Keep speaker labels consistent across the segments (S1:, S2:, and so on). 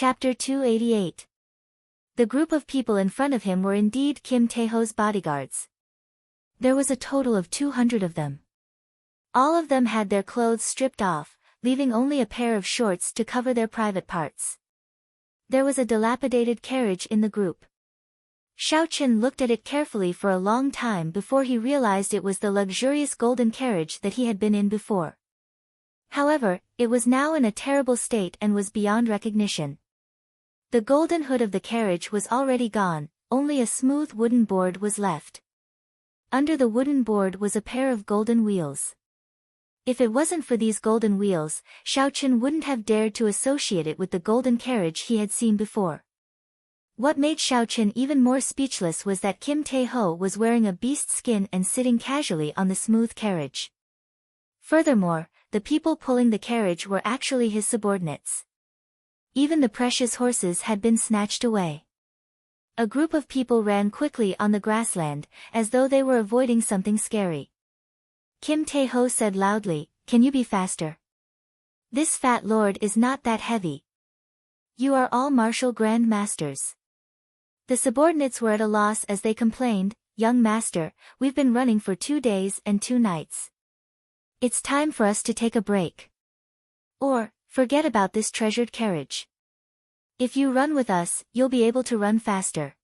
S1: Chapter 288. The group of people in front of him were indeed Kim Taeho's bodyguards. There was a total of 200 of them. All of them had their clothes stripped off, leaving only a pair of shorts to cover their private parts. There was a dilapidated carriage in the group. Xiao Qin looked at it carefully for a long time before he realized it was the luxurious golden carriage that he had been in before. However, it was now in a terrible state and was beyond recognition. The golden hood of the carriage was already gone, only a smooth wooden board was left. Under the wooden board was a pair of golden wheels. If it wasn't for these golden wheels, Xiao Qin wouldn't have dared to associate it with the golden carriage he had seen before. What made Xiao Qin even more speechless was that Kim Tae-ho was wearing a beast skin and sitting casually on the smooth carriage. Furthermore, the people pulling the carriage were actually his subordinates. Even the precious horses had been snatched away. A group of people ran quickly on the grassland, as though they were avoiding something scary. Kim Tae-ho said loudly, "Can you be faster? This fat lord is not that heavy. You are all martial grand masters." The subordinates were at a loss as they complained, "Young master, we've been running for 2 days and 2 nights. It's time for us to take a break. Or, forget about this treasured carriage. If you run with us, you'll be able to run faster."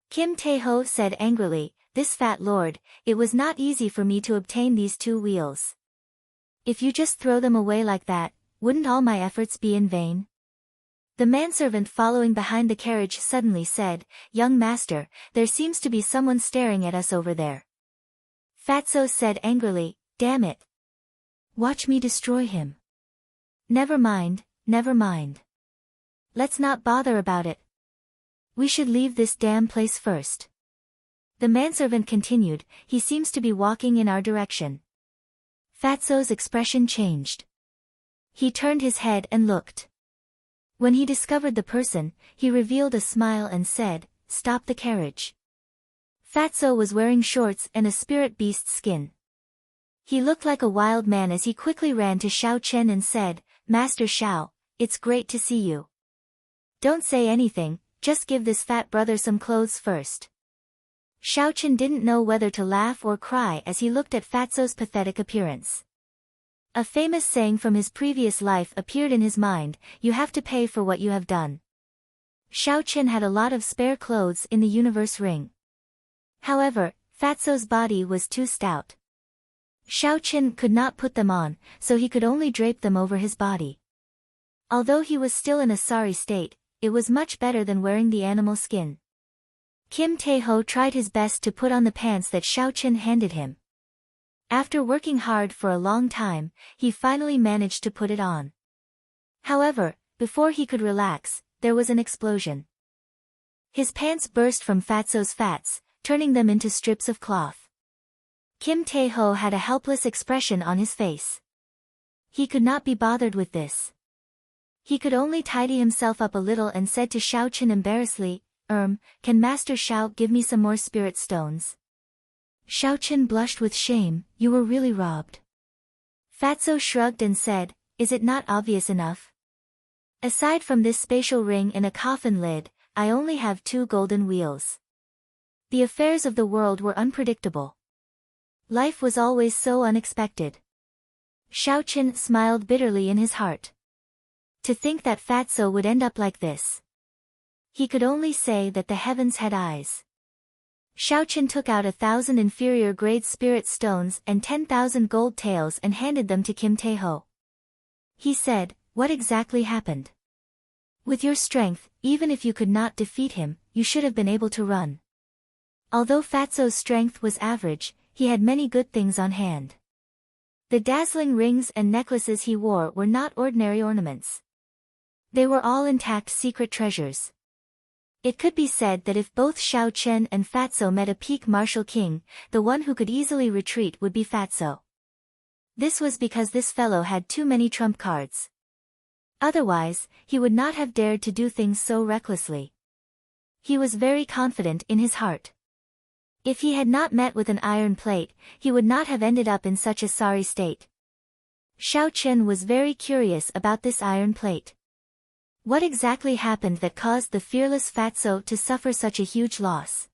S1: Kim Tae-ho said angrily, "This fat lord, it was not easy for me to obtain these 2 wheels. If you just throw them away like that, wouldn't all my efforts be in vain?" The manservant following behind the carriage suddenly said, "Young master, there seems to be someone staring at us over there." Fatso said angrily, "Damn it. Watch me destroy him." Never mind. Let's not bother about it. We should leave this damn place first." The manservant continued, "He seems to be walking in our direction." Fatso's expression changed. He turned his head and looked. When he discovered the person, he revealed a smile and said, "Stop the carriage." Fatso was wearing shorts and a spirit beast skin. He looked like a wild man as he quickly ran to Xiao Qin and said, "Master Xiao, it's great to see you. Don't say anything, just give this fat brother some clothes first." Xiao Qin didn't know whether to laugh or cry as he looked at Fatso's pathetic appearance. A famous saying from his previous life appeared in his mind, "You have to pay for what you have done." Xiao Qin had a lot of spare clothes in the universe ring. However, Fatso's body was too stout. Xiao Qin could not put them on, so he could only drape them over his body. Although he was still in a sorry state, it was much better than wearing the animal skin. Kim Tae-ho tried his best to put on the pants that Xiao Qin handed him. After working hard for a long time, he finally managed to put it on. However, before he could relax, there was an explosion. His pants burst from Fatso's fats, turning them into strips of cloth. Kim Tae-ho had a helpless expression on his face. He could not be bothered with this. He could only tidy himself up a little and said to Xiao Qin embarrassedly, "Can Master Xiao give me some more spirit stones?" Xiao Qin blushed with shame, "You were really robbed." Fatso shrugged and said, "Is it not obvious enough? Aside from this spatial ring and a coffin lid, I only have 2 golden wheels." The affairs of the world were unpredictable. Life was always so unexpected. Xiao Qin smiled bitterly in his heart. To think that Fatso would end up like this. He could only say that the heavens had eyes. Xiao Qin took out 1,000 inferior grade spirit stones and 10,000 gold taels and handed them to Kim Tae-ho. He said, "What exactly happened? With your strength, even if you could not defeat him, you should have been able to run." Although Fatso's strength was average, he had many good things on hand. The dazzling rings and necklaces he wore were not ordinary ornaments. They were all intact secret treasures. It could be said that if both Xiao Qin and Fatso met a peak martial king, the one who could easily retreat would be Fatso. This was because this fellow had too many trump cards. Otherwise, he would not have dared to do things so recklessly. He was very confident in his heart. If he had not met with an iron plate, he would not have ended up in such a sorry state. Xiao Qin was very curious about this iron plate. What exactly happened that caused the fearless Fatso to suffer such a huge loss?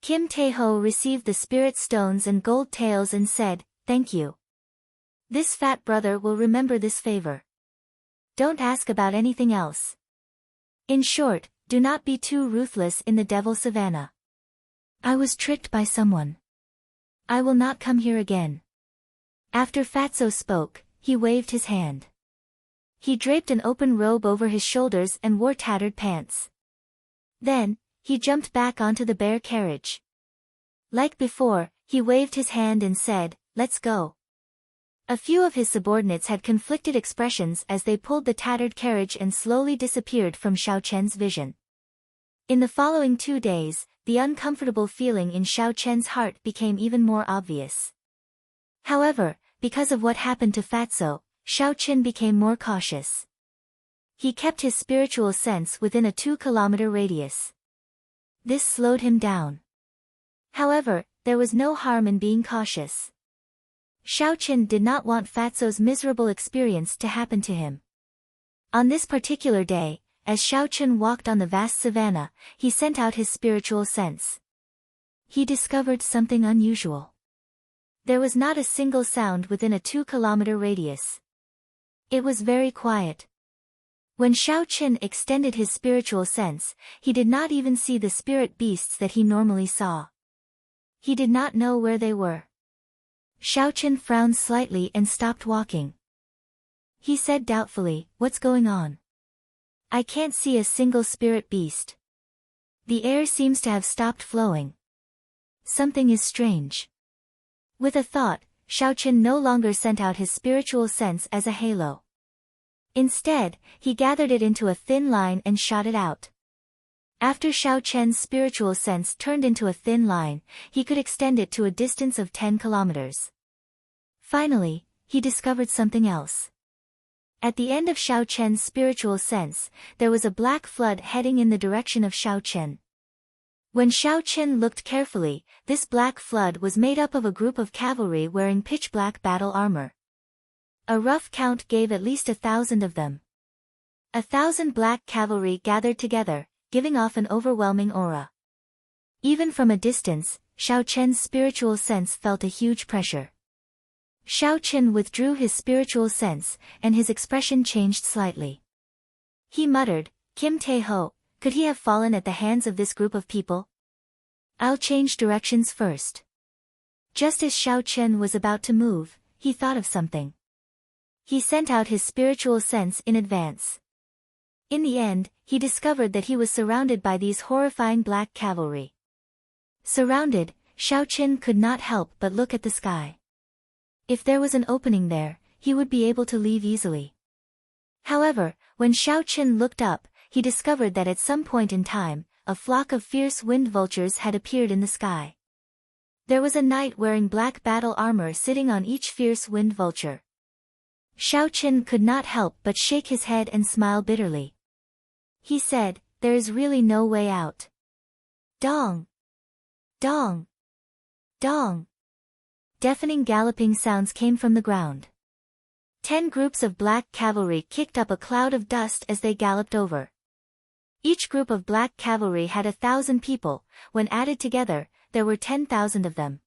S1: Kim Tae-ho received the spirit stones and gold tails and said, "Thank you. This fat brother will remember this favor. Don't ask about anything else. In short, do not be too ruthless in the Devil Savannah. I was tricked by someone. I will not come here again." After Fatso spoke, he waved his hand. He draped an open robe over his shoulders and wore tattered pants. Then, he jumped back onto the bear carriage. Like before, he waved his hand and said, "Let's go." A few of his subordinates had conflicted expressions as they pulled the tattered carriage and slowly disappeared from Xiao Chen's vision. In the following 2 days, the uncomfortable feeling in Xiao Chen's heart became even more obvious. However, because of what happened to Fatso, Xiao Chen became more cautious. He kept his spiritual sense within a 2-kilometer radius. This slowed him down. However, there was no harm in being cautious. Xiao Chen did not want Fatso's miserable experience to happen to him. On this particular day, as Xiao Chen walked on the vast savannah, he sent out his spiritual sense. He discovered something unusual. There was not a single sound within a 2-kilometer radius. It was very quiet. When Xiao Chen extended his spiritual sense, he did not even see the spirit beasts that he normally saw. He did not know where they were. Xiao Chen frowned slightly and stopped walking. He said doubtfully, "What's going on? I can't see a single spirit beast. The air seems to have stopped flowing. Something is strange." With a thought, Xiao Chen no longer sent out his spiritual sense as a halo. Instead, he gathered it into a thin line and shot it out. After Xiao Chen's spiritual sense turned into a thin line, he could extend it to a distance of 10 kilometers. Finally, he discovered something else. At the end of Xiao Chen's spiritual sense, there was a black flood heading in the direction of Xiao Chen. When Xiao Chen looked carefully, this black flood was made up of a group of cavalry wearing pitch-black battle armor. A rough count gave at least 1,000 of them. 1,000 black cavalry gathered together, giving off an overwhelming aura. Even from a distance, Xiao Chen's spiritual sense felt a huge pressure. Xiao Chen withdrew his spiritual sense, and his expression changed slightly. He muttered, "Kim Tae-ho, could he have fallen at the hands of this group of people? I'll change directions first." Just as Xiao Chen was about to move, he thought of something. He sent out his spiritual sense in advance. In the end, he discovered that he was surrounded by these horrifying black cavalry. Surrounded, Xiao Chen could not help but look at the sky. If there was an opening there, he would be able to leave easily. However, when Xiao Chen looked up, he discovered that at some point in time, a flock of fierce wind vultures had appeared in the sky. There was a knight wearing black battle armor sitting on each fierce wind vulture. Xiao Chen could not help but shake his head and smile bitterly. He said, "There is really no way out." Dong! Dong! Dong! Deafening galloping sounds came from the ground. 10 groups of black cavalry kicked up a cloud of dust as they galloped over. Each group of black cavalry had 1,000 people. When added together, there were 10,000 of them.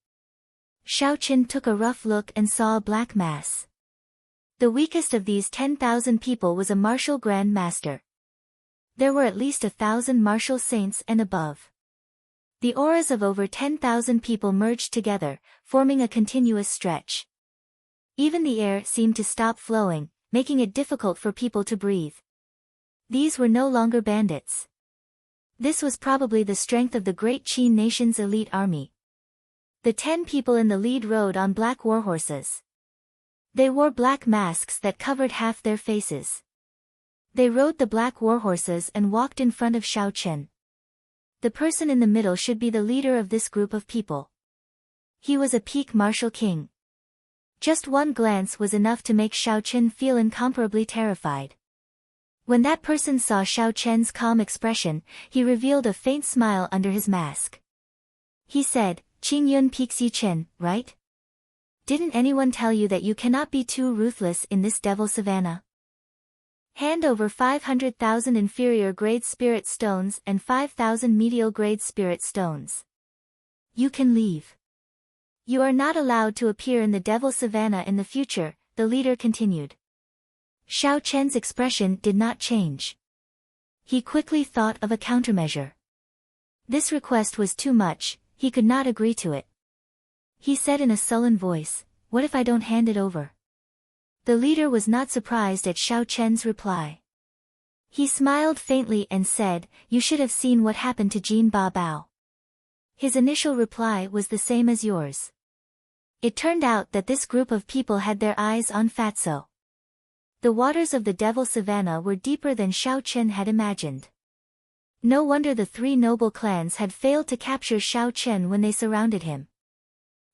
S1: Xiao Chen took a rough look and saw a black mass. The weakest of these 10,000 people was a martial grand master. There were at least 1,000 martial saints and above. The auras of over 10,000 people merged together, forming a continuous stretch. Even the air seemed to stop flowing, making it difficult for people to breathe. These were no longer bandits. This was probably the strength of the great Qin nation's elite army. The 10 people in the lead rode on black warhorses. They wore black masks that covered half their faces. They rode the black warhorses and walked in front of Xiao Chen. The person in the middle should be the leader of this group of people. He was a peak martial king. Just one glance was enough to make Xiao Chen feel incomparably terrified. When that person saw Xiao Chen's calm expression, he revealed a faint smile under his mask. He said, "Qing Yun Pixi Chen, right? Didn't anyone tell you that you cannot be too ruthless in this devil savannah?" Hand over 500,000 inferior-grade spirit stones and 5,000 medial-grade spirit stones. You can leave. You are not allowed to appear in the Devil Savannah in the future, the leader continued. Xiao Chen's expression did not change. He quickly thought of a countermeasure. This request was too much, he could not agree to it. He said in a sullen voice, "What if I don't hand it over?" The leader was not surprised at Xiao Chen's reply. He smiled faintly and said, "You should have seen what happened to Jin Ba Bao. His initial reply was the same as yours." It turned out that this group of people had their eyes on Fatso. The waters of the Devil Savannah were deeper than Xiao Chen had imagined. No wonder the three noble clans had failed to capture Xiao Chen when they surrounded him.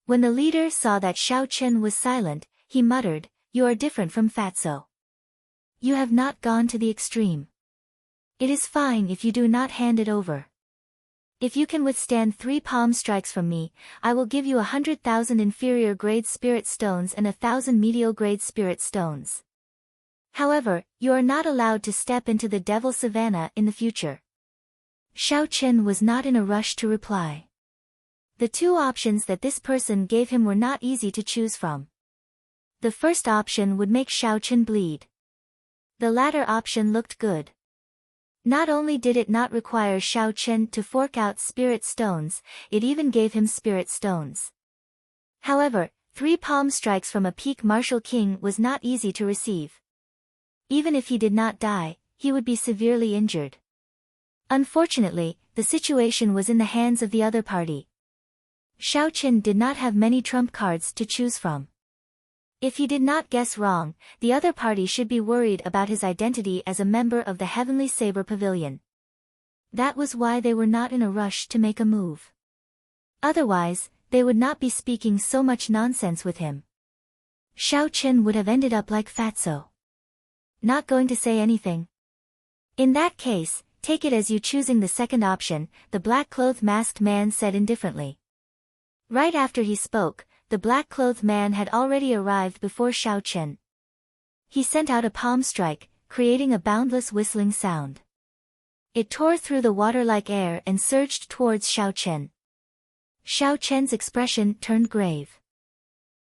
S1: When the leader saw that Xiao Chen was silent, he muttered, "You are different from Fatso. You have not gone to the extreme. It is fine if you do not hand it over. If you can withstand 3 palm strikes from me, I will give you 100,000 inferior-grade spirit stones and 1,000 medial-grade spirit stones. However, you are not allowed to step into the Devil Savannah in the future." Xiao Chen was not in a rush to reply. The two options that this person gave him were not easy to choose from. The first option would make Xiao Chen bleed. The latter option looked good. Not only did it not require Xiao Chen to fork out spirit stones, it even gave him spirit stones. However, 3 palm strikes from a peak martial king was not easy to receive. Even if he did not die, he would be severely injured. Unfortunately, the situation was in the hands of the other party. Xiao Chen did not have many trump cards to choose from. If he did not guess wrong, the other party should be worried about his identity as a member of the Heavenly Saber Pavilion. That was why they were not in a rush to make a move. Otherwise, they would not be speaking so much nonsense with him. Xiao Chen would have ended up like Fatso. Not going to say anything? In that case, take it as you choosing the second option, the black-clothed masked man said indifferently. Right after he spoke, the black-clothed man had already arrived before Xiao Chen. He sent out a palm strike, creating a boundless whistling sound. It tore through the water-like air and surged towards Xiao Chen. Xiao Chen's expression turned grave.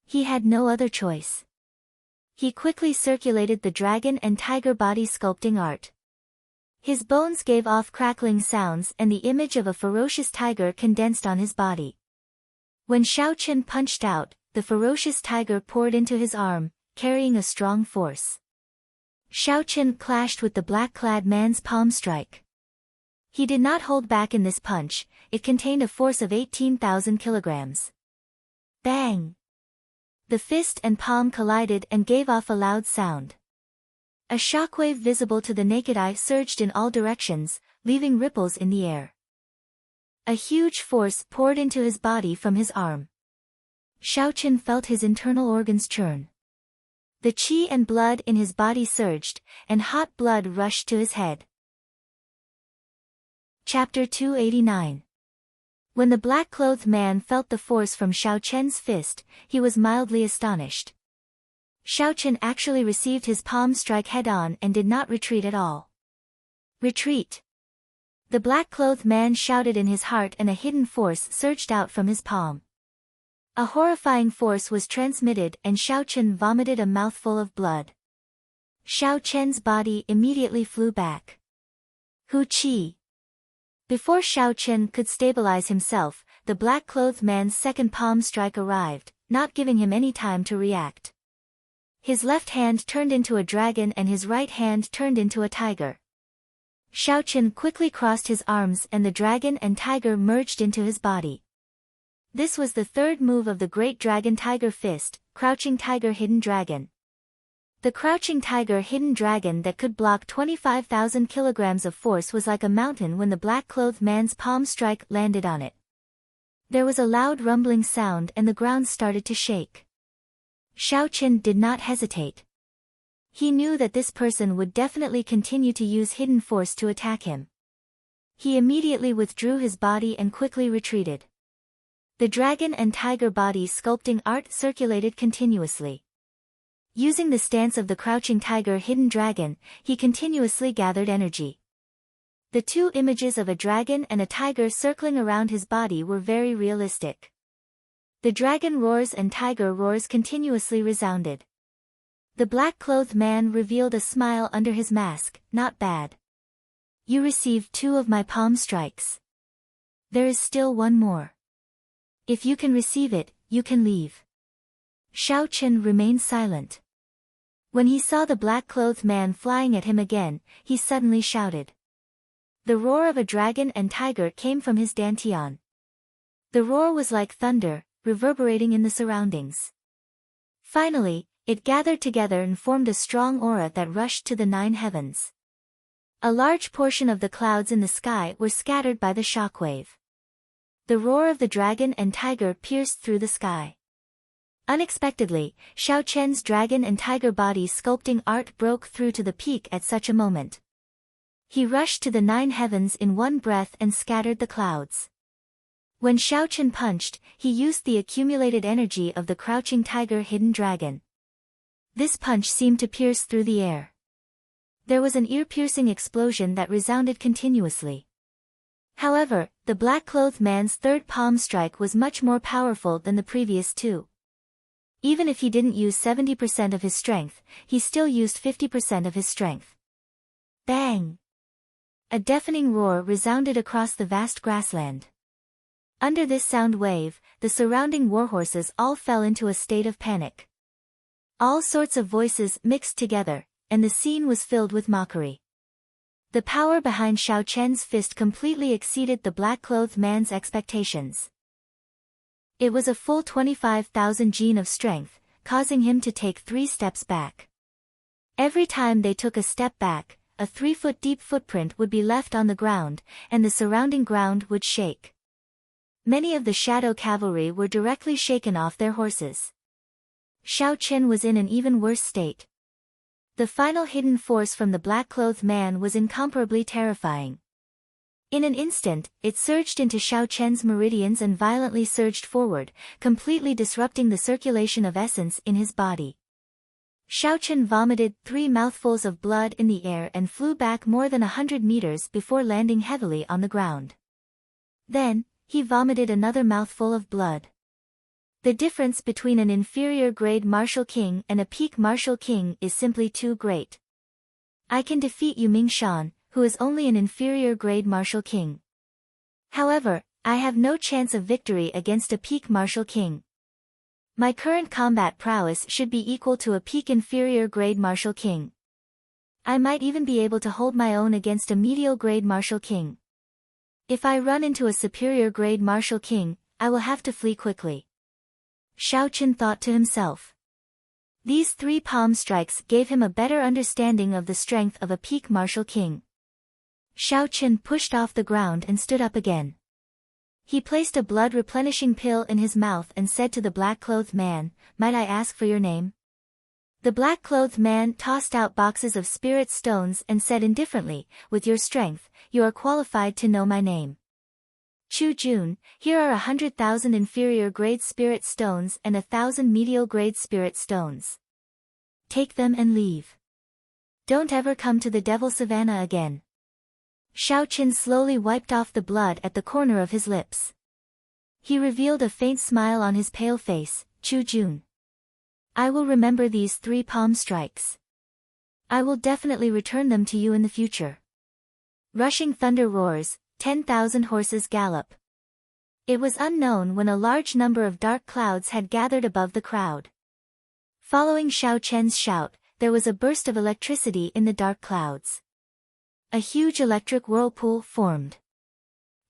S1: He had no other choice. He quickly circulated the dragon and tiger body sculpting art. His bones gave off crackling sounds and the image of a ferocious tiger condensed on his body. When Xiao Chen punched out, the ferocious tiger poured into his arm, carrying a strong force. Xiao Chen clashed with the black-clad man's palm strike. He did not hold back in this punch, it contained a force of 18,000 kilograms. Bang! The fist and palm collided and gave off a loud sound. A shockwave visible to the naked eye surged in all directions, leaving ripples in the air. A huge force poured into his body from his arm. Xiao Chen felt his internal organs churn. The qi and blood in his body surged, and hot blood rushed to his head. Chapter 289. When the black-clothed man felt the force from Xiao Chen's fist, he was mildly astonished. Xiao Chen actually received his palm strike head-on and did not retreat at all. Retreat! The black-clothed man shouted in his heart and a hidden force surged out from his palm. A horrifying force was transmitted and Xiao Chen vomited a mouthful of blood. Xiao Chen's body immediately flew back. Hu Qi! Before Xiao Chen could stabilize himself, the black-clothed man's second palm strike arrived, not giving him any time to react. His left hand turned into a dragon and his right hand turned into a tiger. Xiao Chen quickly crossed his arms and the dragon and tiger merged into his body. This was the third move of the Great Dragon Tiger Fist, Crouching Tiger Hidden Dragon. The Crouching Tiger Hidden Dragon that could block 25,000 kilograms of force was like a mountain when the black-clothed man's palm strike landed on it. There was a loud rumbling sound and the ground started to shake. Xiao Chen did not hesitate. He knew that this person would definitely continue to use hidden force to attack him. He immediately withdrew his body and quickly retreated. The dragon and tiger body sculpting art circulated continuously. Using the stance of the crouching tiger hidden dragon, he continuously gathered energy. The two images of a dragon and a tiger circling around his body were very realistic. The dragon roars and tiger roars continuously resounded. The black-clothed man revealed a smile under his mask. Not bad. You received 2 of my palm strikes. There is still 1 more. If you can receive it, you can leave. Shao Chen remained silent. When he saw the black-clothed man flying at him again, he suddenly shouted. The roar of a dragon and tiger came from his dantian. The roar was like thunder, reverberating in the surroundings. Finally, it gathered together and formed a strong aura that rushed to the 9 heavens. A large portion of the clouds in the sky were scattered by the shockwave. The roar of the dragon and tiger pierced through the sky. Unexpectedly, Shao Chen's dragon and tiger body sculpting art broke through to the peak at such a moment. He rushed to the 9 heavens in one breath and scattered the clouds. When Shao Chen punched, he used the accumulated energy of the crouching tiger hidden dragon. This punch seemed to pierce through the air. There was an ear-piercing explosion that resounded continuously. However, the black-clothed man's third palm strike was much more powerful than the previous 2. Even if he didn't use 70% of his strength, he still used 50% of his strength. Bang! A deafening roar resounded across the vast grassland. Under this sound wave, the surrounding warhorses all fell into a state of panic. All sorts of voices mixed together, and the scene was filled with mockery. The power behind Shao Chen's fist completely exceeded the black-clothed man's expectations. It was a full 25,000 gene of strength, causing him to take 3 steps back. Every time they took a step back, a 3-foot-deep footprint would be left on the ground, and the surrounding ground would shake. Many of the shadow cavalry were directly shaken off their horses. Shao Chen was in an even worse state. The final hidden force from the black-clothed man was incomparably terrifying. In an instant, it surged into Shao Chen's meridians and violently surged forward, completely disrupting the circulation of essence in his body. Shao Chen vomited 3 mouthfuls of blood in the air and flew back more than 100 meters before landing heavily on the ground. Then, he vomited another mouthful of blood. The difference between an inferior grade martial king and a peak martial king is simply too great. I can defeat Yu Mingshan, who is only an inferior grade martial king. However, I have no chance of victory against a peak martial king. My current combat prowess should be equal to a peak inferior grade martial king. I might even be able to hold my own against a medial grade martial king. If I run into a superior grade martial king, I will have to flee quickly. Shao Chen thought to himself. These 3 palm strikes gave him a better understanding of the strength of a peak martial king. Shao Chen pushed off the ground and stood up again. He placed a blood-replenishing pill in his mouth and said to the black-clothed man, "Might I ask for your name?" The black-clothed man tossed out boxes of spirit stones and said indifferently, "With your strength, you are qualified to know my name. Chu Jun, here are 100,000 inferior-grade spirit stones and 1,000 medial-grade spirit stones. Take them and leave. Don't ever come to the Devil Savannah again." Shao Chen slowly wiped off the blood at the corner of his lips. He revealed a faint smile on his pale face. "Chu Jun. I will remember these 3 palm strikes. I will definitely return them to you in the future." Rushing thunder roars, 10,000 horses gallop. It was unknown when a large number of dark clouds had gathered above the crowd. Following Shao Chen's shout, there was a burst of electricity in the dark clouds. A huge electric whirlpool formed.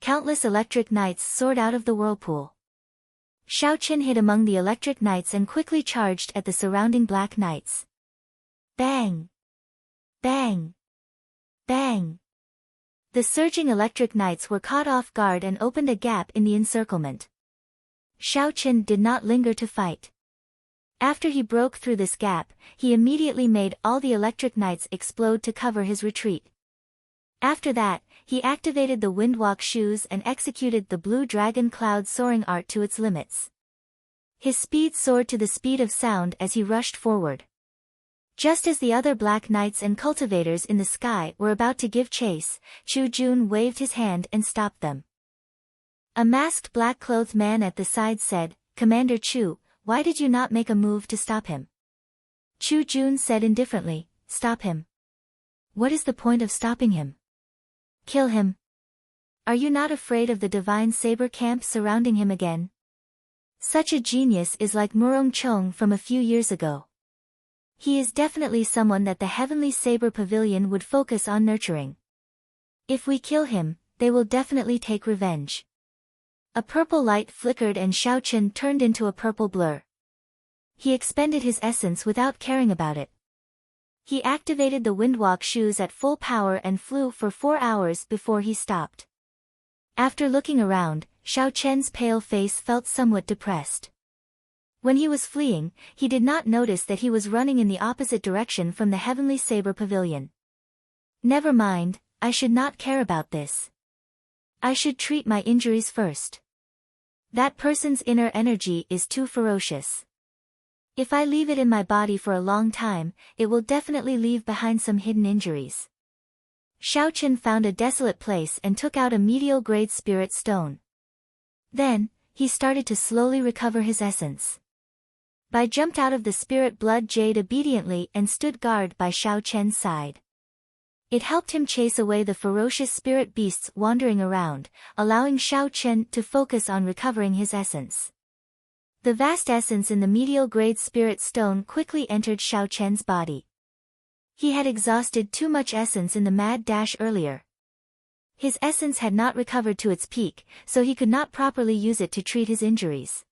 S1: Countless electric knights soared out of the whirlpool. Shao Chen hid among the electric knights and quickly charged at the surrounding black knights. Bang! Bang! Bang! The surging electric knights were caught off guard and opened a gap in the encirclement. Shao Chen did not linger to fight. After he broke through this gap, he immediately made all the electric knights explode to cover his retreat. After that, he activated the Windwalk shoes and executed the blue dragon cloud soaring art to its limits. His speed soared to the speed of sound as he rushed forward. Just as the other black knights and cultivators in the sky were about to give chase, Chu Jun waved his hand and stopped them. A masked black-clothed man at the side said, "Commander Chu, why did you not make a move to stop him?" Chu Jun said indifferently, "Stop him? What is the point of stopping him? Kill him. Are you not afraid of the divine saber camp surrounding him again? Such a genius is like Murong Chong from a few years ago. He is definitely someone that the Heavenly Saber Pavilion would focus on nurturing. If we kill him, they will definitely take revenge." A purple light flickered and Xiaochen turned into a purple blur. He expended his essence without caring about it. He activated the windwalk shoes at full power and flew for 4 hours before he stopped. After looking around, Xiaochen's pale face felt somewhat depressed. When he was fleeing, he did not notice that he was running in the opposite direction from the Heavenly Saber Pavilion. Never mind, I should not care about this. I should treat my injuries first. That person's inner energy is too ferocious. If I leave it in my body for a long time, it will definitely leave behind some hidden injuries. Xiaochen found a desolate place and took out a medial-grade spirit stone. Then, he started to slowly recover his essence. Bai jumped out of the spirit blood jade obediently and stood guard by Xiaochen's side. It helped him chase away the ferocious spirit beasts wandering around, allowing Xiaochen to focus on recovering his essence. The vast essence in the medial-grade spirit stone quickly entered Xiaochen's body. He had exhausted too much essence in the mad dash earlier. His essence had not recovered to its peak, so he could not properly use it to treat his injuries.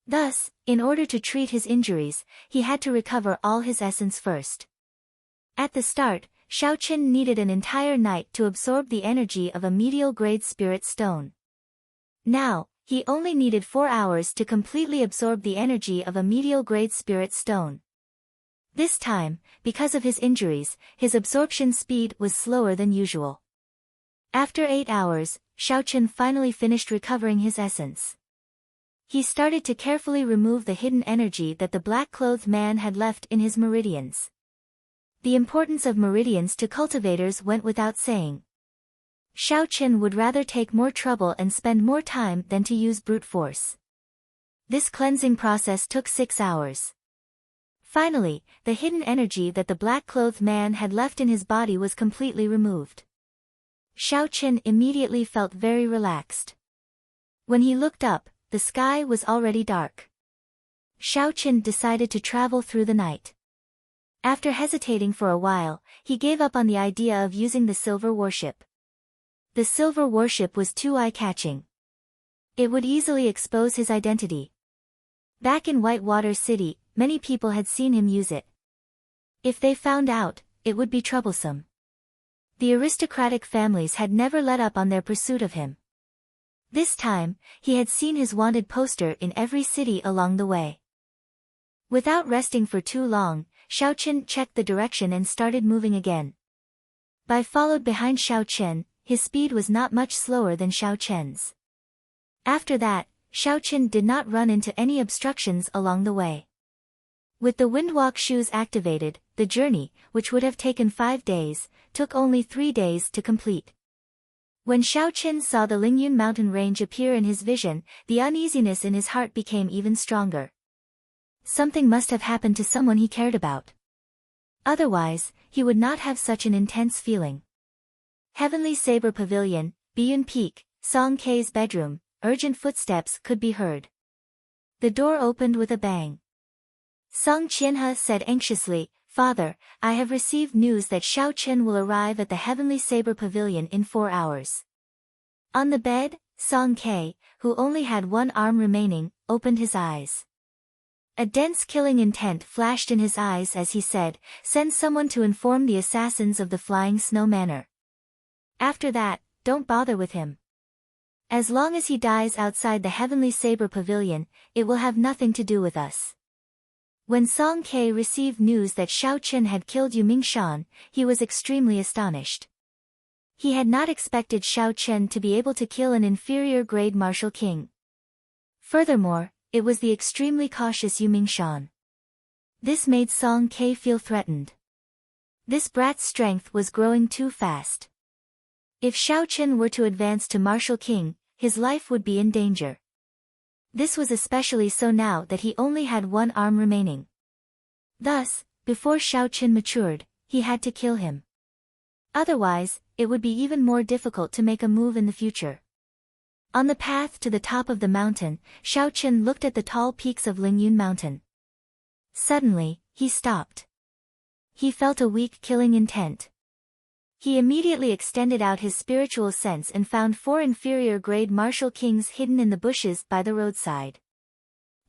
S1: Thus, in order to treat his injuries, he had to recover all his essence first. At the start, Xiaochen needed an entire night to absorb the energy of a medial-grade spirit stone. Now, he only needed 4 hours to completely absorb the energy of a medial-grade spirit stone. This time, because of his injuries, his absorption speed was slower than usual. After 8 hours, Xiaochen finally finished recovering his essence. He started to carefully remove the hidden energy that the black-clothed man had left in his meridians. The importance of meridians to cultivators went without saying. Xiaochen would rather take more trouble and spend more time than to use brute force. This cleansing process took 6 hours. Finally, the hidden energy that the black-clothed man had left in his body was completely removed. Xiaochen immediately felt very relaxed. When he looked up, the sky was already dark. Xiaochen decided to travel through the night. After hesitating for a while, he gave up on the idea of using the silver warship. The silver warship was too eye-catching. It would easily expose his identity. Back in Whitewater City, many people had seen him use it. If they found out, it would be troublesome. The aristocratic families had never let up on their pursuit of him. This time, he had seen his wanted poster in every city along the way. Without resting for too long, Xiaochen checked the direction and started moving again. Bai followed behind Xiaochen, his speed was not much slower than Xiaochen's. After that, Xiaochen did not run into any obstructions along the way. With the windwalk shoes activated, the journey, which would have taken 5 days, took only 3 days to complete. When Xiaochen saw the Lingyun mountain range appear in his vision, the uneasiness in his heart became even stronger. Something must have happened to someone he cared about. Otherwise, he would not have such an intense feeling. Heavenly Saber Pavilion, Biyun Peak, Song Kei's bedroom, urgent footsteps could be heard. The door opened with a bang. Song Qianhe said anxiously, "Father, I have received news that Xiaochen will arrive at the Heavenly Saber Pavilion in 4 hours." On the bed, Song Kei, who only had one arm remaining, opened his eyes. A dense killing intent flashed in his eyes as he said, "Send someone to inform the assassins of the Flying Snow Manor. After that, don't bother with him. As long as he dies outside the Heavenly Saber Pavilion, it will have nothing to do with us." When Song Kei received news that Xiaochen had killed Yu Mingshan, he was extremely astonished. He had not expected Xiaochen to be able to kill an inferior-grade martial king. Furthermore, it was the extremely cautious Yu Mingshan. This made Song Ke feel threatened. This brat's strength was growing too fast. If Xiao Chen were to advance to Martial King, his life would be in danger. This was especially so now that he only had one arm remaining. Thus, before Xiao Chen matured, he had to kill him. Otherwise, it would be even more difficult to make a move in the future. On the path to the top of the mountain, Xiao Chen looked at the tall peaks of Lingyun Mountain. Suddenly, he stopped. He felt a weak killing intent. He immediately extended out his spiritual sense and found 4 inferior-grade martial kings hidden in the bushes by the roadside.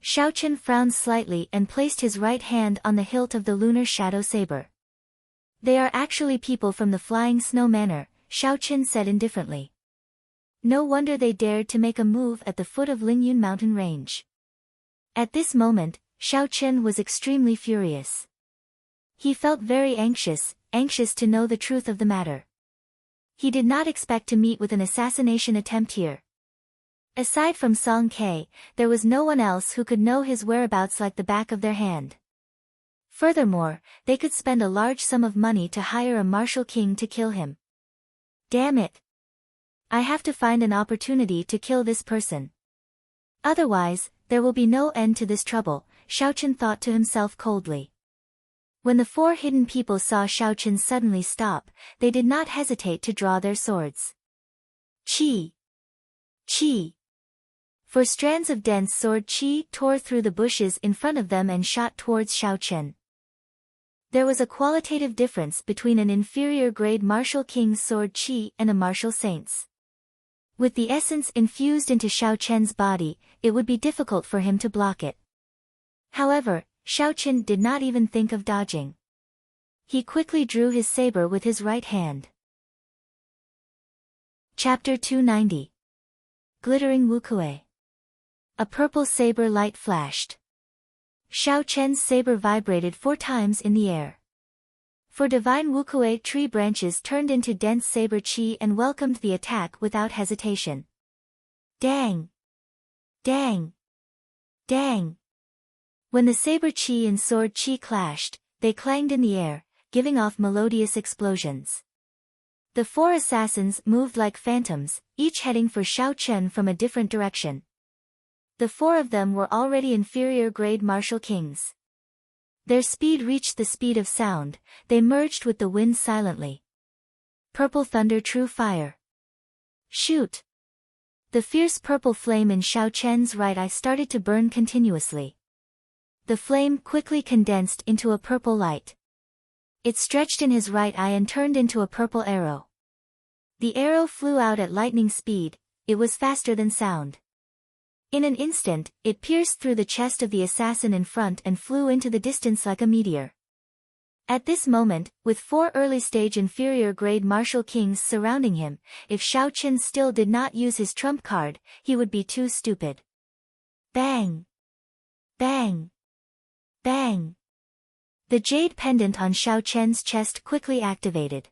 S1: Xiao Chen frowned slightly and placed his right hand on the hilt of the lunar shadow saber. They are actually people from the Flying Snow Manor, Xiao Chen said indifferently. No wonder they dared to make a move at the foot of Lingyun mountain range. At this moment, Xiao Chen was extremely furious. He felt very anxious to know the truth of the matter. He did not expect to meet with an assassination attempt here. Aside from Song Ke, there was no one else who could know his whereabouts like the back of their hand. Furthermore, they could spend a large sum of money to hire a martial king to kill him. Damn it! I have to find an opportunity to kill this person. Otherwise, there will be no end to this trouble, Xiao Chen thought to himself coldly. When the 4 hidden people saw Xiao Chen suddenly stop, they did not hesitate to draw their swords. Qi! Qi! 4 strands of dense sword qi tore through the bushes in front of them and shot towards Xiao Chen. There was a qualitative difference between an inferior-grade martial king's sword qi and a martial saint's. With the essence infused into Xiao Chen's body, it would be difficult for him to block it. However, Xiao Chen did not even think of dodging. He quickly drew his saber with his right hand. Chapter 290. Glittering Wukue. A purple saber light flashed. Xiao Chen's saber vibrated 4 times in the air. 4 divine Wukue tree branches turned into dense saber qi and welcomed the attack without hesitation. Dang! Dang! Dang! When the saber qi and sword qi clashed, they clanged in the air, giving off melodious explosions. The 4 assassins moved like phantoms, each heading for Xiao Chen from a different direction. The 4 of them were already inferior-grade martial kings. Their speed reached the speed of sound, they merged with the wind silently. Purple thunder, true fire. Shoot! The fierce purple flame in Xiao Chen's right eye started to burn continuously. The flame quickly condensed into a purple light. It stretched in his right eye and turned into a purple arrow. The arrow flew out at lightning speed, it was faster than sound. In an instant, it pierced through the chest of the assassin in front and flew into the distance like a meteor. At this moment, with 4 early-stage inferior-grade martial kings surrounding him, if Xiao Chen still did not use his trump card, he would be too stupid. Bang! Bang! Bang! The jade pendant on Xiao Chen's chest quickly activated.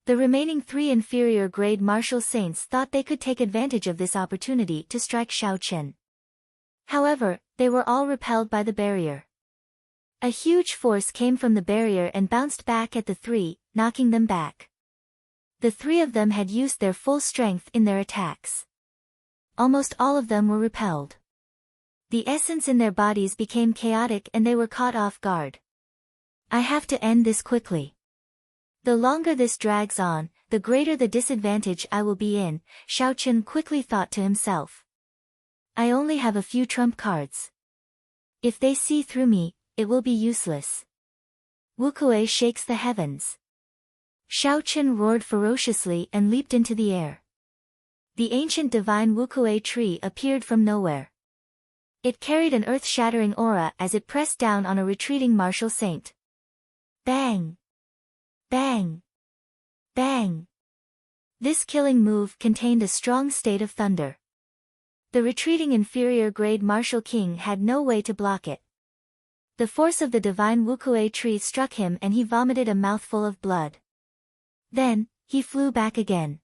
S1: The remaining 3 inferior-grade martial saints thought they could take advantage of this opportunity to strike Xiao Chen. However, they were all repelled by the barrier. A huge force came from the barrier and bounced back at the 3, knocking them back. The 3 of them had used their full strength in their attacks. Almost all of them were repelled. The essence in their bodies became chaotic and they were caught off guard. I have to end this quickly. The longer this drags on, the greater the disadvantage I will be in, Xiao Chen quickly thought to himself. I only have a few trump cards. If they see through me, it will be useless. Wukue shakes the heavens. Xiao Chen roared ferociously and leaped into the air. The ancient divine Wukue tree appeared from nowhere. It carried an earth-shattering aura as it pressed down on a retreating martial saint. Bang! Bang! Bang! This killing move contained a strong state of thunder. The retreating inferior-grade martial king had no way to block it. The force of the divine Wukue tree struck him and he vomited a mouthful of blood. Then, he flew back again.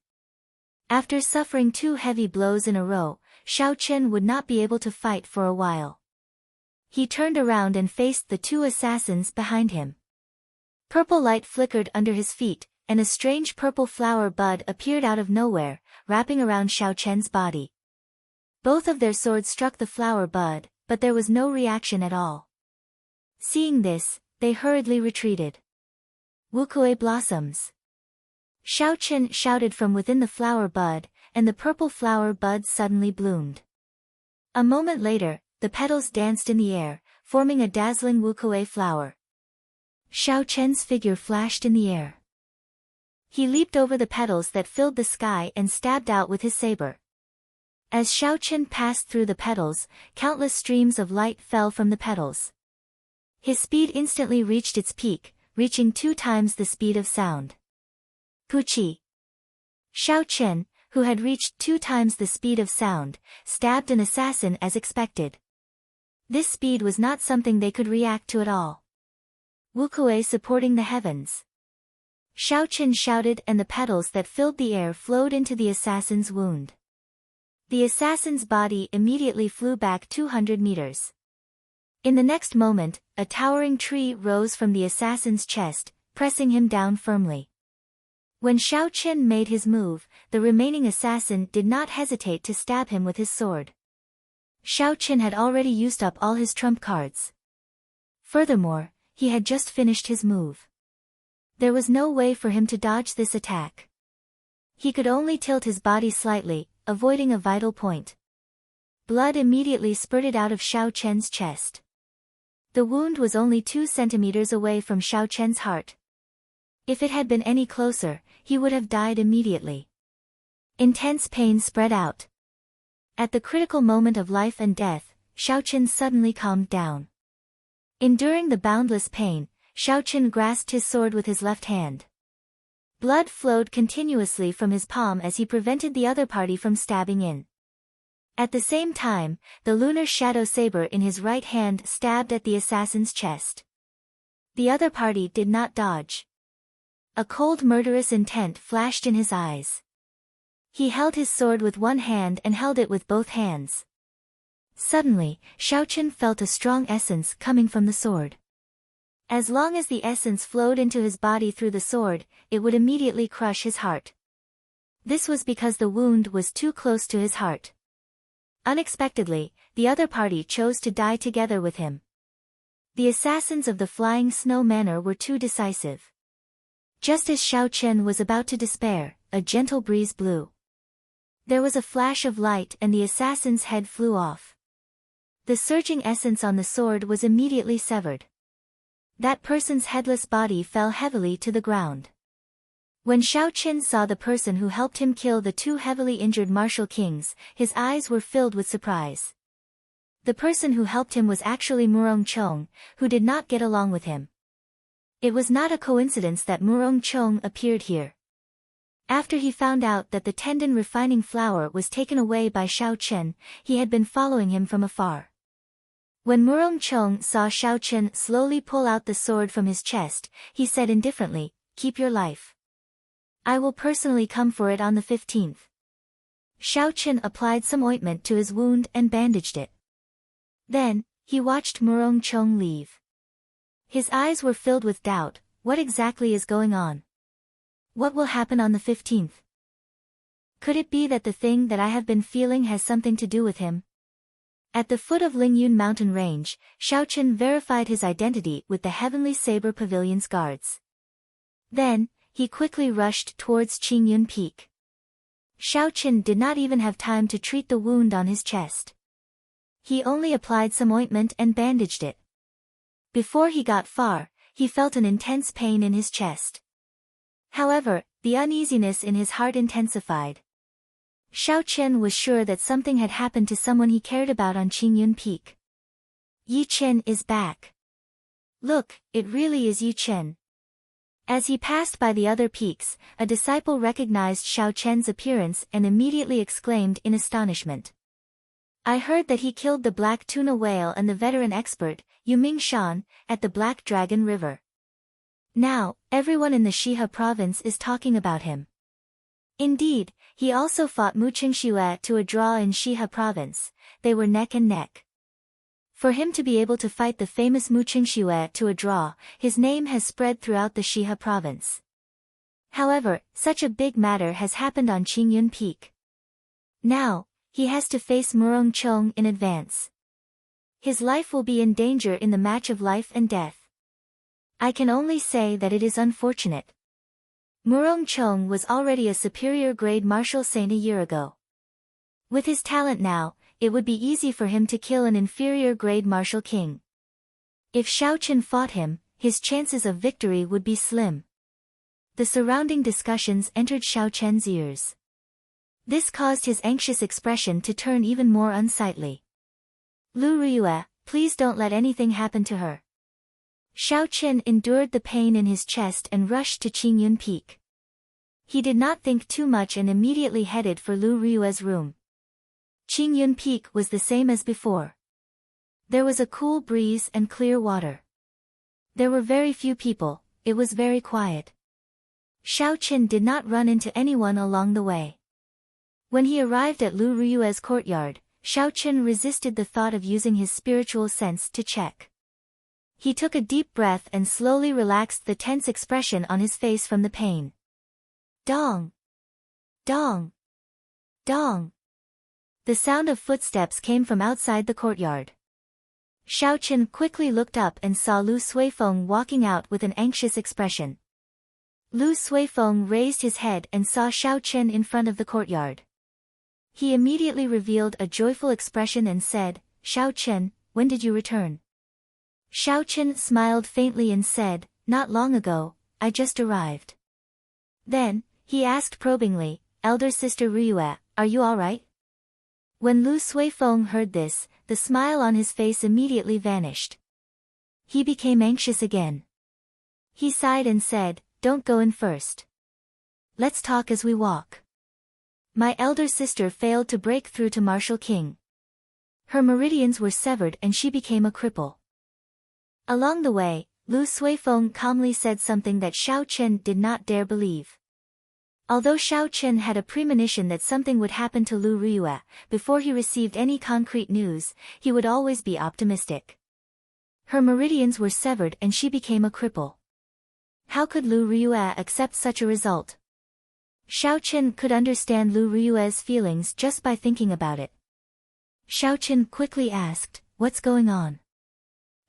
S1: After suffering 2 heavy blows in a row, Xiao Chen would not be able to fight for a while. He turned around and faced the two assassins behind him. Purple light flickered under his feet, and a strange purple flower bud appeared out of nowhere, wrapping around Xiao Chen's body. Both of their swords struck the flower bud, but there was no reaction at all. Seeing this, they hurriedly retreated. Wukue blossoms. Xiao Chen shouted from within the flower bud, and the purple flower bud suddenly bloomed. A moment later, the petals danced in the air, forming a dazzling Wukue flower. Xiao Chen's figure flashed in the air. He leaped over the petals that filled the sky and stabbed out with his saber. As Xiao Chen passed through the petals, countless streams of light fell from the petals. His speed instantly reached its peak, reaching 2 times the speed of sound. Puchi. Xiao Chen, who had reached 2 times the speed of sound, stabbed an assassin as expected. This speed was not something they could react to at all. Wukue supporting the heavens. Xiao Chen shouted and the petals that filled the air flowed into the assassin's wound. The assassin's body immediately flew back 200 meters. In the next moment, a towering tree rose from the assassin's chest, pressing him down firmly. When Xiao Chen made his move, the remaining assassin did not hesitate to stab him with his sword. Xiao Chen had already used up all his trump cards. Furthermore, he had just finished his move. There was no way for him to dodge this attack. He could only tilt his body slightly, avoiding a vital point. Blood immediately spurted out of Xiao Chen's chest. The wound was only 2 centimeters away from Xiao Chen's heart. If it had been any closer, he would have died immediately. Intense pain spread out. At the critical moment of life and death, Xiao Chen suddenly calmed down. Enduring the boundless pain, Xiao Chen grasped his sword with his left hand. Blood flowed continuously from his palm as he prevented the other party from stabbing in. At the same time, the lunar shadow saber in his right hand stabbed at the assassin's chest. The other party did not dodge. A cold murderous intent flashed in his eyes. He held his sword with one hand and held it with both hands. Suddenly, Xiao Chen felt a strong essence coming from the sword. As long as the essence flowed into his body through the sword, it would immediately crush his heart. This was because the wound was too close to his heart. Unexpectedly, the other party chose to die together with him. The assassins of the Flying Snow Manor were too decisive. Just as Xiao Chen was about to despair, a gentle breeze blew. There was a flash of light and the assassin's head flew off. The surging essence on the sword was immediately severed. That person's headless body fell heavily to the ground. When Xiao Chen saw the person who helped him kill the 2 heavily injured martial kings, his eyes were filled with surprise. The person who helped him was actually Murong Chong, who did not get along with him. It was not a coincidence that Murong Chong appeared here. After he found out that the tendon refining flower was taken away by Xiao Chen, he had been following him from afar. When Murong Chong saw Xiao Chen slowly pull out the sword from his chest, he said indifferently, "Keep your life. I will personally come for it on the 15th. Xiao Chen applied some ointment to his wound and bandaged it. Then, he watched Murong Chong leave. His eyes were filled with doubt. What exactly is going on? What will happen on the 15th? Could it be that the thing that I have been feeling has something to do with him? At the foot of Lingyun mountain range, Xiao Chen verified his identity with the Heavenly Saber Pavilion's guards. Then, he quickly rushed towards Qingyun Peak. Xiao Chen did not even have time to treat the wound on his chest. He only applied some ointment and bandaged it. Before he got far, he felt an intense pain in his chest. However, the uneasiness in his heart intensified. Xiao Chen was sure that something had happened to someone he cared about on Qingyun Peak. Yi Chen is back. Look, it really is Yi Chen. As he passed by the other peaks, a disciple recognized Xiao Chen's appearance and immediately exclaimed in astonishment. I heard that he killed the black tuna whale and the veteran expert, Yu Mingshan, at the Black Dragon River. Now, everyone in the Shihe province is talking about him. Indeed, he also fought Mu Qingxue to a draw in Shihe province. They were neck and neck. For him to be able to fight the famous Mu Qingxue to a draw, his name has spread throughout the Shihe province. However, such a big matter has happened on Qingyun Peak. Now, he has to face Murong Chong in advance. His life will be in danger in the match of life and death. I can only say that it is unfortunate. Murong Chong was already a superior grade martial saint a year ago. With his talent now, it would be easy for him to kill an inferior grade martial king. If Xiao Chen fought him, his chances of victory would be slim. The surrounding discussions entered Xiao Chen's ears. This caused his anxious expression to turn even more unsightly. Lu Riyue, please don't let anything happen to her. Xiao Chen endured the pain in his chest and rushed to Qingyun Peak. He did not think too much and immediately headed for Lu Riyue's room. Qingyun Peak was the same as before. There was a cool breeze and clear water. There were very few people, it was very quiet. Xiao Chen did not run into anyone along the way. When he arrived at Lu Riyue's courtyard, Xiao Chen resisted the thought of using his spiritual sense to check. He took a deep breath and slowly relaxed the tense expression on his face from the pain. Dong! Dong! Dong! The sound of footsteps came from outside the courtyard. Xiao Chen quickly looked up and saw Lu Suifeng walking out with an anxious expression. Lu Suifeng raised his head and saw Xiao Chen in front of the courtyard. He immediately revealed a joyful expression and said, "Xiao Chen, when did you return?" Xiao Chen smiled faintly and said, "Not long ago, I just arrived." Then, he asked probingly, "Elder sister Riyue, are you alright?" When Lu Suifeng heard this, the smile on his face immediately vanished. He became anxious again. He sighed and said, "Don't go in first. Let's talk as we walk. My elder sister failed to break through to Martial King. Her meridians were severed and she became a cripple." Along the way, Lu Suifeng calmly said something that Xiao Chen did not dare believe. Although Xiao Chen had a premonition that something would happen to Lu Riyue, before he received any concrete news, he would always be optimistic. Her meridians were severed and she became a cripple. How could Lu Riyue accept such a result? Xiao Chen could understand Lu Riyue's feelings just by thinking about it. Xiao Chen quickly asked, "What's going on?"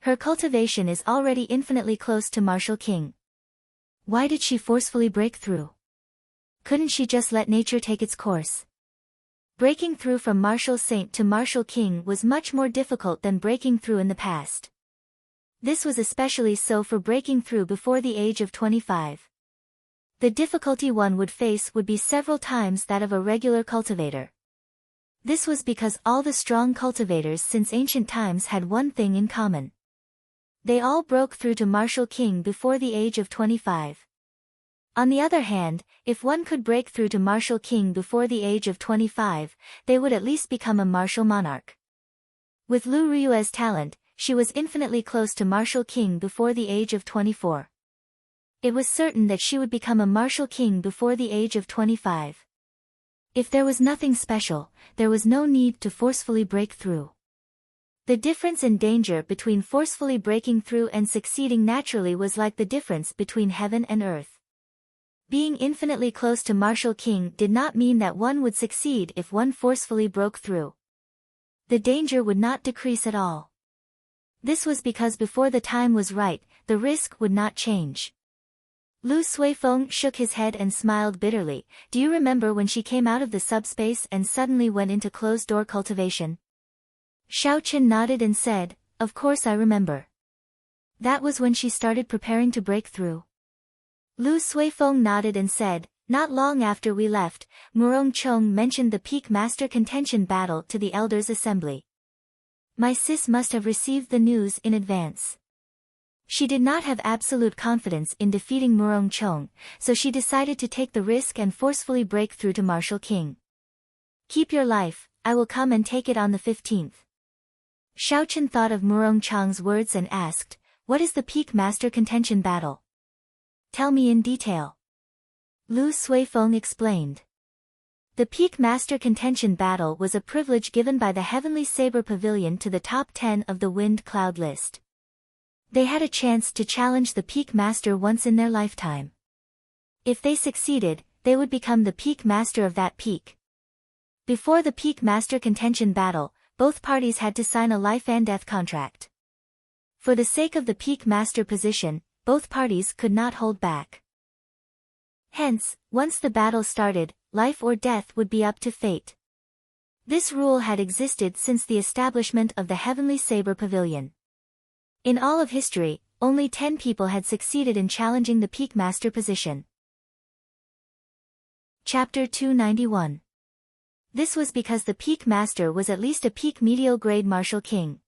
S1: "Her cultivation is already infinitely close to Martial King. Why did she forcefully break through? Couldn't she just let nature take its course?" Breaking through from Martial Saint to Martial King was much more difficult than breaking through in the past. This was especially so for breaking through before the age of 25. The difficulty one would face would be several times that of a regular cultivator. This was because all the strong cultivators since ancient times had one thing in common. They all broke through to Martial King before the age of 25. On the other hand, if one could break through to Martial King before the age of 25, they would at least become a martial monarch. With Lu Riyue's talent, she was infinitely close to Martial King before the age of 24. It was certain that she would become a Martial King before the age of 25. If there was nothing special, there was no need to forcefully break through. The difference in danger between forcefully breaking through and succeeding naturally was like the difference between heaven and earth. Being infinitely close to Martial King did not mean that one would succeed if one forcefully broke through. The danger would not decrease at all. This was because before the time was right, the risk would not change. Lu Suifeng shook his head and smiled bitterly. "Do you remember when she came out of the subspace and suddenly went into closed-door cultivation?" Xiao Chen nodded and said, "Of course I remember. That was when she started preparing to break through." Lu Suifeng nodded and said, "Not long after we left, Murong Chong mentioned the Peak Master Contention battle to the Elders' Assembly. My sis must have received the news in advance. She did not have absolute confidence in defeating Murong Chong, so she decided to take the risk and forcefully break through to Martial King. Keep your life, I will come and take it on the 15th. Xiao Chen thought of Murong Chong's words and asked, "What is the Peak Master Contention battle? Tell me in detail." Lu Suifeng explained. The Peak Master Contention Battle was a privilege given by the Heavenly Saber Pavilion to the top 10 of the Wind Cloud list. They had a chance to challenge the Peak Master once in their lifetime. If they succeeded, they would become the Peak Master of that peak. Before the Peak Master Contention Battle, both parties had to sign a life and death contract. For the sake of the Peak Master position, both parties could not hold back. Hence, once the battle started, life or death would be up to fate. This rule had existed since the establishment of the Heavenly Saber Pavilion. In all of history, only 10 people had succeeded in challenging the Peak Master position. Chapter 291. This was because the Peak Master was at least a peak medial grade martial king.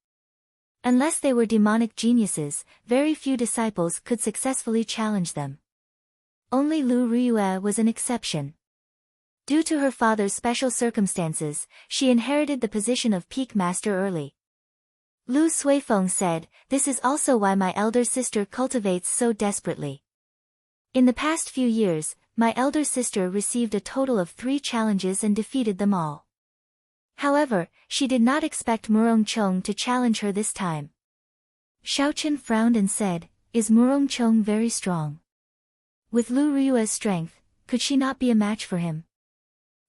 S1: Unless they were demonic geniuses, very few disciples could successfully challenge them. Only Lu Riyue was an exception. Due to her father's special circumstances, she inherited the position of Peak Master early. Lu Suifeng said, "This is also why my elder sister cultivates so desperately. In the past few years, my elder sister received a total of 3 challenges and defeated them all. However, she did not expect Murongchong to challenge her this time." Xiaoqin frowned and said, "Is Murongchong very strong? With Lu Riyue's strength, could she not be a match for him?"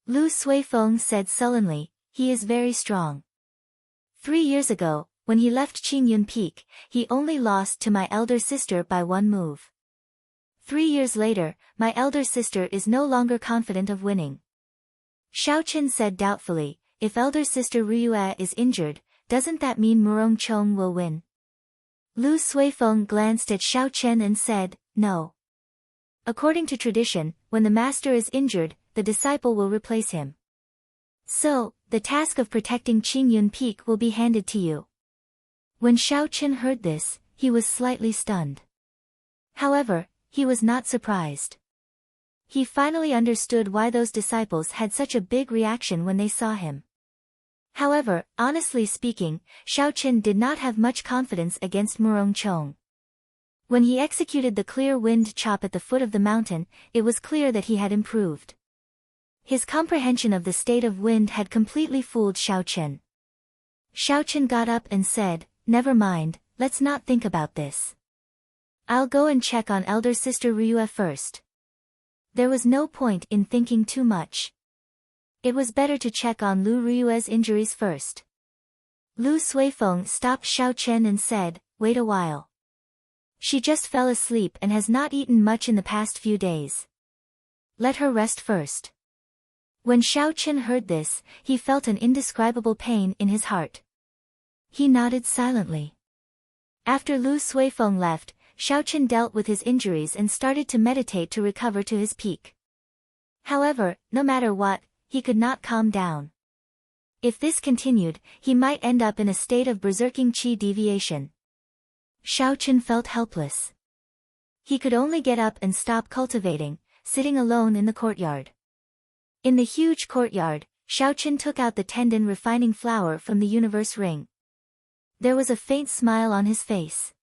S1: Lu Suifeng said sullenly, "He is very strong. 3 years ago, when he left Qingyun Peak, he only lost to my elder sister by 1 move. 3 years later, my elder sister is no longer confident of winning." Xiaoqin said doubtfully, "If elder sister Riyue is injured, doesn't that mean Murongchong will win?" Lu Suifeng glanced at Xiaoqin and said, "No. According to tradition, when the master is injured, the disciple will replace him. So, the task of protecting Qingyun Peak will be handed to you." When Xiaoqin heard this, he was slightly stunned. However, he was not surprised. He finally understood why those disciples had such a big reaction when they saw him. However, honestly speaking, Xiaoqin did not have much confidence against Murongchong. When he executed the clear wind chop at the foot of the mountain, it was clear that he had improved. His comprehension of the state of wind had completely fooled Xiaoqin. Xiaoqin got up and said, "Never mind, let's not think about this. I'll go and check on elder sister Riyue first." There was no point in thinking too much. It was better to check on Lu Riyue's injuries first. Lu Suifeng stopped Xiaoqin and said, "Wait a while. She just fell asleep and has not eaten much in the past few days. Let her rest first." When Xiaoqin heard this, he felt an indescribable pain in his heart. He nodded silently. After Lu Suifeng left, Xiaoqin dealt with his injuries and started to meditate to recover to his peak. However, no matter what, he could not calm down. If this continued, he might end up in a state of berserking qi deviation. Xiaoqin felt helpless. He could only get up and stop cultivating, sitting alone in the courtyard. In the huge courtyard, Xiaoqin took out the tendon refining flower from the universe ring. There was a faint smile on his face.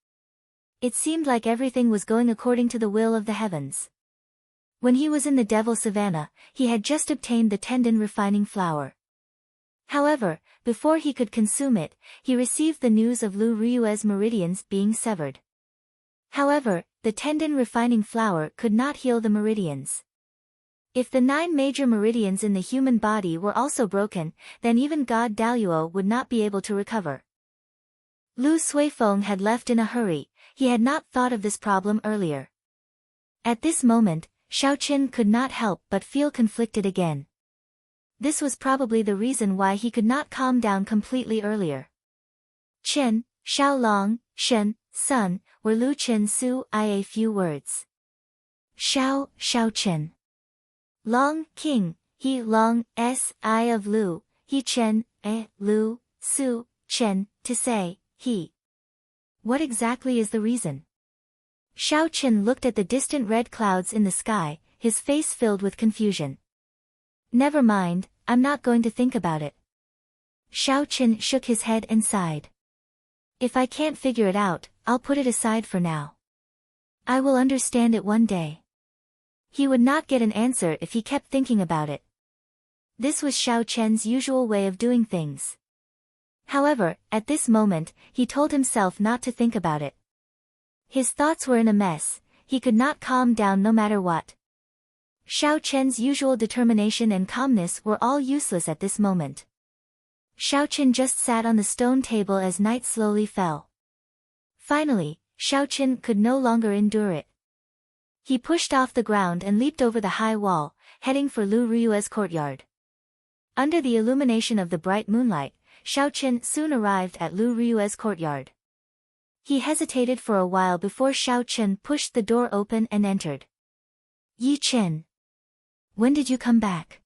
S1: It seemed like everything was going according to the will of the heavens. When he was in the Devil Savannah, he had just obtained the tendon refining flower. However, before he could consume it, he received the news of Lu Riyue's meridians being severed. However, the tendon refining flower could not heal the meridians. If the 9 major meridians in the human body were also broken, then even God Daluo would not be able to recover. Lu Suifeng had left in a hurry. He had not thought of this problem earlier. At this moment, Xiaoqin could not help but feel conflicted again. This was probably the reason why he could not calm down completely earlier. Chen, Xiaolong, Shen, Sun, were Lu Chen Su I a few words. Xiaoqin. Long, King, He Long, S I of Lu, He Chen, Lu, Su, Chen, to say, he. What exactly is the reason? Xiaoqin looked at the distant red clouds in the sky, his face filled with confusion. Never mind, I'm not going to think about it. Xiaoqin shook his head and sighed. If I can't figure it out, I'll put it aside for now. I will understand it one day. He would not get an answer if he kept thinking about it. This was Xiao Chen's usual way of doing things. However, at this moment, he told himself not to think about it. His thoughts were in a mess, he could not calm down no matter what. Xiao Chen's usual determination and calmness were all useless at this moment. Xiao Chen just sat on the stone table as night slowly fell. Finally, Xiao Chen could no longer endure it. He pushed off the ground and leaped over the high wall, heading for Lu Riyue's courtyard. Under the illumination of the bright moonlight, Xiao Chen soon arrived at Lu Riyue's courtyard. He hesitated for a while before Xiao Chen pushed the door open and entered. "Yi Chen. When did you come back?"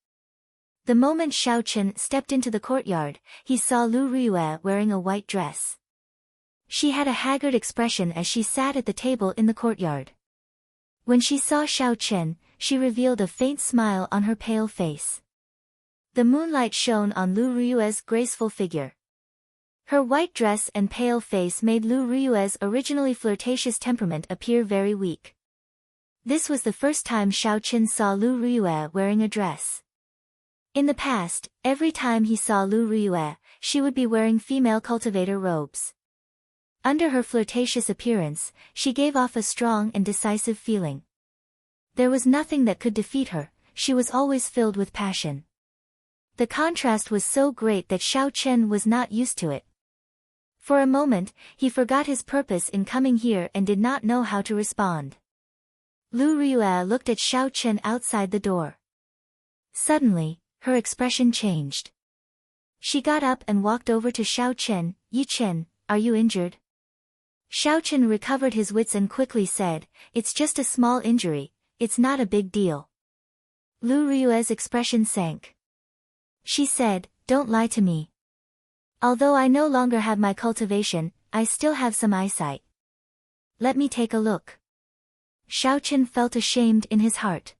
S1: The moment Xiao Chen stepped into the courtyard, he saw Lu Riyue wearing a white dress. She had a haggard expression as she sat at the table in the courtyard. When she saw Xiao Chen, she revealed a faint smile on her pale face. The moonlight shone on Lu Riyue's graceful figure. Her white dress and pale face made Lu Riyue's originally flirtatious temperament appear very weak. This was the first time Xiao Chen saw Lu Riyue wearing a dress. In the past, every time he saw Lu Riyue, she would be wearing female cultivator robes. Under her flirtatious appearance, she gave off a strong and decisive feeling. There was nothing that could defeat her, she was always filled with passion. The contrast was so great that Xiao Chen was not used to it. For a moment, he forgot his purpose in coming here and did not know how to respond. Lu Riyue looked at Xiao Chen outside the door. Suddenly, her expression changed. She got up and walked over to Xiao Chen. "Yi Chen, are you injured?" Xiao Chen recovered his wits and quickly said, "It's just a small injury, it's not a big deal." Lu Riyue's expression sank. She said, "Don't lie to me. Although I no longer have my cultivation, I still have some eyesight. Let me take a look." Xiao Chen felt ashamed in his heart.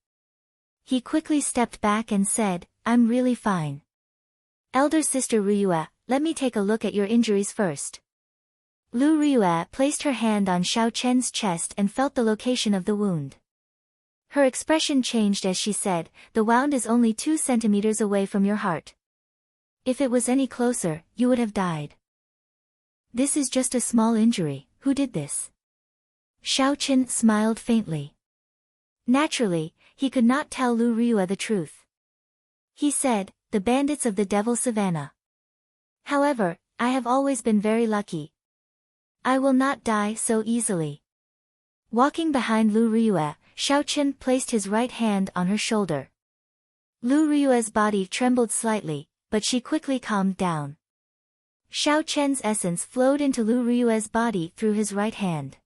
S1: He quickly stepped back and said, "I'm really fine. Elder sister Riyue, let me take a look at your injuries first." Lu Riyue placed her hand on Xiao Chen's chest and felt the location of the wound. Her expression changed as she said, "The wound is only 2 centimeters away from your heart. If it was any closer, you would have died. This is just a small injury, who did this?" Xiao Chen smiled faintly. Naturally, he could not tell Lu Riyue the truth. He said, "The bandits of the Devil Savannah. However, I have always been very lucky. I will not die so easily." Walking behind Lu Riyue, Xiao Chen placed his right hand on her shoulder. Lu Riyue's body trembled slightly, but she quickly calmed down. Xiao Chen's essence flowed into Lu Riyue's body through his right hand.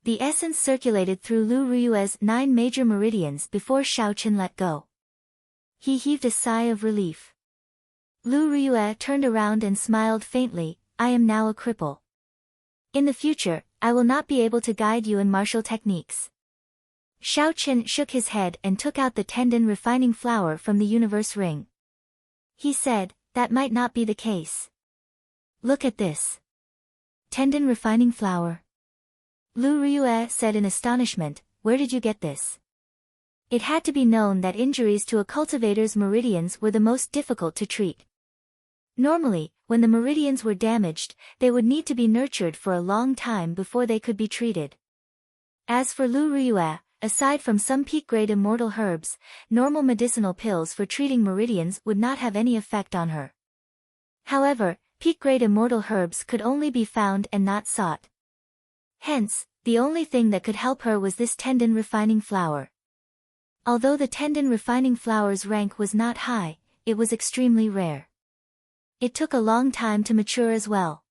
S1: The essence circulated through Lu Riyue's 9 major meridians before Xiao Chen let go. He heaved a sigh of relief. Lu Riyue turned around and smiled faintly, "I am now a cripple. In the future, I will not be able to guide you in martial techniques." Xiao Chen shook his head and took out the tendon refining flower from the universe ring. He said, "That might not be the case. Look at this. Tendon refining flower." Lu Riyue said in astonishment, "Where did you get this?" It had to be known that injuries to a cultivator's meridians were the most difficult to treat. Normally, when the meridians were damaged, they would need to be nurtured for a long time before they could be treated. As for Lu Riyue, aside from some peak-grade immortal herbs, normal medicinal pills for treating meridians would not have any effect on her. However, peak-grade immortal herbs could only be found and not sought. Hence, the only thing that could help her was this tendon refining flower. Although the tendon refining flower's rank was not high, it was extremely rare. It took a long time to mature as well.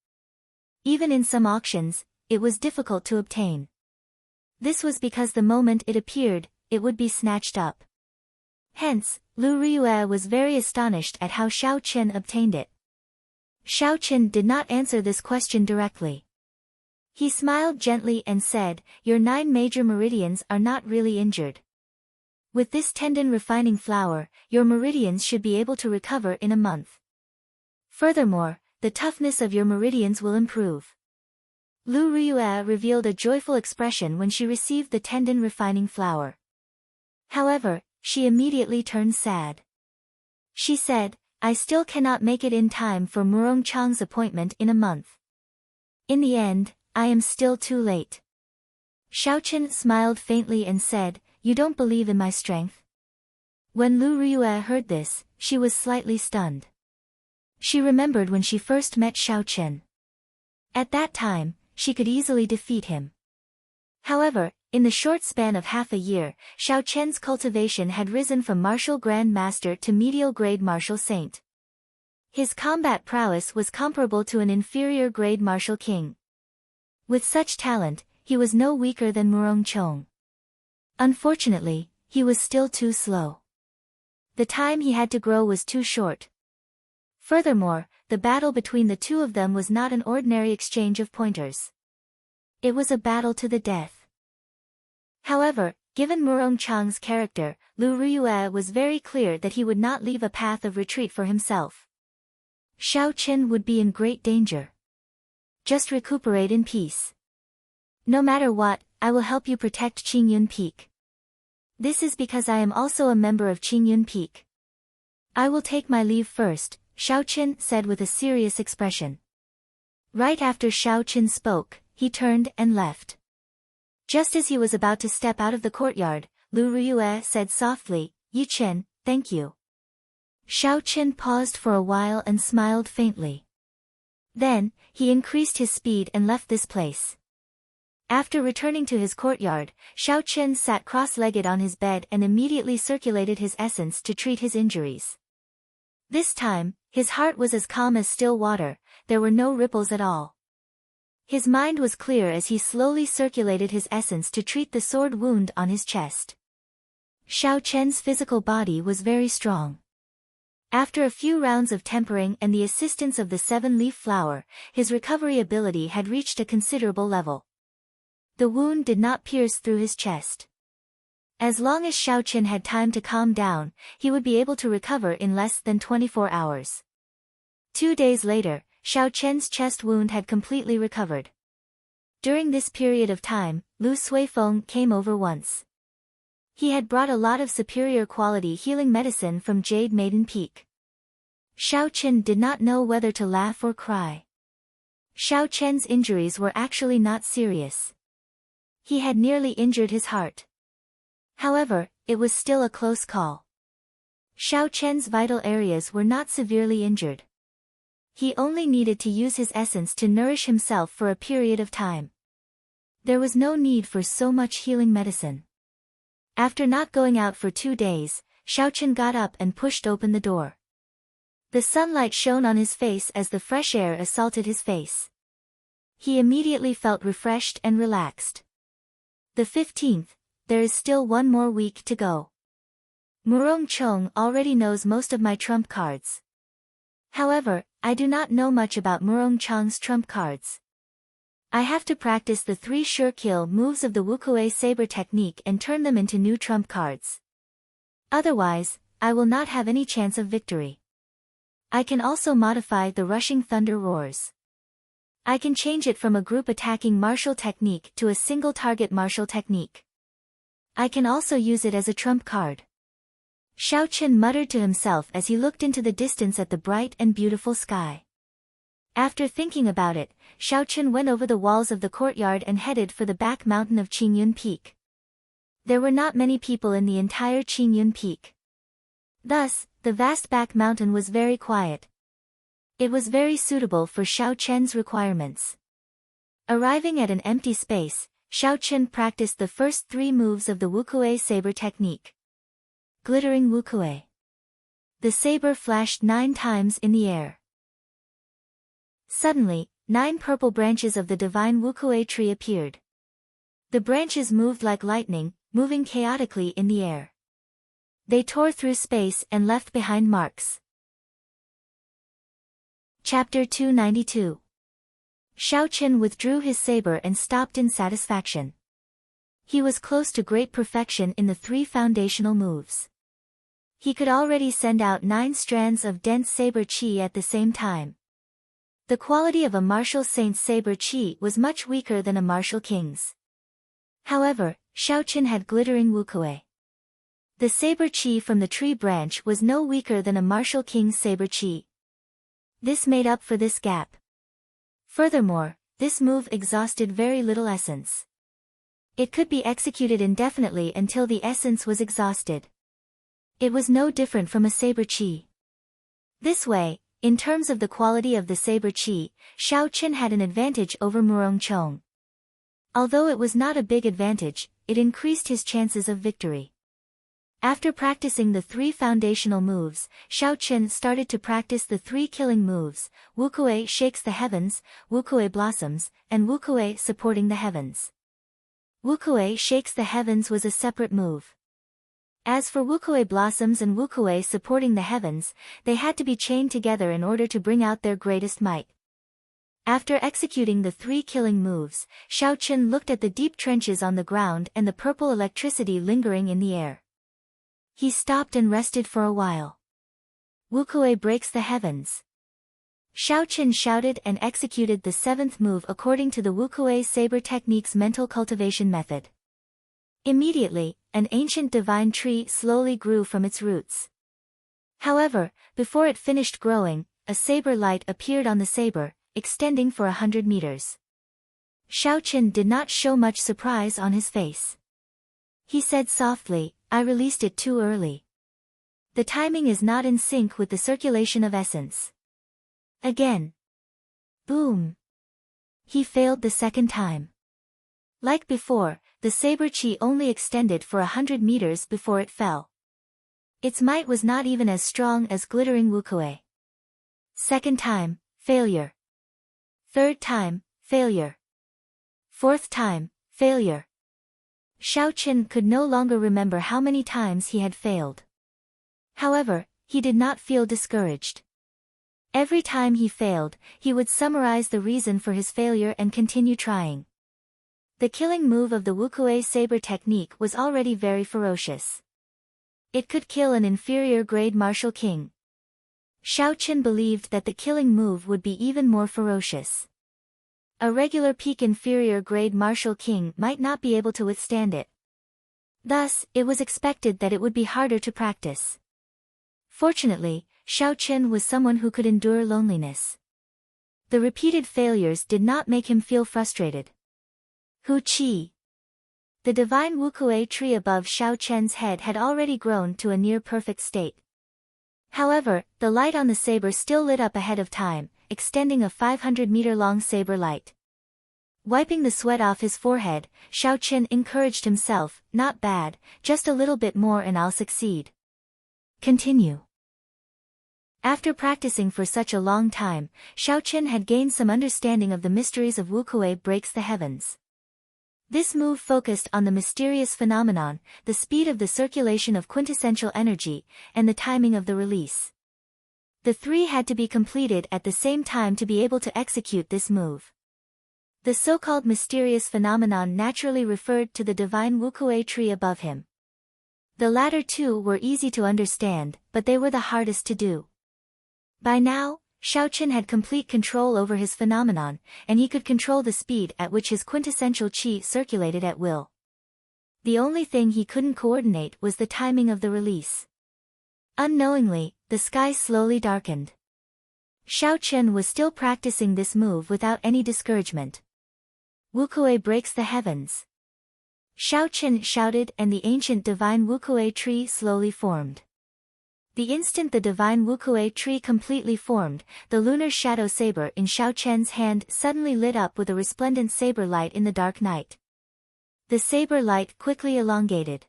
S1: Even in some auctions, it was difficult to obtain. This was because the moment it appeared, it would be snatched up. Hence, Lu Riyue was very astonished at how Xiao Chen obtained it. Xiao Chen did not answer this question directly. He smiled gently and said, "Your 9 major meridians are not really injured. With this tendon refining flower, your meridians should be able to recover in a month. Furthermore, the toughness of your meridians will improve." Lu Riyue revealed a joyful expression when she received the tendon refining flower. However, she immediately turned sad. She said, I still cannot make it in time for Murong Chang's appointment in a month. In the end, I am still too late. Xiaochen smiled faintly and said, You don't believe in my strength? When Lu Riyue heard this, she was slightly stunned. She remembered when she first met Xiaochen. At that time, she could easily defeat him. However, in the short span of half a year, Xiaochen's cultivation had risen from martial Grand Master to medial grade martial saint. His combat prowess was comparable to an inferior grade martial king. With such talent, he was no weaker than Murong Chong. Unfortunately, he was still too slow. The time he had to grow was too short. Furthermore, the battle between the two of them was not an ordinary exchange of pointers. It was a battle to the death. However, given Murong Chang's character, Lu Riyue was very clear that he would not leave a path of retreat for himself. Xiaochen would be in great danger. Just recuperate in peace. No matter what, I will help you protect Qingyun Peak. This is because I am also a member of Qingyun Peak. I will take my leave first, Xiaochen said with a serious expression. Right after Xiaochen spoke, he turned and left. Just as he was about to step out of the courtyard, Lu Riyue said softly, Yichen, thank you. Xiaochen paused for a while and smiled faintly. Then, he increased his speed and left this place. After returning to his courtyard, Xiaochen sat cross-legged on his bed and immediately circulated his essence to treat his injuries. This time, his heart was as calm as still water, there were no ripples at all. His mind was clear as he slowly circulated his essence to treat the sword wound on his chest. Xiaochen's physical body was very strong. After a few rounds of tempering and the assistance of the 7-leaf flower, his recovery ability had reached a considerable level. The wound did not pierce through his chest. As long as Xiaochen had time to calm down, he would be able to recover in less than 24 hours. 2 days later, Xiaochen's chest wound had completely recovered. During this period of time, Lu Suifeng came over once. He had brought a lot of superior quality healing medicine from Jade Maiden Peak. Xiaochen did not know whether to laugh or cry. Xiaochen's injuries were actually not serious. He had nearly injured his heart. However, it was still a close call. Xiaochen's vital areas were not severely injured. He only needed to use his essence to nourish himself for a period of time. There was no need for so much healing medicine. After not going out for 2 days, Xiaochen got up and pushed open the door. The sunlight shone on his face as the fresh air assaulted his face. He immediately felt refreshed and relaxed. The 15th, there is still 1 more week to go. Murong Chong already knows most of my trump cards. However, I do not know much about Murong Chang's trump cards. I have to practice the 3 sure kill moves of the Wukue saber technique and turn them into new trump cards. Otherwise, I will not have any chance of victory. I can also modify the rushing thunder roars. I can change it from a group attacking martial technique to a single target martial technique. I can also use it as a trump card. Xiaochen muttered to himself as he looked into the distance at the bright and beautiful sky. After thinking about it, Xiaochen went over the walls of the courtyard and headed for the back mountain of Qingyun Peak. There were not many people in the entire Qingyun Peak. Thus, the vast back mountain was very quiet. It was very suitable for Xiaochen's requirements. Arriving at an empty space, Xiaochen practiced the first 3 moves of the Wukue saber technique. Glittering Wukue. The saber flashed 9 times in the air. Suddenly, 9 purple branches of the divine Wukue tree appeared. The branches moved like lightning, moving chaotically in the air. They tore through space and left behind marks. Chapter 292. Xiaochen withdrew his saber and stopped in satisfaction. He was close to great perfection in the 3 foundational moves. He could already send out 9 strands of dense saber qi at the same time. The quality of a martial saint's saber qi was much weaker than a martial king's. However, Xiaochen had glittering Wukue. The saber chi from the tree branch was no weaker than a martial king's saber chi. This made up for this gap. Furthermore, this move exhausted very little essence. It could be executed indefinitely until the essence was exhausted. It was no different from a saber chi. This way, in terms of the quality of the saber chi, Xiao Qin had an advantage over Murong Chong. Although it was not a big advantage, it increased his chances of victory. After practicing the 3 foundational moves, Xiao Qin started to practice the 3 killing moves: Wukuei shakes the heavens, Wukuei blossoms, and Wukuei supporting the heavens. Wukuei shakes the heavens was a separate move. As for Wukuei blossoms and Wukuei supporting the heavens, they had to be chained together in order to bring out their greatest might. After executing the 3 killing moves, Xiao Qin looked at the deep trenches on the ground and the purple electricity lingering in the air. He stopped and rested for a while. Wukuei breaks the heavens. Xiao Qin shouted and executed the 7th move according to the Wukuei saber technique's mental cultivation method. Immediately, an ancient divine tree slowly grew from its roots. However, before it finished growing, a saber light appeared on the saber, extending for 100 meters. Xiao Qin did not show much surprise on his face. He said softly, "I released it too early. The timing is not in sync with the circulation of essence." Again. Boom. He failed the second time. Like before, the saber chi only extended for 100 meters before it fell. Its might was not even as strong as glittering Wukuei. Second time, failure. Third time, failure. Fourth time, failure. Xiao Qin could no longer remember how many times he had failed. However, he did not feel discouraged. Every time he failed, he would summarize the reason for his failure and continue trying. The killing move of the Wukuei saber technique was already very ferocious. It could kill an inferior grade martial king. Xiao Qin believed that the killing move would be even more ferocious. A regular peak inferior grade martial king might not be able to withstand it. Thus, it was expected that it would be harder to practice. Fortunately, Xiao Qin was someone who could endure loneliness. The repeated failures did not make him feel frustrated. Hu Qi. The divine Wukuei tree above Xiao Qian's head had already grown to a near-perfect state. However, the light on the saber still lit up ahead of time, extending a 500-meter-long saber light. Wiping the sweat off his forehead, Xiao Qin encouraged himself, "Not bad, just a little bit more and I'll succeed. Continue." After practicing for such a long time, Xiao Qin had gained some understanding of the mysteries of Wukuei breaks the heavens. This move focused on the mysterious phenomenon, the speed of the circulation of quintessential energy, and the timing of the release. The 3 had to be completed at the same time to be able to execute this move. The so-called mysterious phenomenon naturally referred to the divine Wukuei tree above him. The latter 2 were easy to understand, but they were the hardest to do. By now, Xiao Qin had complete control over his phenomenon, and he could control the speed at which his quintessential qi circulated at will. The only thing he couldn't coordinate was the timing of the release. Unknowingly, the sky slowly darkened. Xiao Qin was still practicing this move without any discouragement. Wukuei breaks the heavens. Xiao Qin shouted and the ancient divine Wukuei tree slowly formed. The instant the divine Wukuei tree completely formed, the lunar shadow saber in Xiao Qian's hand suddenly lit up with a resplendent saber light in the dark night. The saber light quickly elongated.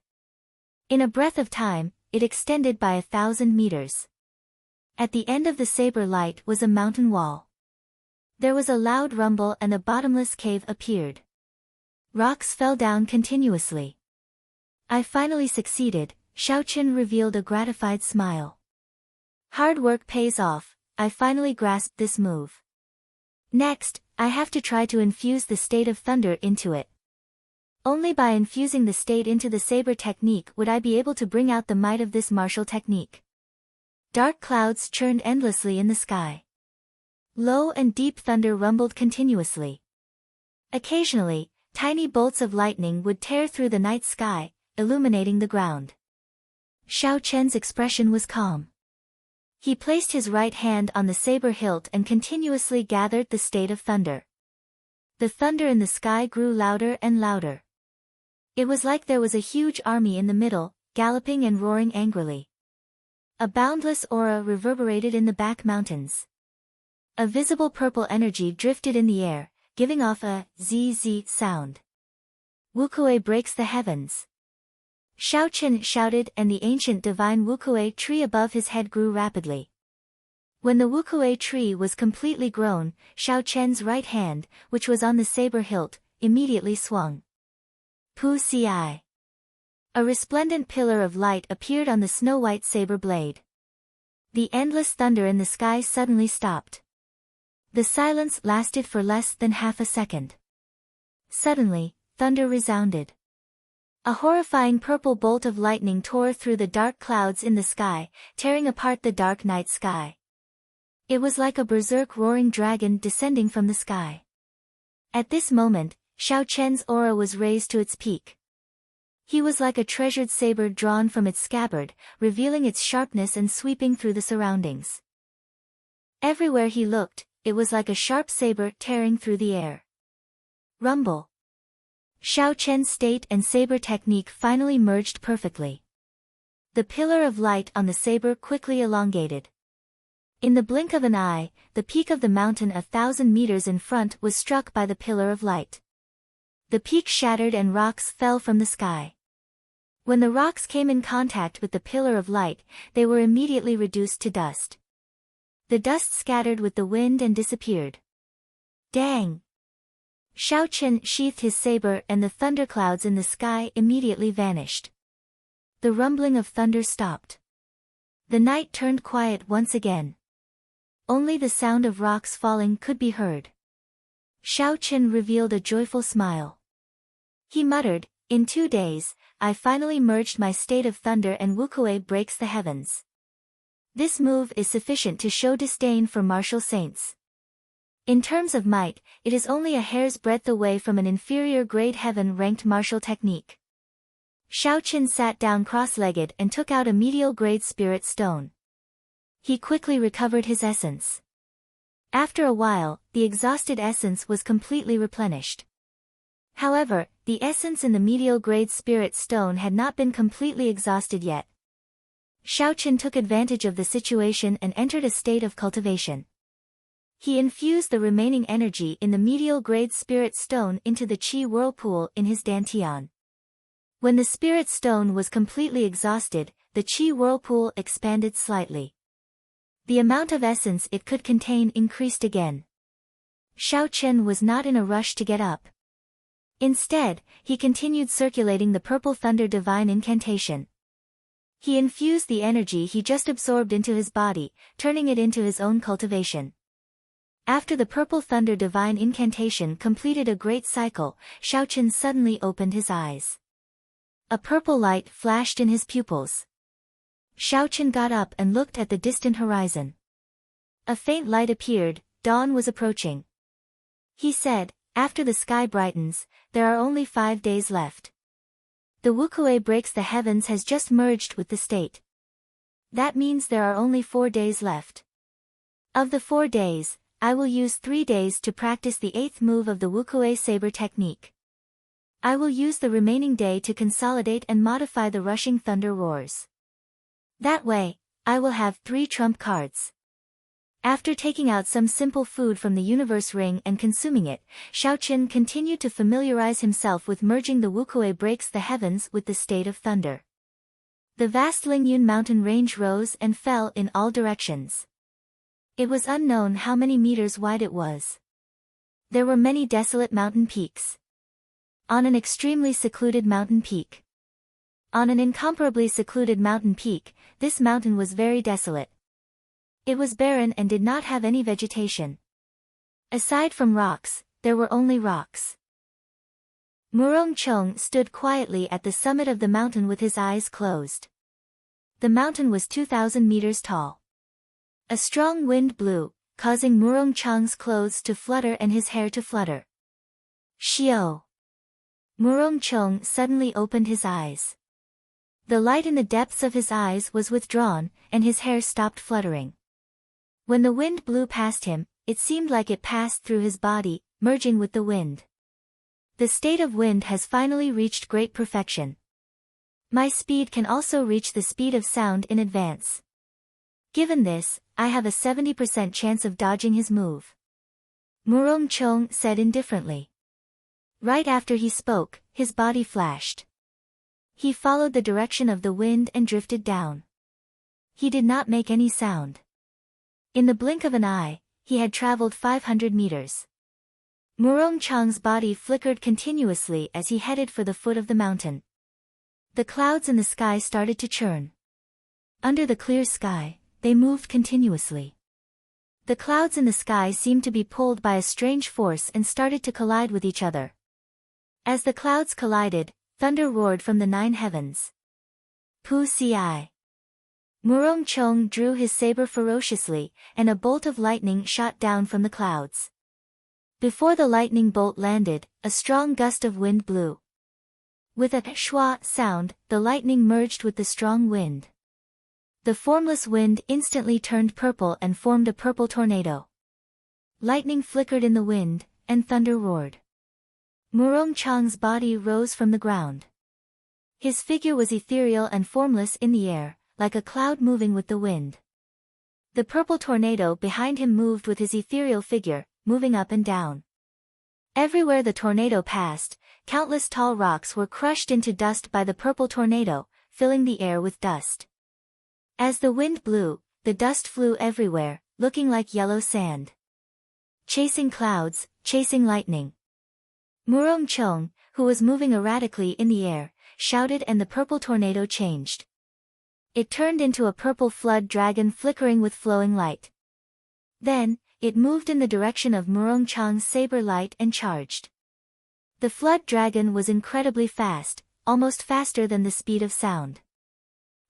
S1: In a breath of time, it extended by 1,000 meters. At the end of the saber light was a mountain wall. There was a loud rumble and a bottomless cave appeared. Rocks fell down continuously. "I finally succeeded," Xiao Qin revealed a gratified smile. "Hard work pays off, I finally grasped this move. Next, I have to try to infuse the state of thunder into it. Only by infusing the state into the saber technique would I be able to bring out the might of this martial technique." Dark clouds churned endlessly in the sky. Low and deep thunder rumbled continuously. Occasionally, tiny bolts of lightning would tear through the night sky, illuminating the ground. Xiao Chen's expression was calm. He placed his right hand on the saber hilt and continuously gathered the state of thunder. The thunder in the sky grew louder and louder. It was like there was a huge army in the middle, galloping and roaring angrily. A boundless aura reverberated in the back mountains. A visible purple energy drifted in the air, giving off a zzz sound. Wukuei breaks the heavens. Xiao Chen shouted, and the ancient divine Wukuei tree above his head grew rapidly. When the Wukuei tree was completely grown, Xiao Chen's right hand, which was on the saber hilt, immediately swung. Pu Ci. A resplendent pillar of light appeared on the snow-white saber blade. The endless thunder in the sky suddenly stopped. The silence lasted for less than half a second. Suddenly, thunder resounded. A horrifying purple bolt of lightning tore through the dark clouds in the sky, tearing apart the dark night sky. It was like a berserk roaring dragon descending from the sky. At this moment, Xiao Chen's aura was raised to its peak. He was like a treasured saber drawn from its scabbard, revealing its sharpness and sweeping through the surroundings. Everywhere he looked, it was like a sharp saber tearing through the air. Rumble. Xiao Chen's state and saber technique finally merged perfectly. The pillar of light on the saber quickly elongated. In the blink of an eye, the peak of the mountain 1,000 meters in front was struck by the pillar of light. The peak shattered and rocks fell from the sky. When the rocks came in contact with the pillar of light, they were immediately reduced to dust. The dust scattered with the wind and disappeared. Dang! Xiao Chen sheathed his saber and the thunderclouds in the sky immediately vanished. The rumbling of thunder stopped. The night turned quiet once again. Only the sound of rocks falling could be heard. Xiao Chen revealed a joyful smile. He muttered, "In 2 days, I finally merged my state of thunder and Wukuei breaks the heavens. This move is sufficient to show disdain for martial saints. In terms of might, it is only a hair's breadth away from an inferior grade heaven-ranked martial technique." Xiao Chen sat down cross-legged and took out a medial grade spirit stone. He quickly recovered his essence. After a while, the exhausted essence was completely replenished. However, the essence in the medial grade spirit stone had not been completely exhausted yet. Xiao Chen took advantage of the situation and entered a state of cultivation. He infused the remaining energy in the medial grade spirit stone into the qi whirlpool in his dantian. When the spirit stone was completely exhausted, the qi whirlpool expanded slightly. The amount of essence it could contain increased again. Xiao Chen was not in a rush to get up. Instead, he continued circulating the purple thunder divine incantation. He infused the energy he just absorbed into his body, turning it into his own cultivation. After the purple thunder divine incantation completed a great cycle, Xiao Chen suddenly opened his eyes. A purple light flashed in his pupils. Xiao Chen got up and looked at the distant horizon. A faint light appeared, dawn was approaching. He said, "After the sky brightens, there are only 5 days left. The Wukuei breaks the heavens has just merged with the state. That means there are only 4 days left. Of the 4 days, I will use 3 days to practice the 8th move of the Wukuei saber technique. I will use the remaining day to consolidate and modify the rushing thunder roars. That way, I will have 3 trump cards." After taking out some simple food from the universe ring and consuming it, Xiao Chen continued to familiarize himself with merging the Wukuei breaks the heavens with the state of thunder. The vast Lingyun mountain range rose and fell in all directions. It was unknown how many meters wide it was. There were many desolate mountain peaks. On an extremely secluded mountain peak. On an incomparably secluded mountain peak, this mountain was very desolate. It was barren and did not have any vegetation. Aside from rocks, there were only rocks. Murong Chong stood quietly at the summit of the mountain with his eyes closed. The mountain was 2,000 meters tall. A strong wind blew, causing Murong Chong's clothes to flutter and his hair to flutter. Xiao! Murong Chong suddenly opened his eyes. The light in the depths of his eyes was withdrawn, and his hair stopped fluttering. When the wind blew past him, it seemed like it passed through his body, merging with the wind. The state of wind has finally reached great perfection. My speed can also reach the speed of sound in advance. Given this, I have a 70% chance of dodging his move. Murong Chong said indifferently. Right after he spoke, his body flashed. He followed the direction of the wind and drifted down. He did not make any sound. In the blink of an eye, he had traveled 500 meters. Murong Chong's body flickered continuously as he headed for the foot of the mountain. The clouds in the sky started to churn. Under the clear sky, they moved continuously. The clouds in the sky seemed to be pulled by a strange force and started to collide with each other. As the clouds collided, thunder roared from the 9 heavens. Pu Ci. Murong Chong drew his saber ferociously, and a bolt of lightning shot down from the clouds. Before the lightning bolt landed, a strong gust of wind blew. With a shwa sound, the lightning merged with the strong wind. The formless wind instantly turned purple and formed a purple tornado. Lightning flickered in the wind, and thunder roared. Murong Chong's body rose from the ground. His figure was ethereal and formless in the air, like a cloud moving with the wind. The purple tornado behind him moved with his ethereal figure, moving up and down. Everywhere the tornado passed, countless tall rocks were crushed into dust by the purple tornado, filling the air with dust. As the wind blew, the dust flew everywhere, looking like yellow sand. Chasing clouds, chasing lightning. Murong Chong, who was moving erratically in the air, shouted, and the purple tornado changed. It turned into a purple flood dragon flickering with flowing light. Then, it moved in the direction of Murong Chong's saber light and charged. The flood dragon was incredibly fast, almost faster than the speed of sound.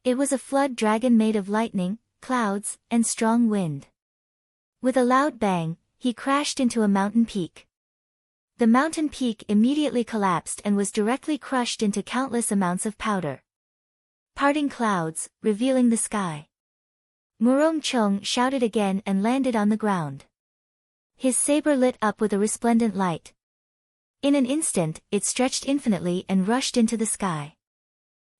S1: It was a flood dragon made of lightning, clouds, and strong wind. With a loud bang, he crashed into a mountain peak. The mountain peak immediately collapsed and was directly crushed into countless amounts of powder. Parting clouds, revealing the sky. Murong Chong shouted again and landed on the ground. His saber lit up with a resplendent light. In an instant, it stretched infinitely and rushed into the sky.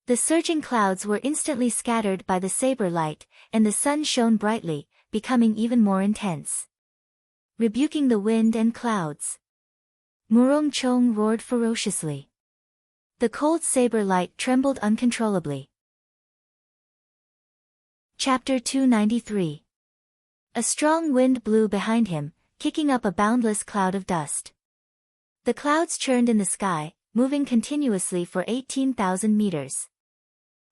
S1: The surging clouds were instantly scattered by the saber light, and the sun shone brightly, becoming even more intense. Rebuking the wind and clouds, Murong Chong roared ferociously. The cold saber light trembled uncontrollably. Chapter 293. A strong wind blew behind him, kicking up a boundless cloud of dust. The clouds churned in the sky, moving continuously for 18,000 meters.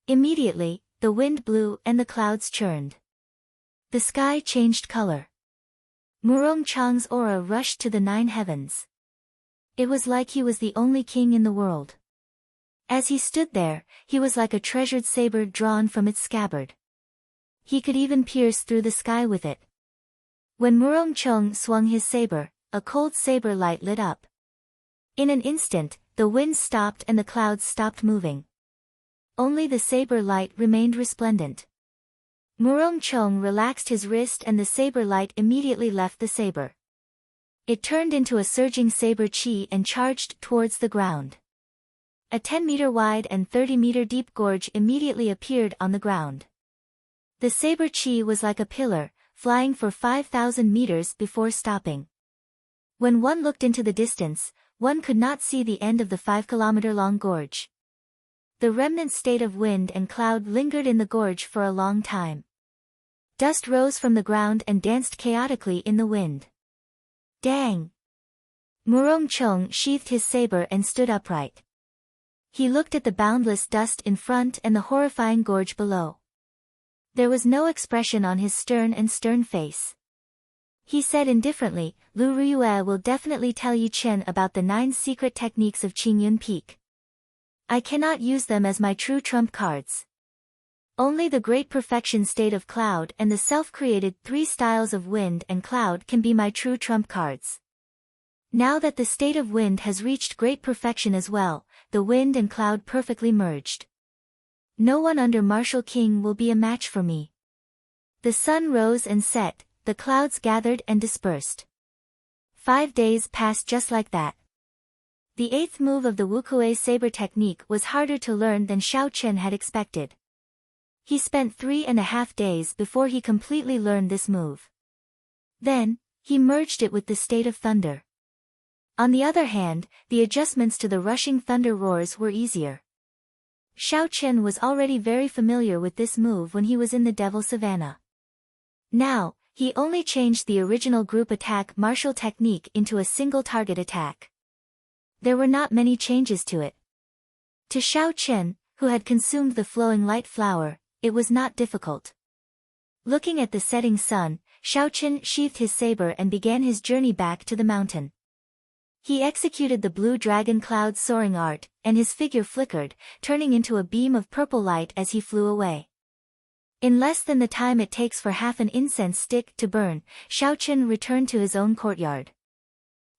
S1: Immediately, the wind blew and the clouds churned. The sky changed color. Murong Chong's aura rushed to the 9 heavens. It was like he was the only king in the world. As he stood there, he was like a treasured saber drawn from its scabbard. He could even pierce through the sky with it. When Murong Chong swung his saber, a cold saber light lit up. In an instant, the wind stopped and the clouds stopped moving. Only the saber light remained resplendent. Murong Chong relaxed his wrist and the saber light immediately left the saber. It turned into a surging saber chi and charged towards the ground. A 10-meter wide and 30-meter deep gorge immediately appeared on the ground. The saber chi was like a pillar, flying for 5,000 meters before stopping. When one looked into the distance, one could not see the end of the 5-kilometer-long gorge. The remnant state of wind and cloud lingered in the gorge for a long time. Dust rose from the ground and danced chaotically in the wind. Dang! Murong Chong sheathed his saber and stood upright. He looked at the boundless dust in front and the horrifying gorge below. There was no expression on his stern face. He said indifferently, Lu Ruyue will definitely tell Yi Chen about the 9 secret techniques of Qingyun Peak. I cannot use them as my true trump cards. Only the great perfection state of cloud and the self-created 3 styles of wind and cloud can be my true trump cards. Now that the state of wind has reached great perfection as well, the wind and cloud perfectly merged. No one under Martial King will be a match for me. The sun rose and set, the clouds gathered and dispersed. 5 days passed just like that. The 8th move of the Wukuei saber technique was harder to learn than Xiao Chen had expected. He spent 3.5 days before he completely learned this move. Then, he merged it with the state of thunder. On the other hand, the adjustments to the rushing thunder roars were easier. Xiao Chen was already very familiar with this move when he was in the Devil Savannah. Now, he only changed the original group attack martial technique into a single target attack. There were not many changes to it. To Xiao Chen, who had consumed the flowing light flower, it was not difficult. Looking at the setting sun, Xiao Chen sheathed his saber and began his journey back to the mountain. He executed the blue dragon cloud soaring art, and his figure flickered, turning into a beam of purple light as he flew away. In less than the time it takes for half an incense stick to burn, Xiao Chen returned to his own courtyard.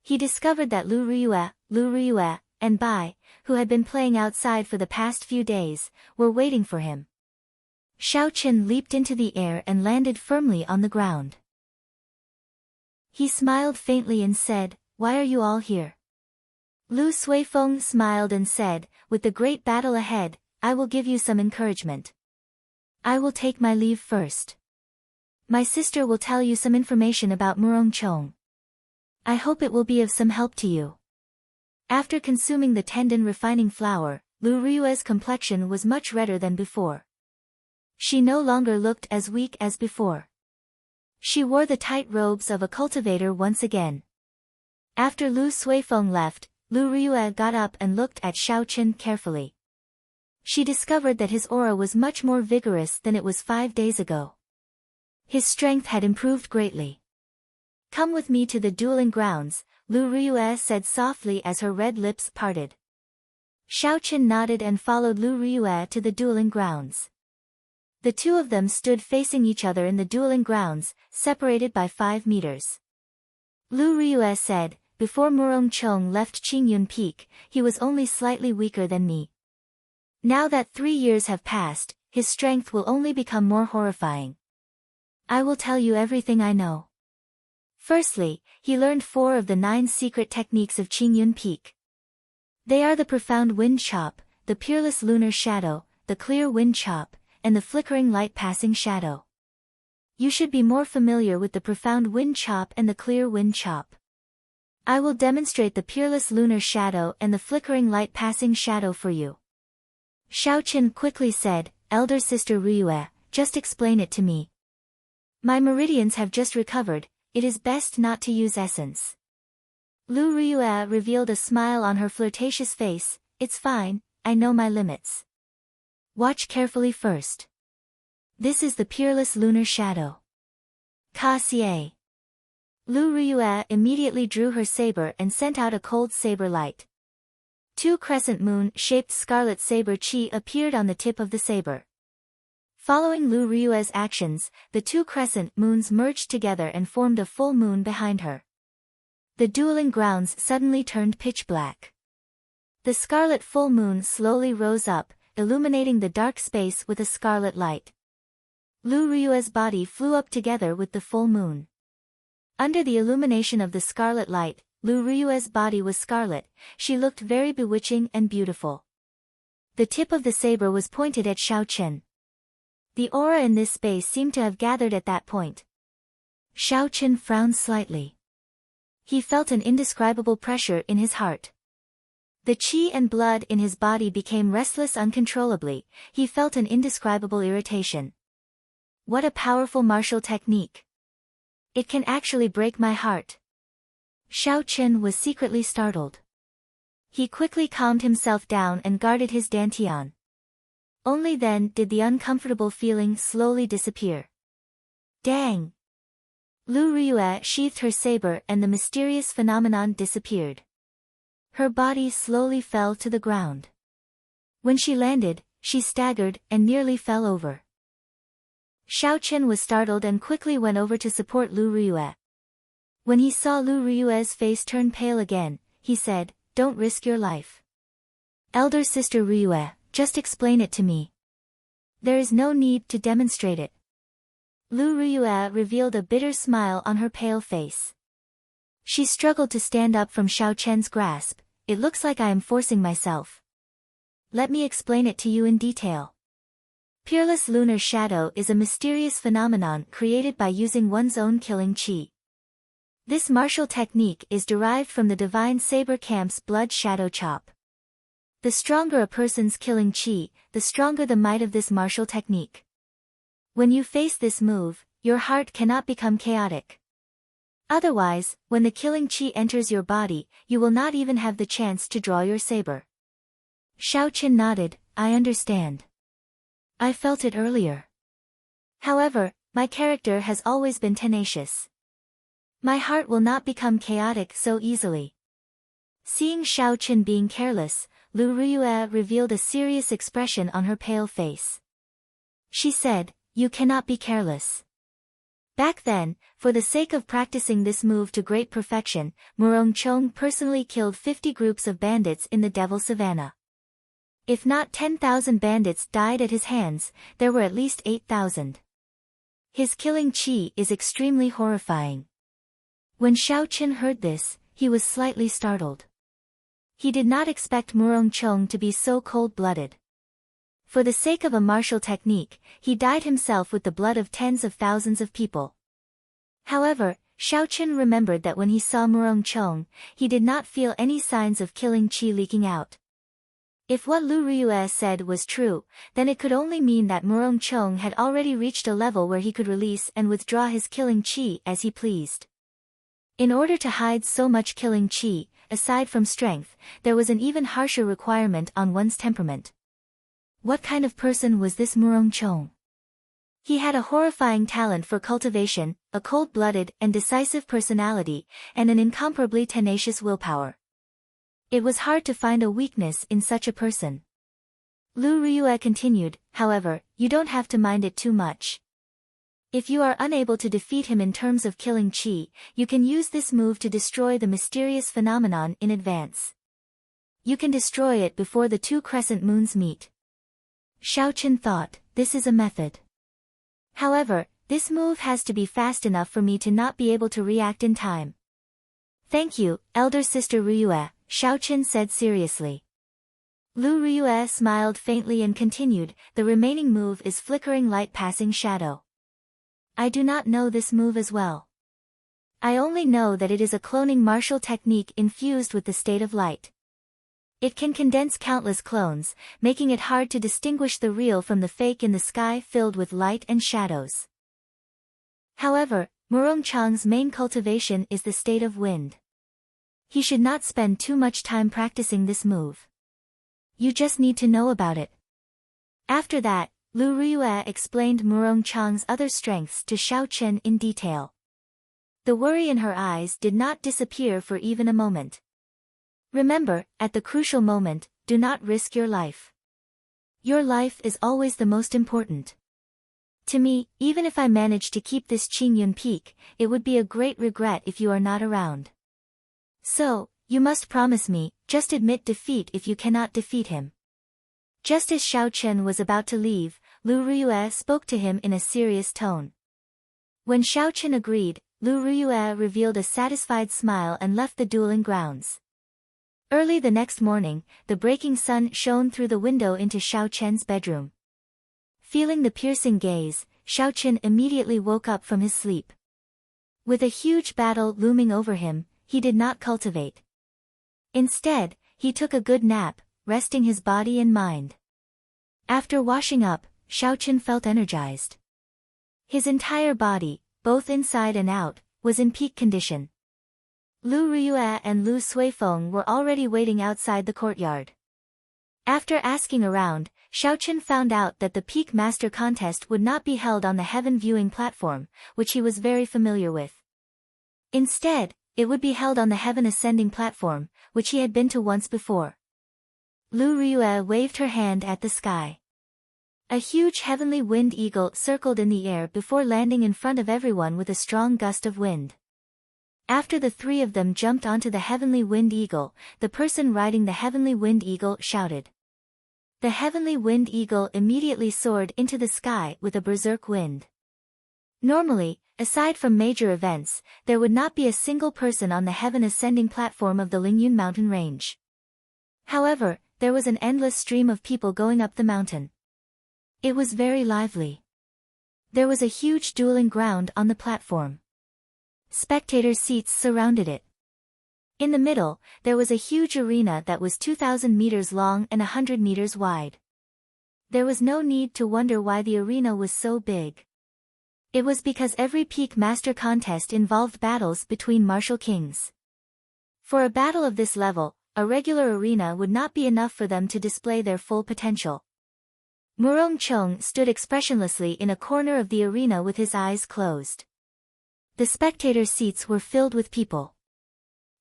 S1: He discovered that Lu Riyue, and Bai, who had been playing outside for the past few days, were waiting for him. Xiao Chen leaped into the air and landed firmly on the ground. He smiled faintly and said, "Why are you all here?" Lu Suifeng smiled and said, "With the great battle ahead, I will give you some encouragement. I will take my leave first. My sister will tell you some information about Murong Chong. I hope it will be of some help to you." After consuming the tendon refining flower, Lu Riyue's complexion was much redder than before. She no longer looked as weak as before. She wore the tight robes of a cultivator once again. After Lu Suifeng left, Lu Riyue got up and looked at Xiao Chen carefully. She discovered that his aura was much more vigorous than it was 5 days ago. His strength had improved greatly. "Come with me to the dueling grounds," Lu Riyue said softly as her red lips parted. Xiao Chen nodded and followed Lu Riyue to the dueling grounds. The two of them stood facing each other in the dueling grounds, separated by 5 meters. Lu Riyue said, "Before Murong Chong left Qingyun Peak, he was only slightly weaker than me. Now that 3 years have passed, his strength will only become more horrifying. I will tell you everything I know." Firstly, he learned 4 of the 9 secret techniques of Qingyun Peak. They are the profound wind chop, the peerless lunar shadow, the clear wind chop, and the flickering light passing shadow. You should be more familiar with the profound wind chop and the clear wind chop. I will demonstrate the peerless lunar shadow and the flickering light passing shadow for you. Xiao Chen quickly said, "Elder sister Riyue, just explain it to me. My meridians have just recovered, it is best not to use essence." Lu Riyue revealed a smile on her flirtatious face, "It's fine, I know my limits. Watch carefully first. This is the peerless lunar shadow. Ka xie." Lu Riyue immediately drew her saber and sent out a cold saber light. 2 crescent moon-shaped scarlet saber chi appeared on the tip of the saber. Following Lu Riyue's actions, the 2 crescent moons merged together and formed a full moon behind her. The dueling grounds suddenly turned pitch black. The scarlet full moon slowly rose up, illuminating the dark space with a scarlet light. Lu Riyue's body flew up together with the full moon. Under the illumination of the scarlet light, Lu Riyue's body was scarlet, she looked very bewitching and beautiful. The tip of the saber was pointed at Xiao Chen. The aura in this space seemed to have gathered at that point. Xiao Chen frowned slightly. He felt an indescribable pressure in his heart. The qi and blood in his body became restless uncontrollably, he felt an indescribable irritation. What a powerful martial technique! It can actually break my heart. Xiao Chen was secretly startled. He quickly calmed himself down and guarded his dantian. Only then did the uncomfortable feeling slowly disappear. Dang! Lu Riyue sheathed her saber and the mysterious phenomenon disappeared. Her body slowly fell to the ground. When she landed, she staggered and nearly fell over. Xiao Chen was startled and quickly went over to support Lu Riyue. When he saw Lu Riyue's face turn pale again, he said, "Don't risk your life. Elder sister Riyue, just explain it to me." There is no need to demonstrate it. Lu Ruyue revealed a bitter smile on her pale face. She struggled to stand up from Xiao Chen's grasp. It looks like I am forcing myself. Let me explain it to you in detail. Peerless lunar shadow is a mysterious phenomenon created by using one's own killing qi. This martial technique is derived from the divine saber camp's blood shadow chop. The stronger a person's killing qi, the stronger the might of this martial technique. When you face this move, your heart cannot become chaotic. Otherwise, when the killing qi enters your body, you will not even have the chance to draw your saber. Xiao Chen nodded, I understand. I felt it earlier. However, my character has always been tenacious. My heart will not become chaotic so easily. Seeing Xiao Chen being careless, Lu Ruyue revealed a serious expression on her pale face. She said, You cannot be careless. Back then, for the sake of practicing this move to great perfection, Murong Chong personally killed 50 groups of bandits in the Devil Savannah. If not 10,000 bandits died at his hands, there were at least 8,000. His killing qi is extremely horrifying. When Xiao Chen heard this, he was slightly startled. He did not expect Murong Chong to be so cold-blooded. For the sake of a martial technique, he dyed himself with the blood of tens of thousands of people. However, Xiao Chen remembered that when he saw Murong Chong, he did not feel any signs of killing qi leaking out. If what Lu Ruyue said was true, then it could only mean that Murong Chong had already reached a level where he could release and withdraw his killing qi as he pleased. In order to hide so much killing qi, aside from strength, there was an even harsher requirement on one's temperament. What kind of person was this Murong Chong? He had a horrifying talent for cultivation, a cold-blooded and decisive personality, and an incomparably tenacious willpower. It was hard to find a weakness in such a person. Lu Ruyue continued, however, you don't have to mind it too much. If you are unable to defeat him in terms of killing qi, you can use this move to destroy the mysterious phenomenon in advance. You can destroy it before the two crescent moons meet. Xiao Chen thought, this is a method. However, this move has to be fast enough for me to not be able to react in time. Thank you, elder sister Ruyue, Xiao Chen said seriously. Lu Ruyue smiled faintly and continued, the remaining move is flickering light passing shadow. I do not know this move as well. I only know that it is a cloning martial technique infused with the state of light. It can condense countless clones, making it hard to distinguish the real from the fake in the sky filled with light and shadows. However, Murong Chong's main cultivation is the state of wind. He should not spend too much time practicing this move. You just need to know about it. After that, Lu Ruyue explained Murong Chong's other strengths to Xiao Chen in detail. The worry in her eyes did not disappear for even a moment. Remember, at the crucial moment, do not risk your life. Your life is always the most important. To me, even if I manage to keep this Qingyun peak, it would be a great regret if you are not around. So, you must promise me, just admit defeat if you cannot defeat him. Just as Xiao Chen was about to leave, Lu Ruyue spoke to him in a serious tone. When Xiao Chen agreed, Lu Ruyue revealed a satisfied smile and left the dueling grounds. Early the next morning, the breaking sun shone through the window into Xiao Chen's bedroom. Feeling the piercing gaze, Xiao Chen immediately woke up from his sleep. With a huge battle looming over him, he did not cultivate. Instead, he took a good nap, resting his body and mind. After washing up, Xiao Chen felt energized. His entire body, both inside and out, was in peak condition. Lu Ruyue and Lu Suifeng were already waiting outside the courtyard. After asking around, Xiao Chen found out that the Peak Master contest would not be held on the Heaven Viewing platform, which he was very familiar with. Instead, it would be held on the Heaven Ascending platform, which he had been to once before. Lu Ruyue waved her hand at the sky. A huge heavenly wind eagle circled in the air before landing in front of everyone with a strong gust of wind. After the three of them jumped onto the heavenly wind eagle, the person riding the heavenly wind eagle shouted. The heavenly wind eagle immediately soared into the sky with a berserk wind. Normally, aside from major events, there would not be a single person on the heaven ascending platform of the Lingyun mountain range. However, there was an endless stream of people going up the mountain. It was very lively. There was a huge dueling ground on the platform. Spectator seats surrounded it. In the middle, there was a huge arena that was 2,000 meters long and 100 meters wide. There was no need to wonder why the arena was so big. It was because every Peak Master contest involved battles between martial kings. For a battle of this level, a regular arena would not be enough for them to display their full potential. Murong Chung stood expressionlessly in a corner of the arena with his eyes closed. The spectator seats were filled with people.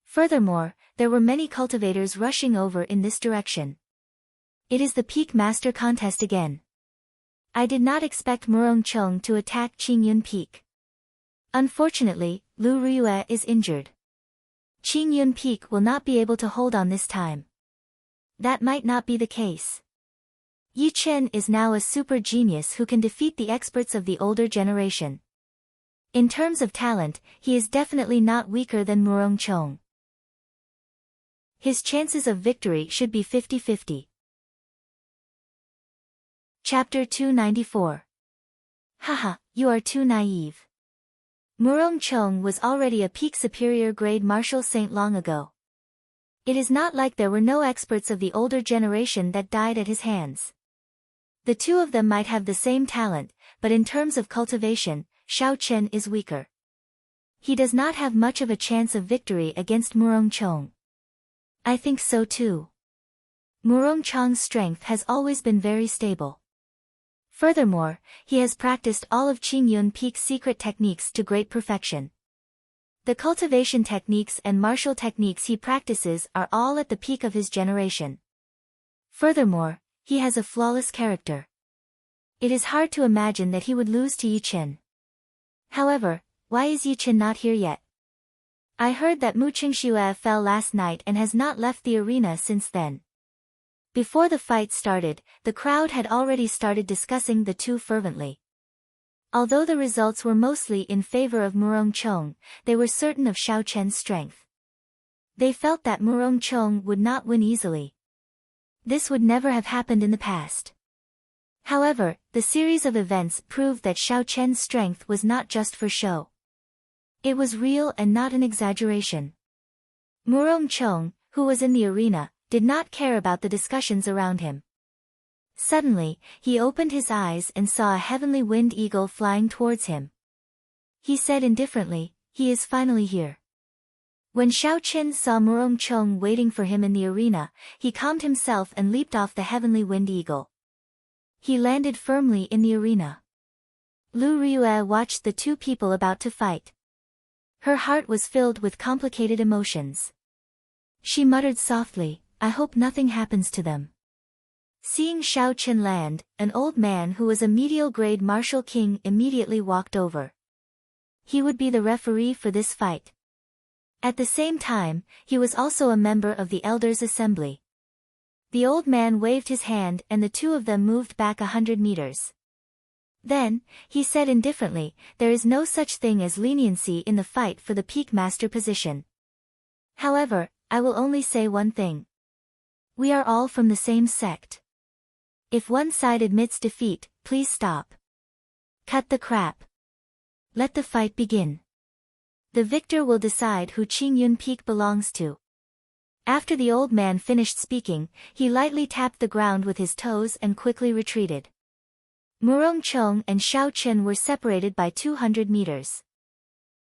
S1: Furthermore, there were many cultivators rushing over in this direction. It is the Peak Master contest again. I did not expect Murong Chung to attack Qingyun Peak. Unfortunately, Lu Ryue is injured. Qingyun Peak will not be able to hold on this time. That might not be the case. Yi Chen is now a super genius who can defeat the experts of the older generation. In terms of talent, he is definitely not weaker than Murong Chung. His chances of victory should be 50-50. Chapter 294. Haha, you are too naive. Murong Chung was already a peak superior grade martial saint long ago. It is not like there were no experts of the older generation that died at his hands. The two of them might have the same talent, but in terms of cultivation, Xiao Chen is weaker. He does not have much of a chance of victory against Murong Chung. I think so too. Murong Chung's strength has always been very stable. Furthermore, he has practiced all of Qingyun Peak's secret techniques to great perfection. The cultivation techniques and martial techniques he practices are all at the peak of his generation. Furthermore, he has a flawless character. It is hard to imagine that he would lose to Yi Chen. However, why is Yi Chen not here yet? I heard that Mu Qingxue fell last night and has not left the arena since then. Before the fight started, the crowd had already started discussing the two fervently. Although the results were mostly in favor of Murong Chung, they were certain of Xiao Chen's strength. They felt that Murong Chung would not win easily. This would never have happened in the past. However, the series of events proved that Xiao Chen's strength was not just for show. It was real and not an exaggeration. Murong Chung, who was in the arena, did not care about the discussions around him. Suddenly, he opened his eyes and saw a heavenly wind eagle flying towards him. He said indifferently, "He is finally here." When Xiao Chen saw Murong Chung waiting for him in the arena, he calmed himself and leaped off the heavenly wind eagle. He landed firmly in the arena. Lu Ryue watched the two people about to fight. Her heart was filled with complicated emotions. She muttered softly, "I hope nothing happens to them." Seeing Xiao Chen land, an old man who was a medial grade martial king immediately walked over. He would be the referee for this fight. At the same time, he was also a member of the Elders' Assembly. The old man waved his hand and the two of them moved back 100 meters. Then, he said indifferently, "There is no such thing as leniency in the fight for the Peak Master position. However, I will only say one thing. We are all from the same sect. If one side admits defeat, please stop. Cut the crap. Let the fight begin. The victor will decide who Qingyun Peak belongs to." After the old man finished speaking, he lightly tapped the ground with his toes and quickly retreated. Murong Chung and Xiao Chen were separated by 200 meters.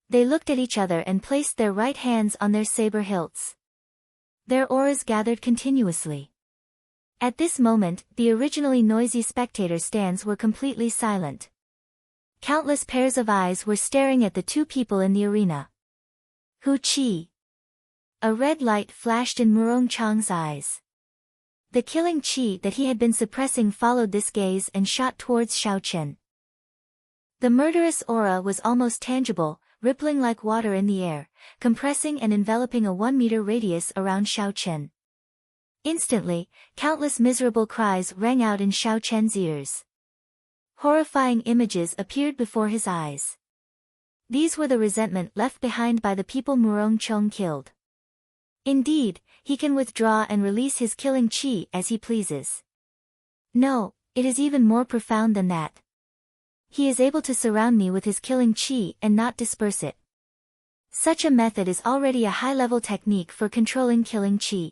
S1: They looked at each other and placed their right hands on their saber hilts. Their auras gathered continuously. At this moment, the originally noisy spectator stands were completely silent. Countless pairs of eyes were staring at the two people in the arena. Hu Qi. A red light flashed in Murong Chung's eyes. The killing qi that he had been suppressing followed this gaze and shot towards Xiao Chen. The murderous aura was almost tangible, rippling like water in the air, compressing and enveloping a 1-meter radius around Xiao Chen. Instantly, countless miserable cries rang out in Xiao Chen's ears. Horrifying images appeared before his eyes. These were the resentment left behind by the people Murong Chong killed. Indeed, he can withdraw and release his killing chi as he pleases. No, it is even more profound than that. He is able to surround me with his killing chi and not disperse it. Such a method is already a high-level technique for controlling killing chi.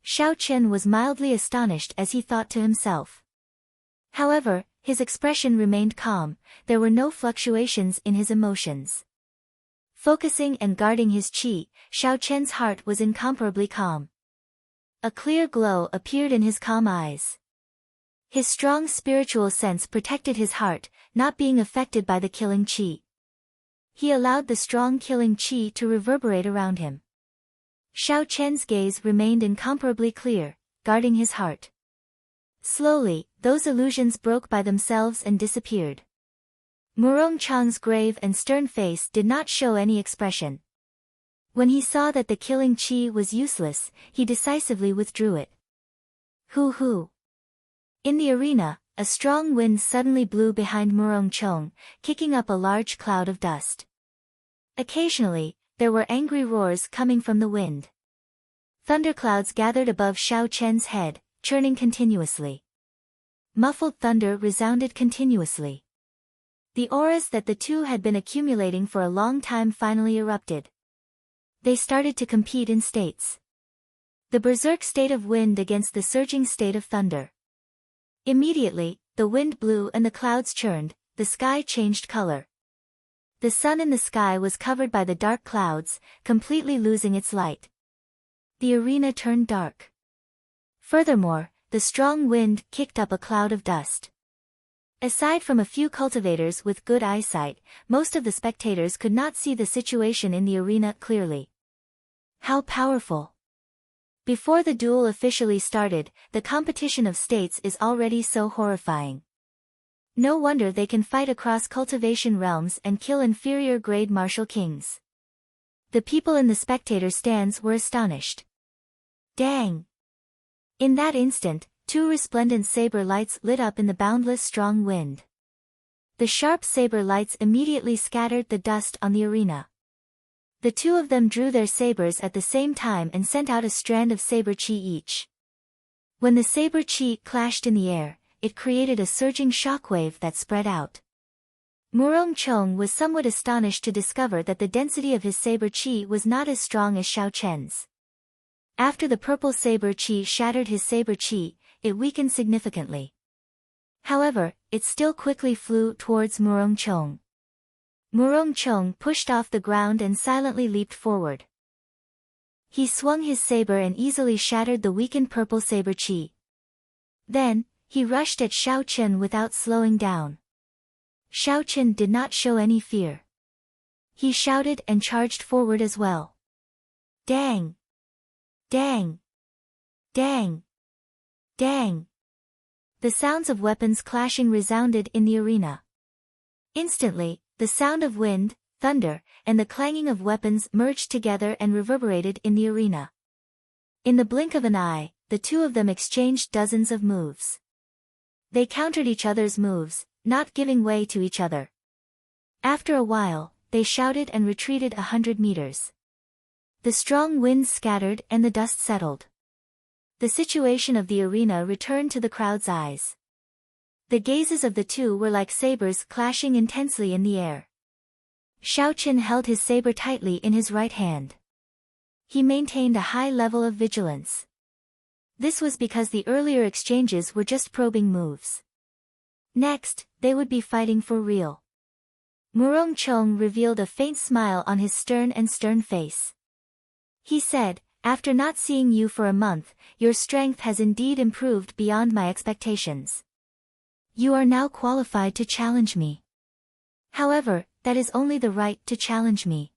S1: Xiao Chen was mildly astonished as he thought to himself. However, his expression remained calm, there were no fluctuations in his emotions. Focusing and guarding his chi, Xiao Chen's heart was incomparably calm. A clear glow appeared in his calm eyes. His strong spiritual sense protected his heart, not being affected by the killing chi. He allowed the strong killing chi to reverberate around him. Xiao Chen's gaze remained incomparably clear, guarding his heart. Slowly, those illusions broke by themselves and disappeared. Murong Chang's grave and stern face did not show any expression. When he saw that the killing chi was useless, he decisively withdrew it. Hoo! In the arena, a strong wind suddenly blew behind Murong Chong, kicking up a large cloud of dust. Occasionally, there were angry roars coming from the wind. Thunderclouds gathered above Xiao Chen's head, churning continuously. Muffled thunder resounded continuously. The auras that the two had been accumulating for a long time finally erupted. They started to compete in states. The berserk state of wind against the surging state of thunder. Immediately, the wind blew and the clouds churned, the sky changed color. The sun in the sky was covered by the dark clouds, completely losing its light. The arena turned dark. Furthermore, the strong wind kicked up a cloud of dust. Aside from a few cultivators with good eyesight, most of the spectators could not see the situation in the arena clearly. How powerful! Before the duel officially started, the competition of states is already so horrifying. No wonder they can fight across cultivation realms and kill inferior grade martial kings. The people in the spectator stands were astonished. Dang! In that instant, two resplendent saber lights lit up in the boundless strong wind. The sharp saber lights immediately scattered the dust on the arena. The two of them drew their sabers at the same time and sent out a strand of saber chi each. When the saber chi clashed in the air, it created a surging shockwave that spread out. Murong Chong was somewhat astonished to discover that the density of his saber chi was not as strong as Xiao Chen's. After the purple saber chi shattered his saber chi, it weakened significantly. However, it still quickly flew towards Murong Chong. Murong Chong pushed off the ground and silently leaped forward. He swung his saber and easily shattered the weakened purple saber chi. Then, he rushed at Xiao Chen without slowing down. Xiao Chen did not show any fear. He shouted and charged forward as well. Dang! Dang! Dang! Dang! The sounds of weapons clashing resounded in the arena. Instantly, the sound of wind, thunder, and the clanging of weapons merged together and reverberated in the arena. In the blink of an eye, the two of them exchanged dozens of moves. They countered each other's moves, not giving way to each other. After a while, they shouted and retreated 100 meters. The strong wind scattered and the dust settled. The situation of the arena returned to the crowd's eyes. The gazes of the two were like sabers clashing intensely in the air. Xiao Chen held his saber tightly in his right hand. He maintained a high level of vigilance. This was because the earlier exchanges were just probing moves. Next, they would be fighting for real. Murong Chong revealed a faint smile on his stern face. He said, "After not seeing you for a month, your strength has indeed improved beyond my expectations. You are now qualified to challenge me. However, that is only the right to challenge me."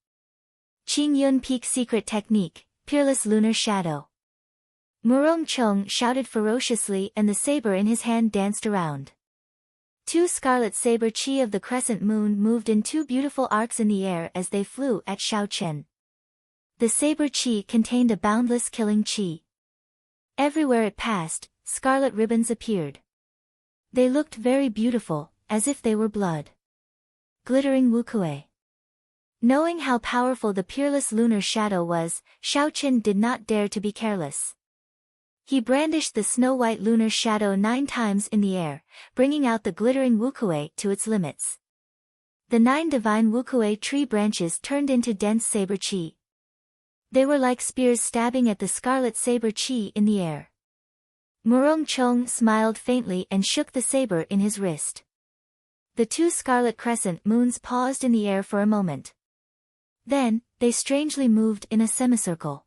S1: Qing Yun Peak Secret Technique, Peerless Lunar Shadow. Murong Chong shouted ferociously and the saber in his hand danced around. Two scarlet saber chi of the crescent moon moved in two beautiful arcs in the air as they flew at Xiao Chen. The saber chi contained a boundless killing chi. Everywhere it passed, scarlet ribbons appeared. They looked very beautiful, as if they were blood. Glittering wukue. Knowing how powerful the peerless lunar shadow was, Xiaoqin did not dare to be careless. He brandished the snow-white lunar shadow 9 times in the air, bringing out the glittering wukue to its limits. The 9 divine wukue tree branches turned into dense saber chi. They were like spears stabbing at the scarlet saber chi in the air. Murong Chong smiled faintly and shook the saber in his wrist. The 2 scarlet crescent moons paused in the air for a moment. Then, they strangely moved in a semicircle.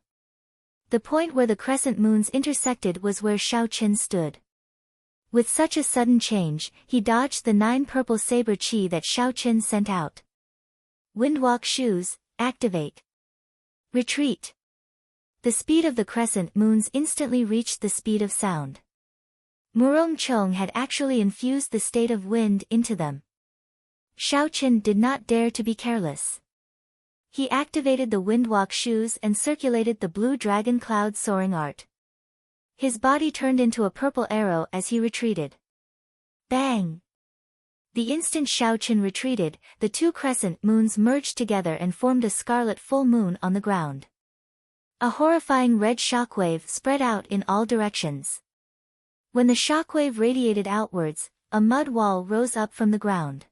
S1: The point where the crescent moons intersected was where Xiaoqin stood. With such a sudden change, he dodged the 9 purple saber chi that Xiaoqin sent out. Windwalk shoes, activate. Retreat. The speed of the crescent moons instantly reached the speed of sound. Murong Chong had actually infused the state of wind into them. Xiaoqin did not dare to be careless. He activated the windwalk shoes and circulated the blue dragon cloud soaring art. His body turned into a purple arrow as he retreated. Bang! The instant Xiaoqin retreated, the 2 crescent moons merged together and formed a scarlet full moon on the ground. A horrifying red shockwave spread out in all directions. When the shockwave radiated outwards, a mud wall rose up from the ground.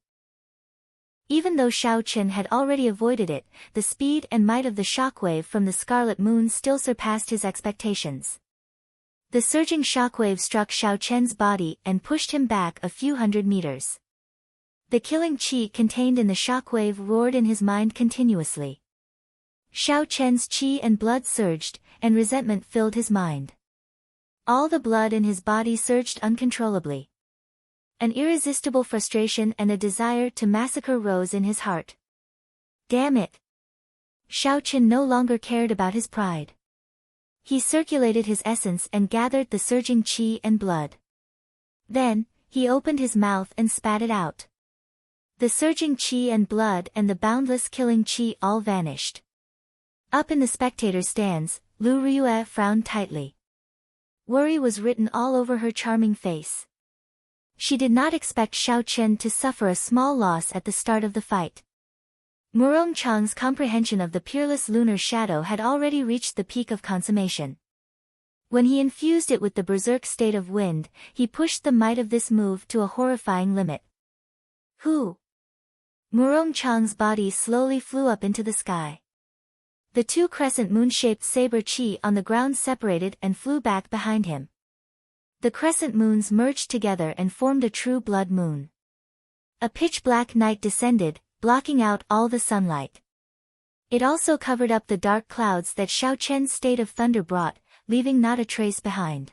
S1: Even though Xiaoqin had already avoided it, the speed and might of the shockwave from the scarlet moon still surpassed his expectations. The surging shockwave struck Xiaoqin's body and pushed him back a few hundred meters. The killing qi contained in the shockwave roared in his mind continuously. Xiaoqin's qi and blood surged, and resentment filled his mind. All the blood in his body surged uncontrollably. An irresistible frustration and a desire to massacre rose in his heart. Damn it! Xiaoqin no longer cared about his pride. He circulated his essence and gathered the surging qi and blood. Then, he opened his mouth and spat it out. The surging qi and blood and the boundless killing qi all vanished. Up in the spectator stands, Lu Ryue frowned tightly. Worry was written all over her charming face. She did not expect Xiaoqin to suffer a small loss at the start of the fight. Murong Chang's comprehension of the peerless lunar shadow had already reached the peak of consummation. When he infused it with the berserk state of wind, he pushed the might of this move to a horrifying limit. Who? Murong Chang's body slowly flew up into the sky. The 2 crescent moon-shaped saber chi on the ground separated and flew back behind him. The crescent moons merged together and formed a true blood moon. A pitch-black night descended, blocking out all the sunlight. It also covered up the dark clouds that Xiaoqin's state of thunder brought, leaving not a trace behind.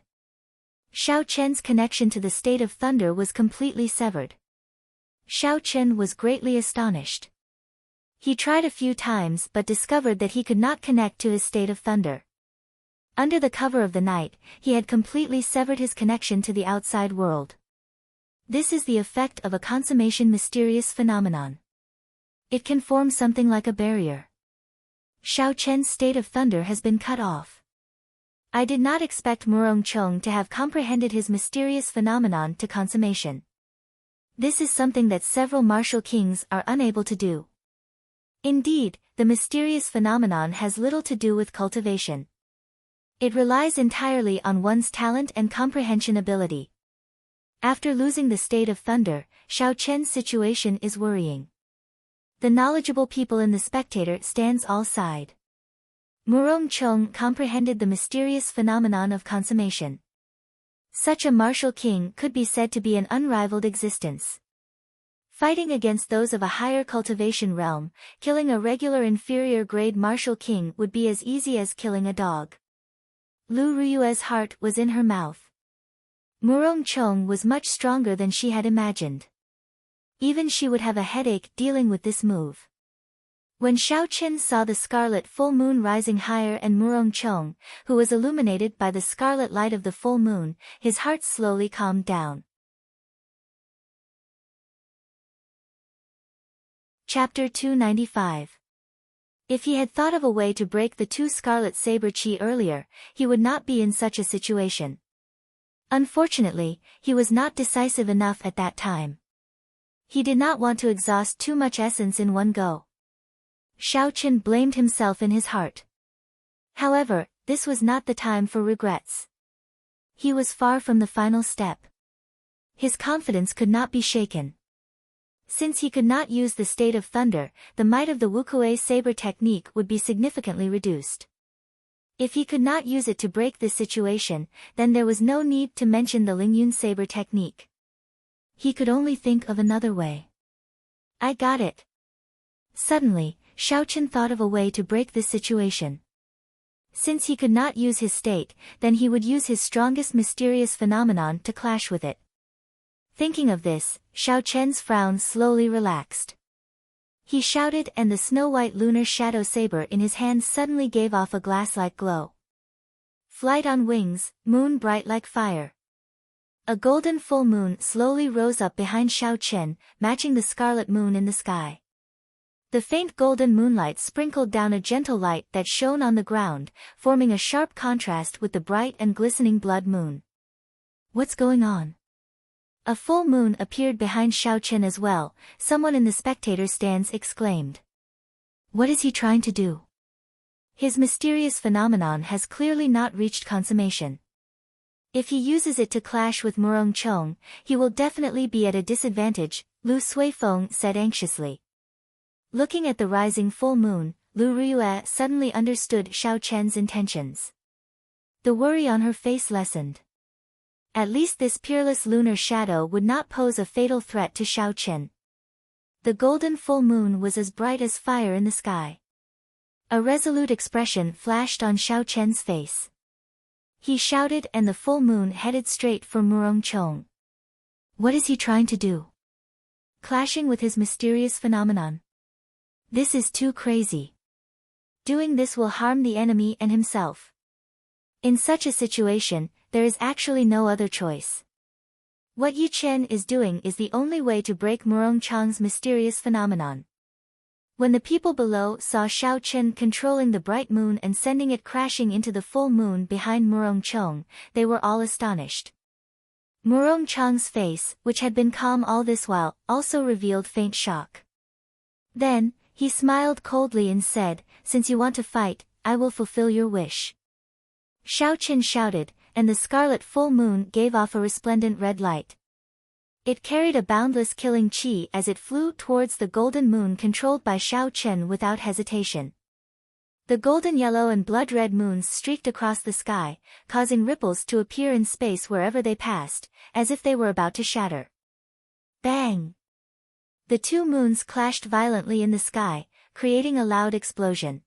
S1: Xiaoqin's connection to the state of thunder was completely severed. Xiaoqin was greatly astonished. He tried a few times but discovered that he could not connect to his state of thunder. Under the cover of the night, he had completely severed his connection to the outside world. This is the effect of a consummation mysterious phenomenon. It can form something like a barrier. Xiaoqin's state of thunder has been cut off. I did not expect Murong Chong to have comprehended his mysterious phenomenon to consummation. This is something that several martial kings are unable to do. Indeed, the mysterious phenomenon has little to do with cultivation. It relies entirely on one's talent and comprehension ability. After losing the state of thunder, Xiaoqin's situation is worrying. The knowledgeable people in the spectator stands all side. Murong Chong comprehended the mysterious phenomenon of consummation. Such a martial king could be said to be an unrivaled existence. Fighting against those of a higher cultivation realm, killing a regular inferior grade martial king would be as easy as killing a dog. Lu Ryue's heart was in her mouth. Murong Chong was much stronger than she had imagined. Even she would have a headache dealing with this move. When Xiaoqin saw the scarlet full moon rising higher and Murong Chong, who was illuminated by the scarlet light of the full moon, his heart slowly calmed down. Chapter 295. If he had thought of a way to break the two scarlet saber chi earlier, he would not be in such a situation. Unfortunately, he was not decisive enough at that time. He did not want to exhaust too much essence in one go. Xiao Chen blamed himself in his heart. However, this was not the time for regrets. He was far from the final step. His confidence could not be shaken. Since he could not use the state of thunder, the might of the Wukuei saber technique would be significantly reduced. If he could not use it to break this situation, then there was no need to mention the Lingyun saber technique. He could only think of another way. I got it. Suddenly, Xiao Chen thought of a way to break this situation. Since he could not use his state, then he would use his strongest mysterious phenomenon to clash with it. Thinking of this, Xiao Chen's frown slowly relaxed. He shouted, and the snow-white lunar shadow saber in his hand suddenly gave off a glass-like glow. Flight on wings, moon bright like fire. A golden full moon slowly rose up behind Xiao Chen, matching the scarlet moon in the sky. The faint golden moonlight sprinkled down a gentle light that shone on the ground, forming a sharp contrast with the bright and glistening blood moon. What's going on? A full moon appeared behind Xiao Chen as well, someone in the spectator stands exclaimed. What is he trying to do? His mysterious phenomenon has clearly not reached consummation. If he uses it to clash with Murong Chong, he will definitely be at a disadvantage, Lu Suifeng said anxiously. Looking at the rising full moon, Lu Riyue suddenly understood Xiao Chen's intentions. The worry on her face lessened. At least this peerless lunar shadow would not pose a fatal threat to Xiao Chen. The golden full moon was as bright as fire in the sky. A resolute expression flashed on Xiao Chen's face. He shouted, and the full moon headed straight for Murong Chong. What is he trying to do? Clashing with his mysterious phenomenon. This is too crazy. Doing this will harm the enemy and himself. In such a situation, there is actually no other choice. What Yi Chen is doing is the only way to break Murong Chang's mysterious phenomenon. When the people below saw Xiao Chen controlling the bright moon and sending it crashing into the full moon behind Murong Chong, they were all astonished. Murong Chang's face, which had been calm all this while, also revealed faint shock. Then, he smiled coldly and said, "Since you want to fight, I will fulfill your wish." Xiao Chen shouted, and the scarlet full moon gave off a resplendent red light. It carried a boundless killing chi as it flew towards the golden moon controlled by Xiao Chen without hesitation. The golden yellow and blood-red moons streaked across the sky, causing ripples to appear in space wherever they passed, as if they were about to shatter. Bang! The two moons clashed violently in the sky, creating a loud explosion.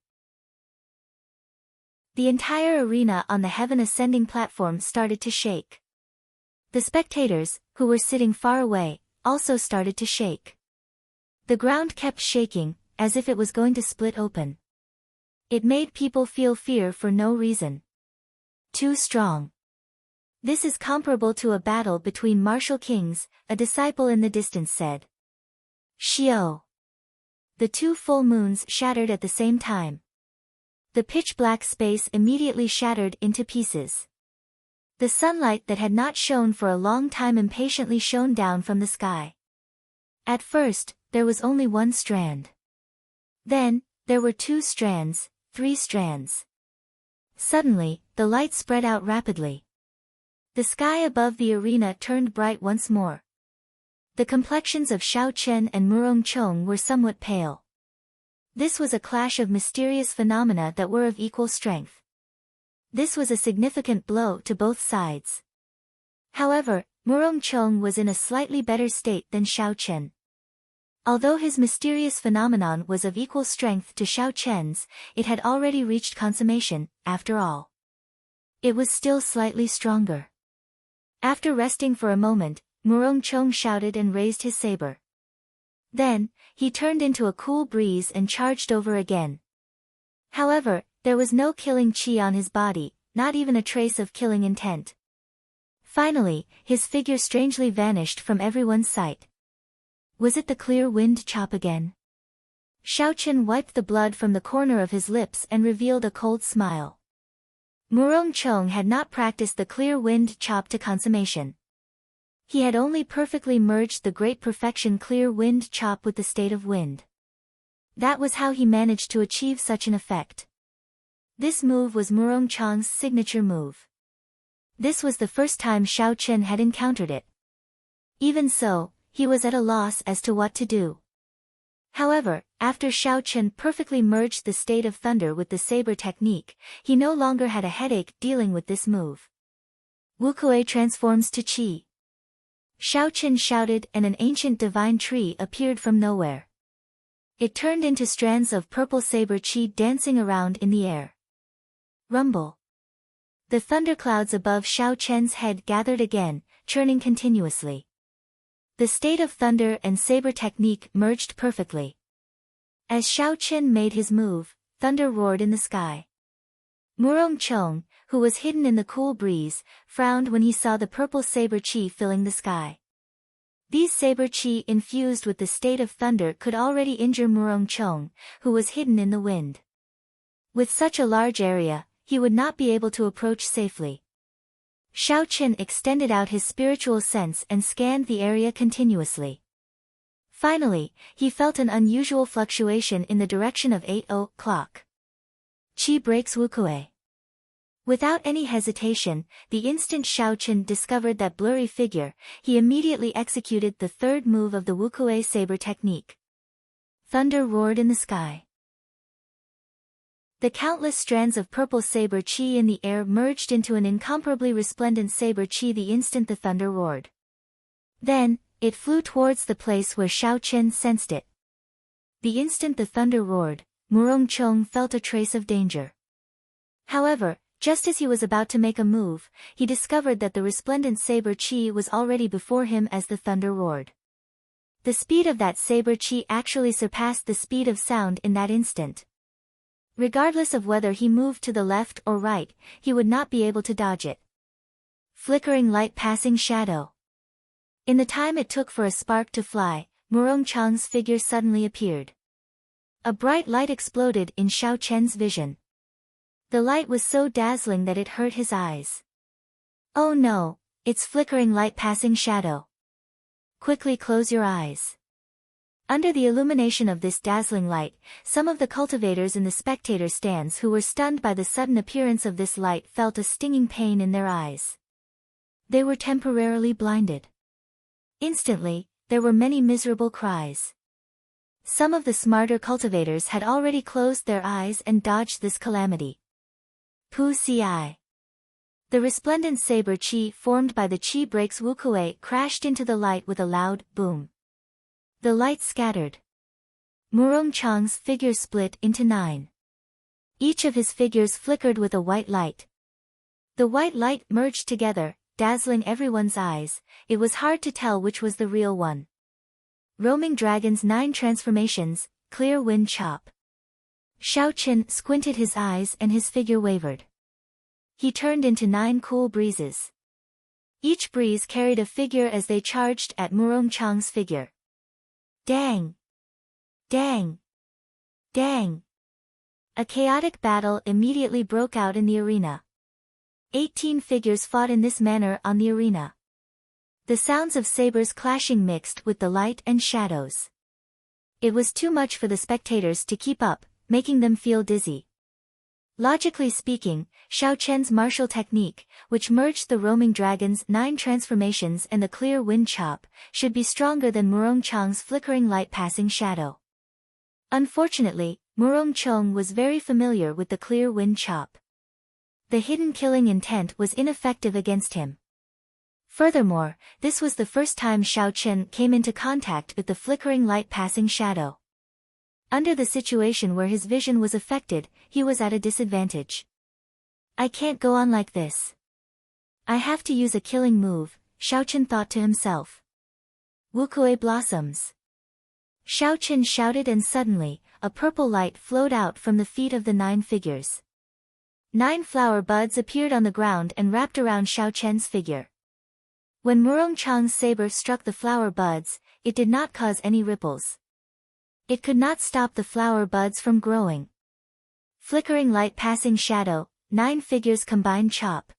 S1: The entire arena on the heaven ascending platform started to shake. The spectators, who were sitting far away, also started to shake. The ground kept shaking, as if it was going to split open. It made people feel fear for no reason. Too strong. This is comparable to a battle between martial kings, a disciple in the distance said. Xiao. The two full moons shattered at the same time. The pitch-black space immediately shattered into pieces. The sunlight that had not shone for a long time impatiently shone down from the sky. At first, there was only one strand. Then, there were 2 strands, 3 strands. Suddenly, the light spread out rapidly. The sky above the arena turned bright once more. The complexions of Xiao Chen and Murong Chong were somewhat pale. This was a clash of mysterious phenomena that were of equal strength. This was a significant blow to both sides. However, Murong Chong was in a slightly better state than Xiao Chen. Although his mysterious phenomenon was of equal strength to Xiao Chen's, it had already reached consummation, after all. It was still slightly stronger. After resting for a moment, Murong Chong shouted and raised his saber. Then, he turned into a cool breeze and charged over again. However, there was no killing chi on his body, not even a trace of killing intent. Finally, his figure strangely vanished from everyone's sight. Was it the clear wind chop again? Xiaochen wiped the blood from the corner of his lips and revealed a cold smile. Murong Chong had not practiced the clear wind chop to consummation. He had only perfectly merged the great perfection clear wind chop with the state of wind. That was how he managed to achieve such an effect. This move was Murong Chong's signature move. This was the first time Xiaochen had encountered it. Even so, he was at a loss as to what to do. However, after Xiaochen perfectly merged the state of thunder with the saber technique, he no longer had a headache dealing with this move. Wukuei transforms to qi. Xiaochen shouted and an ancient divine tree appeared from nowhere. It turned into strands of purple saber qi dancing around in the air. Rumble. The thunderclouds above Xiaochen's head gathered again, churning continuously. The state of thunder and saber technique merged perfectly. As Xiaochen made his move, thunder roared in the sky. Murong Chong, who was hidden in the cool breeze, frowned when he saw the purple saber qi filling the sky. These saber qi infused with the state of thunder could already injure Murong Chong, who was hidden in the wind. With such a large area, he would not be able to approach safely. Xiaochen extended out his spiritual sense and scanned the area continuously. Finally, he felt an unusual fluctuation in the direction of 8 o'clock. Qi breaks Wukuei. Without any hesitation, the instant Xiaochen discovered that blurry figure, he immediately executed the third move of the Wukuei saber technique. Thunder roared in the sky. The countless strands of purple saber qi in the air merged into an incomparably resplendent saber qi the instant the thunder roared. Then, it flew towards the place where Xiaochen sensed it. The instant the thunder roared, Murong Chong felt a trace of danger. However, just as he was about to make a move, he discovered that the resplendent saber qi was already before him as the thunder roared. The speed of that saber qi actually surpassed the speed of sound in that instant. Regardless of whether he moved to the left or right, he would not be able to dodge it. Flickering light passing shadow. In the time it took for a spark to fly, Murong Chong's figure suddenly appeared. A bright light exploded in Xiaochen's vision. The light was so dazzling that it hurt his eyes. Oh no, it's flickering light passing shadow. Quickly close your eyes. Under the illumination of this dazzling light, some of the cultivators in the spectator stands who were stunned by the sudden appearance of this light felt a stinging pain in their eyes. They were temporarily blinded. Instantly, there were many miserable cries. Some of the smarter cultivators had already closed their eyes and dodged this calamity. Pu Ci. The resplendent saber qi formed by the qi breaks Wukuei crashed into the light with a loud boom. The light scattered. Murong Chong's figure split into 9. Each of his figures flickered with a white light. The white light merged together, dazzling everyone's eyes. It was hard to tell which was the real one. Roaming Dragon's 9 transformations, clear wind chop. Xiaochen squinted his eyes and his figure wavered. He turned into 9 cool breezes. Each breeze carried a figure as they charged at Murong Chong's figure. Dang! Dang! Dang! A chaotic battle immediately broke out in the arena. 18 figures fought in this manner on the arena. The sounds of sabers clashing mixed with the light and shadows. It was too much for the spectators to keep up, making them feel dizzy. Logically speaking, Xiaochen's martial technique, which merged the roaming dragon's 9 transformations and the clear wind chop, should be stronger than Murong Chong's flickering light passing shadow. Unfortunately, Murong Chong was very familiar with the clear wind chop. The hidden killing intent was ineffective against him. Furthermore, this was the first time Xiaochen came into contact with the flickering light passing shadow. Under the situation where his vision was affected, he was at a disadvantage. I can't go on like this. I have to use a killing move, Xiaochen thought to himself. Wukuei blossoms. Xiaochen shouted and suddenly, a purple light flowed out from the feet of the 9 figures. 9 flower buds appeared on the ground and wrapped around Xiaochen's figure. When Murong Chong's saber struck the flower buds, it did not cause any ripples. It could not stop the flower buds from growing. Flickering light passing shadow, 9 figures combined chop.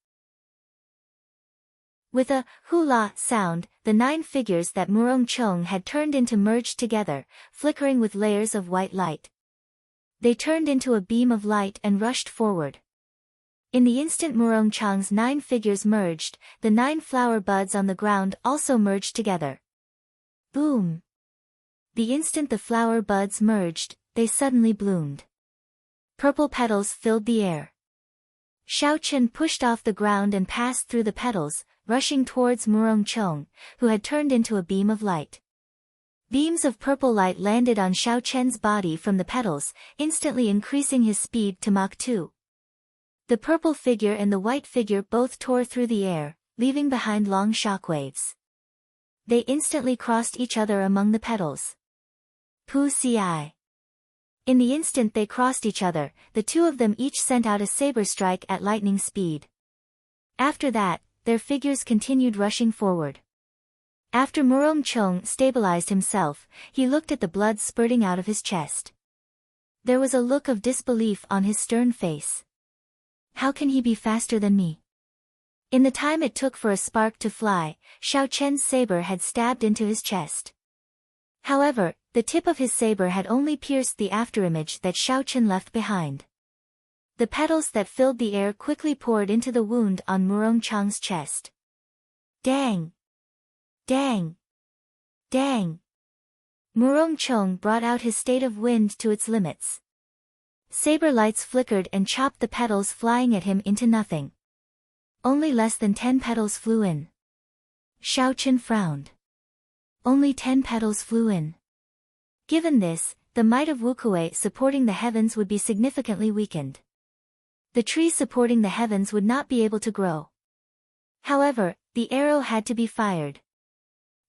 S1: With a hula sound, the 9 figures that Murong Chong had turned into merged together, flickering with layers of white light. They turned into a beam of light and rushed forward. In the instant Murong Chong's 9 figures merged, the 9 flower buds on the ground also merged together. Boom! The instant the flower buds merged, they suddenly bloomed. Purple petals filled the air. Xiao Chen pushed off the ground and passed through the petals, rushing towards Murong Chong, who had turned into a beam of light. Beams of purple light landed on Xiao Chen's body from the petals, instantly increasing his speed to Mach 2. The purple figure and the white figure both tore through the air, leaving behind long shockwaves. They instantly crossed each other among the petals. Pu Ci. In the instant they crossed each other, the two of them each sent out a saber strike at lightning speed. After that, their figures continued rushing forward. After Murong Chong stabilized himself, he looked at the blood spurting out of his chest. There was a look of disbelief on his stern face. How can he be faster than me? In the time it took for a spark to fly, Xiao Chen's saber had stabbed into his chest. However, the tip of his saber had only pierced the afterimage that Xiao Chen left behind. The petals that filled the air quickly poured into the wound on Murong Chong's chest. Dang! Dang! Dang! Murong Chong brought out his state of wind to its limits. Saber lights flickered and chopped the petals flying at him into nothing. Only less than 10 petals flew in. Xiao Chen frowned. Only 10 petals flew in. Given this, the might of Wukuei supporting the heavens would be significantly weakened. The tree supporting the heavens would not be able to grow. However, the arrow had to be fired.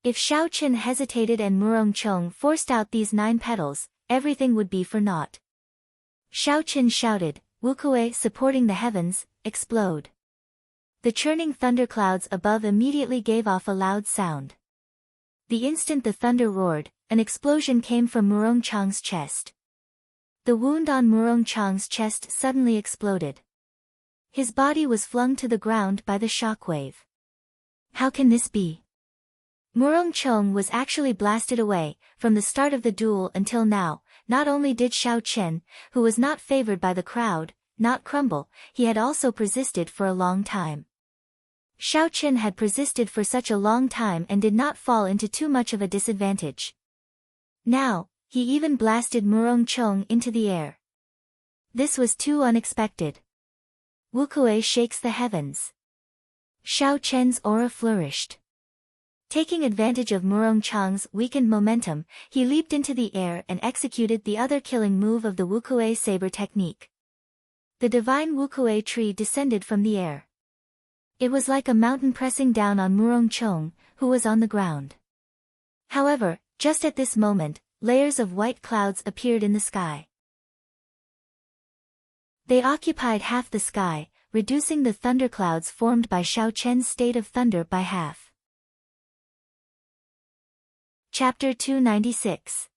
S1: If Xiao Chen hesitated and Murong Chong forced out these 9 petals, everything would be for naught. Xiao Chen shouted, "Wukuei supporting the heavens, explode." The churning thunderclouds above immediately gave off a loud sound. The instant the thunder roared, an explosion came from Murong Chong's chest. The wound on Murong Chong's chest suddenly exploded. His body was flung to the ground by the shockwave. How can this be? Murong Chong was actually blasted away. From the start of the duel until now, not only did Xiao Chen, who was not favored by the crowd, not crumble, he had also persisted for a long time. Xiao Chen had persisted for such a long time and did not fall into too much of a disadvantage. Now, he even blasted Murong Chong into the air. This was too unexpected. Wukuei shakes the heavens. Xiao Chen's aura flourished. Taking advantage of Murong Chong's weakened momentum, he leaped into the air and executed the other killing move of the Wukuei saber technique. The divine Wukuei tree descended from the air. It was like a mountain pressing down on Murong Chong, who was on the ground. However, just at this moment, layers of white clouds appeared in the sky. They occupied half the sky, reducing the thunderclouds formed by Xiao Chen's state of thunder by half. Chapter 296.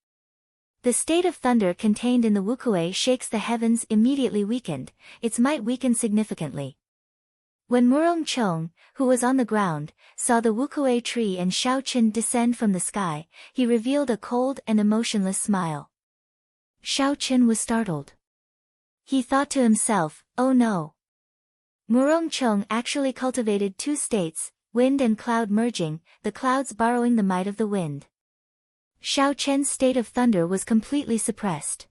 S1: The state of thunder contained in the Wukuei shakes the heavens immediately weakened, its might weakened significantly. When Murong Chong, who was on the ground, saw the Wukuei tree and Xiao Chen descend from the sky, he revealed a cold and emotionless smile. Xiao Chen was startled. He thought to himself, oh no. Murong Chong actually cultivated 2 states, wind and cloud merging, the clouds borrowing the might of the wind. Xiao Chen's state of thunder was completely suppressed.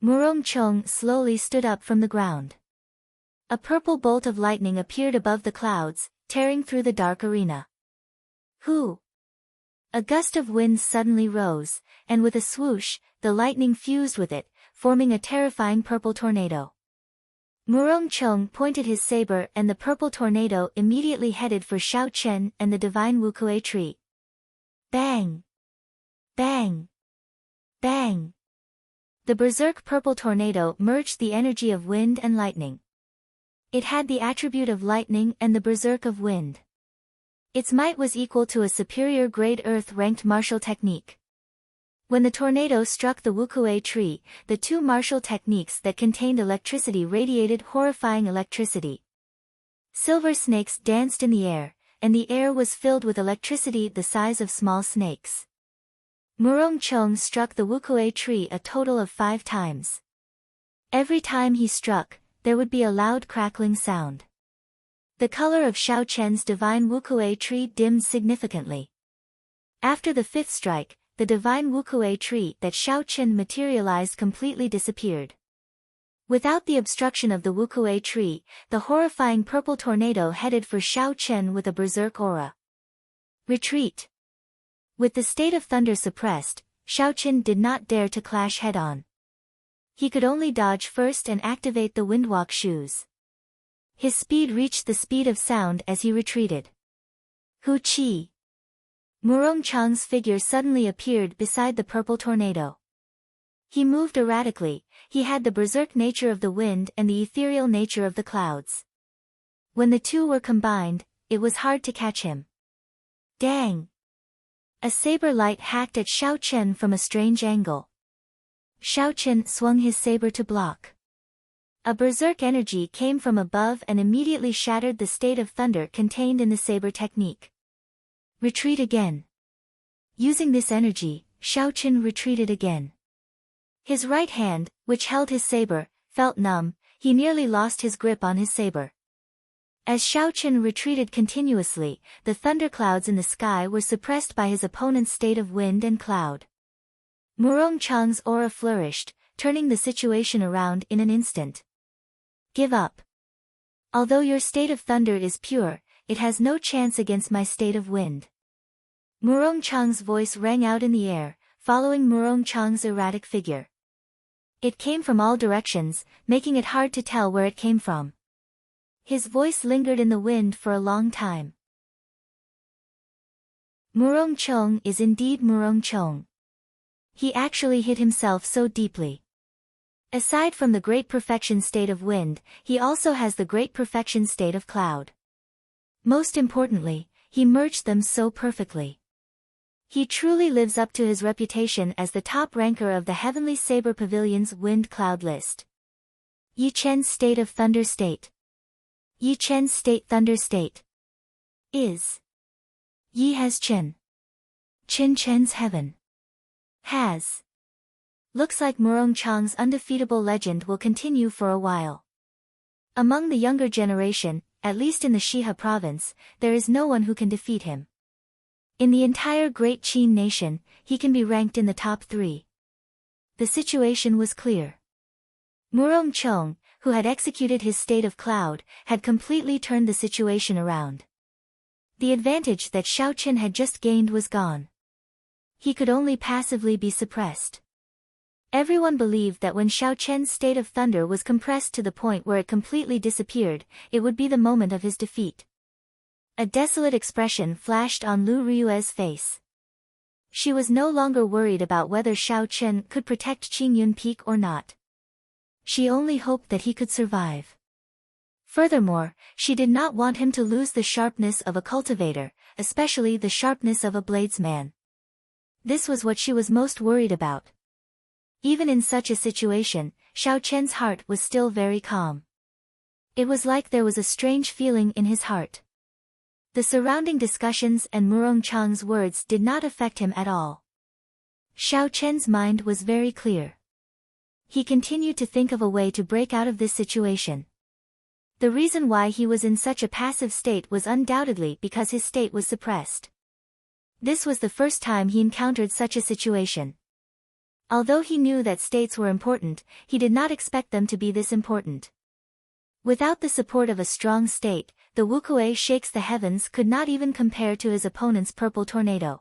S1: Murong Chong slowly stood up from the ground. A purple bolt of lightning appeared above the clouds, tearing through the dark arena. Hoo! A gust of wind suddenly rose, and with a swoosh, the lightning fused with it, forming a terrifying purple tornado. Murong Chong pointed his saber and the purple tornado immediately headed for Xiao Chen and the divine Wukuei tree. Bang! Bang! Bang! The berserk purple tornado merged the energy of wind and lightning. It had the attribute of lightning and the berserk of wind. Its might was equal to a superior grade earth-ranked martial technique. When the tornado struck the Wukue tree, the two martial techniques that contained electricity radiated horrifying electricity. Silver snakes danced in the air, and the air was filled with electricity the size of small snakes. Murong Chong struck the Wukue tree a total of 5 times. Every time he struck, there would be a loud crackling sound. The color of Xiao Chen's divine Wukue tree dimmed significantly. After the 5th strike, the divine Wukue tree that Xiao Chen materialized completely disappeared. Without the obstruction of the Wukue tree, the horrifying purple tornado headed for Xiao Chen with a berserk aura. Retreat. With the state of thunder suppressed, Xiao Chen did not dare to clash head-on. He could only dodge first and activate the windwalk shoes. His speed reached the speed of sound as he retreated. Hu Qi. Murong Chang's figure suddenly appeared beside the purple tornado. He moved erratically, he had the berserk nature of the wind and the ethereal nature of the clouds. When the two were combined, it was hard to catch him. Dang! A saber light hacked at Xiao Chen from a strange angle. Xiao Chen swung his saber to block. A berserk energy came from above and immediately shattered the state of thunder contained in the saber technique. Retreat again. Using this energy, Xiao Chen retreated again. His right hand, which held his saber, felt numb, he nearly lost his grip on his saber. As Xiao Chen retreated continuously, the thunderclouds in the sky were suppressed by his opponent's state of wind and cloud. Murong Chang's aura flourished, turning the situation around in an instant. Give up. Although your state of thunder is pure, it has no chance against my state of wind. Murong Chang's voice rang out in the air, following Murong Chang's erratic figure. It came from all directions, making it hard to tell where it came from. His voice lingered in the wind for a long time. Murong Chong is indeed Murong Chong. He actually hit himself so deeply. Aside from the great perfection state of wind, he also has the great perfection state of cloud. Most importantly, he merged them so perfectly. He truly lives up to his reputation as the top ranker of the Heavenly Saber Pavilion's wind cloud list. Yi Chen's state of thunder state. Yi Chen's state thunder state is Yi has Chen. Chen Chen's heaven has. Looks like Murong Chang's undefeatable legend will continue for a while. Among the younger generation, at least in the Shihe province, there is no one who can defeat him. In the entire Great Qin nation, he can be ranked in the top 3. The situation was clear. Murong Chong, who had executed his state of cloud, had completely turned the situation around. The advantage that Xiao Chen had just gained was gone. He could only passively be suppressed. Everyone believed that when Xiao Chen's state of thunder was compressed to the point where it completely disappeared, it would be the moment of his defeat. A desolate expression flashed on Lu Ryue's face. She was no longer worried about whether Xiao Chen could protect Qingyun Peak or not. She only hoped that he could survive. Furthermore, she did not want him to lose the sharpness of a cultivator, especially the sharpness of a bladesman. This was what she was most worried about. Even in such a situation, Xiao Chen's heart was still very calm. It was like there was a strange feeling in his heart. The surrounding discussions and Murong Chang's words did not affect him at all. Xiao Chen's mind was very clear. He continued to think of a way to break out of this situation. The reason why he was in such a passive state was undoubtedly because his state was suppressed. This was the first time he encountered such a situation. Although he knew that states were important, he did not expect them to be this important. Without the support of a strong state, the Wukue shakes the heavens could not even compare to his opponent's purple tornado.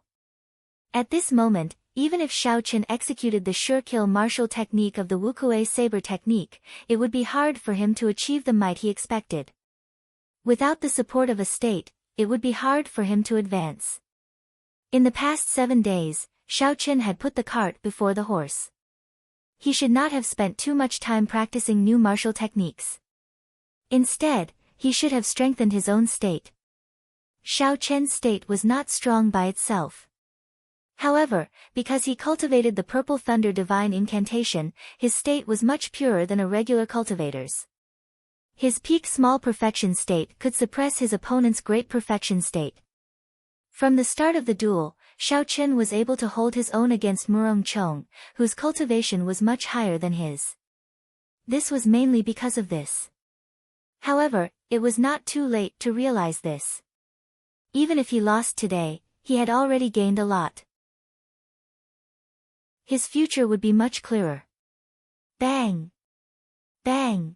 S1: At this moment, even if Xiao Chen executed the sure-kill martial technique of the Wukue saber technique, it would be hard for him to achieve the might he expected. Without the support of a state, it would be hard for him to advance. In the past 7 days, Xiao Chen had put the cart before the horse. He should not have spent too much time practicing new martial techniques. Instead, he should have strengthened his own state. Xiao Chen's state was not strong by itself. However, because he cultivated the purple thunder divine incantation, his state was much purer than a regular cultivator's. His peak small perfection state could suppress his opponent's great perfection state. From the start of the duel, Xiao Chen was able to hold his own against Murong Chong, whose cultivation was much higher than his. This was mainly because of this. However, it was not too late to realize this. Even if he lost today, he had already gained a lot. His future would be much clearer. Bang! Bang!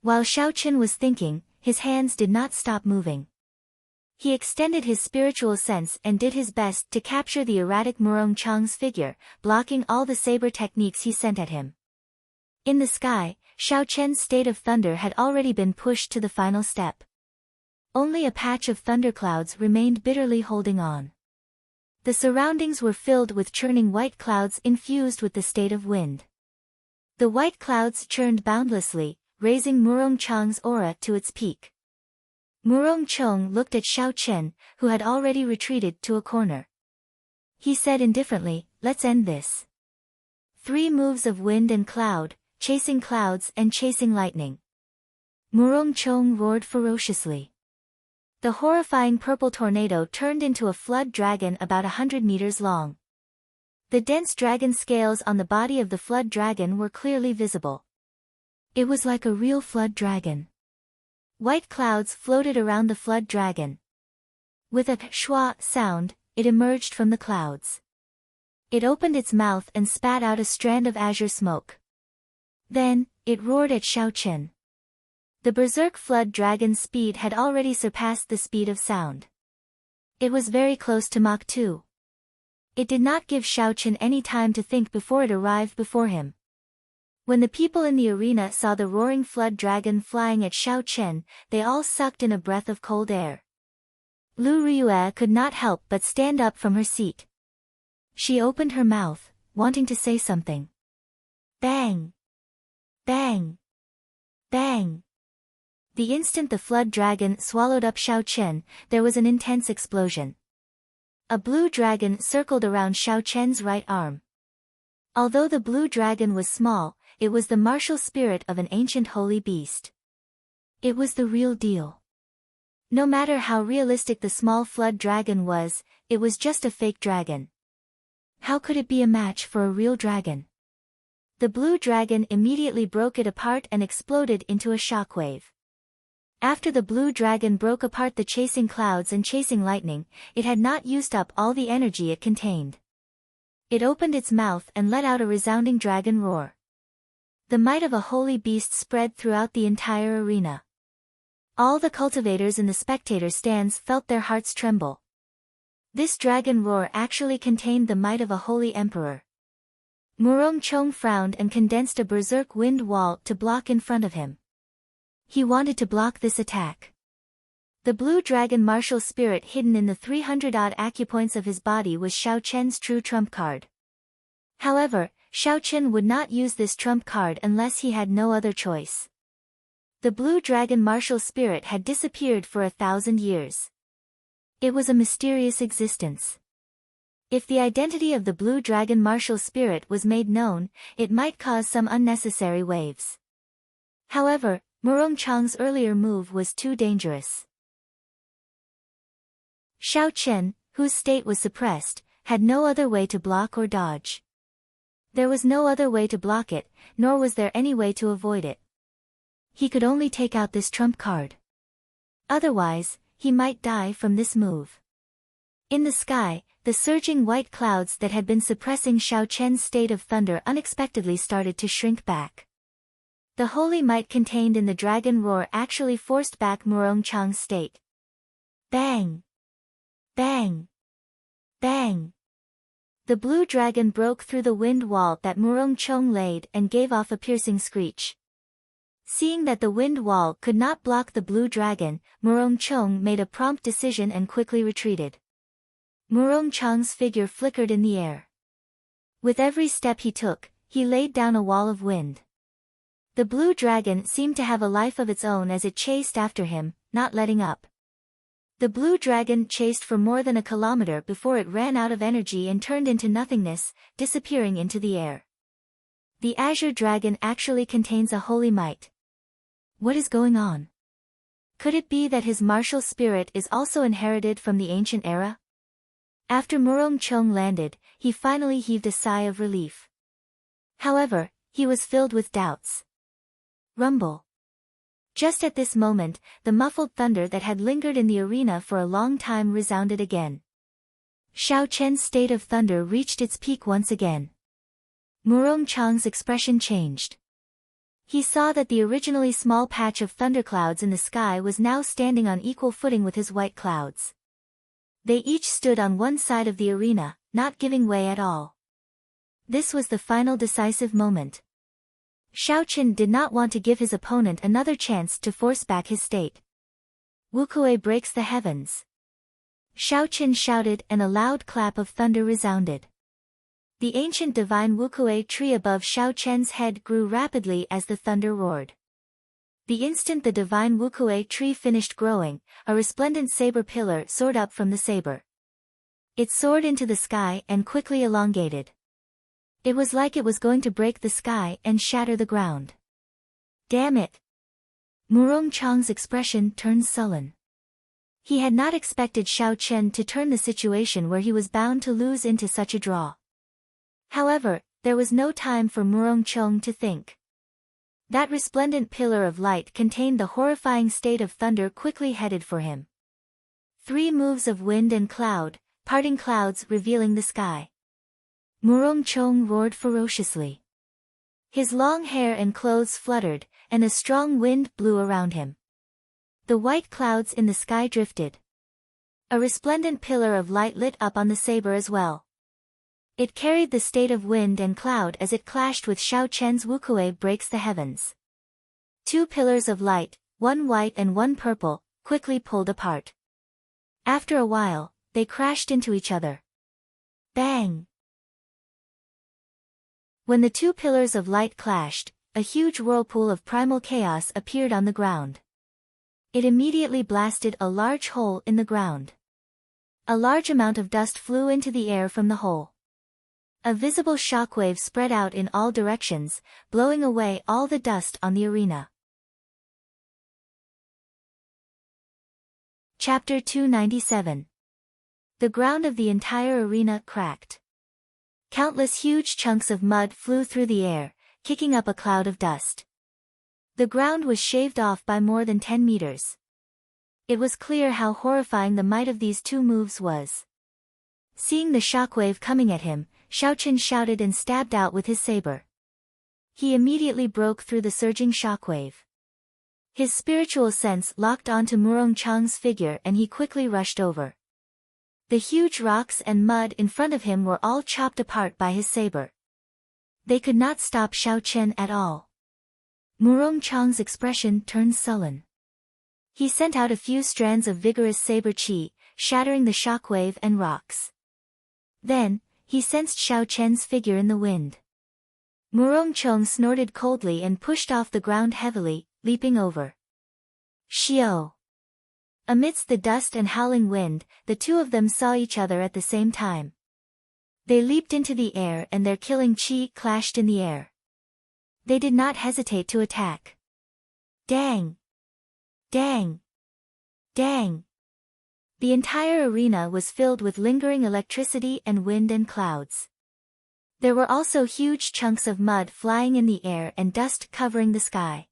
S1: While Xiao Chen was thinking, his hands did not stop moving. He extended his spiritual sense and did his best to capture the erratic Murong Chang's figure, blocking all the saber techniques he sent at him. In the sky, Xiao Chen's state of thunder had already been pushed to the final step. Only a patch of thunderclouds remained bitterly holding on. The surroundings were filled with churning white clouds infused with the state of wind. The white clouds churned boundlessly, raising Murong Chang's aura to its peak. Murong Chong looked at Xiao Chen, who had already retreated to a corner. He said indifferently, "Let's end this." 3 moves of wind and cloud, chasing clouds and chasing lightning. Murong Chong roared ferociously. The horrifying purple tornado turned into a flood dragon about 100 meters long. The dense dragon scales on the body of the flood dragon were clearly visible. It was like a real flood dragon. White clouds floated around the flood dragon. With a schwa sound, it emerged from the clouds. It opened its mouth and spat out a strand of azure smoke. Then, it roared at Xiao Chen. The berserk flood dragon's speed had already surpassed the speed of sound. It was very close to Mach 2. It did not give Xiao Chen any time to think before it arrived before him. When the people in the arena saw the roaring flood dragon flying at Xiao Chen, they all sucked in a breath of cold air. Lu Riyue could not help but stand up from her seat. She opened her mouth, wanting to say something. Bang! Bang! Bang! The instant the flood dragon swallowed up Xiao Chen, there was an intense explosion. A blue dragon circled around Xiao Chen's right arm. Although the blue dragon was small, it was the martial spirit of an ancient holy beast. It was the real deal. No matter how realistic the small flood dragon was, it was just a fake dragon. How could it be a match for a real dragon? The blue dragon immediately broke it apart and exploded into a shockwave. After the blue dragon broke apart the chasing clouds and chasing lightning, it had not used up all the energy it contained. It opened its mouth and let out a resounding dragon roar. The might of a holy beast spread throughout the entire arena. All the cultivators in the spectator stands felt their hearts tremble. This dragon roar actually contained the might of a holy emperor. Murong Chong frowned and condensed a berserk wind wall to block in front of him. He wanted to block this attack. The blue dragon martial spirit hidden in the 300-odd acupoints of his body was Xiao Chen's true trump card. However, Xiao Chen would not use this trump card unless he had no other choice. The blue dragon martial spirit had disappeared for 1,000 years. It was a mysterious existence. If the identity of the blue dragon martial spirit was made known, it might cause some unnecessary waves. However, Murong Chang's earlier move was too dangerous. Xiao Chen, whose state was suppressed, had no other way to block or dodge. There was no other way to block it, nor was there any way to avoid it. He could only take out this trump card. Otherwise, he might die from this move. In the sky, the surging white clouds that had been suppressing Xiao Chen's state of thunder unexpectedly started to shrink back. The holy might contained in the dragon roar actually forced back Murong Chang's state. Bang! Bang! Bang! The blue dragon broke through the wind wall that Murong Chong laid and gave off a piercing screech. Seeing that the wind wall could not block the blue dragon, Murong Chong made a prompt decision and quickly retreated. Murong Chang's figure flickered in the air. With every step he took, he laid down a wall of wind. The blue dragon seemed to have a life of its own as it chased after him, not letting up. The blue dragon chased for more than a kilometer before it ran out of energy and turned into nothingness, disappearing into the air. The azure dragon actually contains a holy might. What is going on? Could it be that his martial spirit is also inherited from the ancient era? After Murong Chong landed, he finally heaved a sigh of relief. However, he was filled with doubts. Rumble. Just at this moment, the muffled thunder that had lingered in the arena for a long time resounded again. Xiao Chen's state of thunder reached its peak once again. Murong Chong's expression changed. He saw that the originally small patch of thunderclouds in the sky was now standing on equal footing with his white clouds. They each stood on one side of the arena, not giving way at all. This was the final decisive moment. Xiao Chen did not want to give his opponent another chance to force back his state. Wukue breaks the heavens. Xiao Chen shouted and a loud clap of thunder resounded. The ancient divine Wukue tree above Xiao Chen's head grew rapidly as the thunder roared. The instant the divine Wukue tree finished growing, a resplendent saber pillar soared up from the saber. It soared into the sky and quickly elongated. It was like it was going to break the sky and shatter the ground. Damn it! Murong Chong's expression turned sullen. He had not expected Xiao Chen to turn the situation where he was bound to lose into such a draw. However, there was no time for Murong Chong to think. That resplendent pillar of light contained the horrifying state of thunder quickly headed for him. 3 moves of wind and cloud, parting clouds revealing the sky. Murong Chong roared ferociously. His long hair and clothes fluttered, and a strong wind blew around him. The white clouds in the sky drifted. A resplendent pillar of light lit up on the saber as well. It carried the state of wind and cloud as it clashed with Xiao Chen's Wukue breaks the heavens. 2 pillars of light, one white and one purple, quickly pulled apart. After a while, they crashed into each other. Bang! When the 2 pillars of light clashed, a huge whirlpool of primal chaos appeared on the ground. It immediately blasted a large hole in the ground. A large amount of dust flew into the air from the hole. A visible shockwave spread out in all directions, blowing away all the dust on the arena. Chapter 297. The ground of the entire arena cracked. Countless huge chunks of mud flew through the air, kicking up a cloud of dust. The ground was shaved off by more than 10 meters. It was clear how horrifying the might of these 2 moves was. Seeing the shockwave coming at him, Xiao Chen shouted and stabbed out with his saber. He immediately broke through the surging shockwave. His spiritual sense locked onto Murong Chong's figure and he quickly rushed over. The huge rocks and mud in front of him were all chopped apart by his saber. They could not stop Xiao Chen at all. Murong Chong's expression turned sullen. He sent out a few strands of vigorous saber qi, shattering the shockwave and rocks. Then, he sensed Xiao Chen's figure in the wind. Murong Chong snorted coldly and pushed off the ground heavily, leaping over. Xiao! Amidst the dust and howling wind, the 2 of them saw each other at the same time. They leaped into the air and their killing chi clashed in the air. They did not hesitate to attack. Dang! Dang! Dang! The entire arena was filled with lingering electricity and wind and clouds. There were also huge chunks of mud flying in the air and dust covering the sky.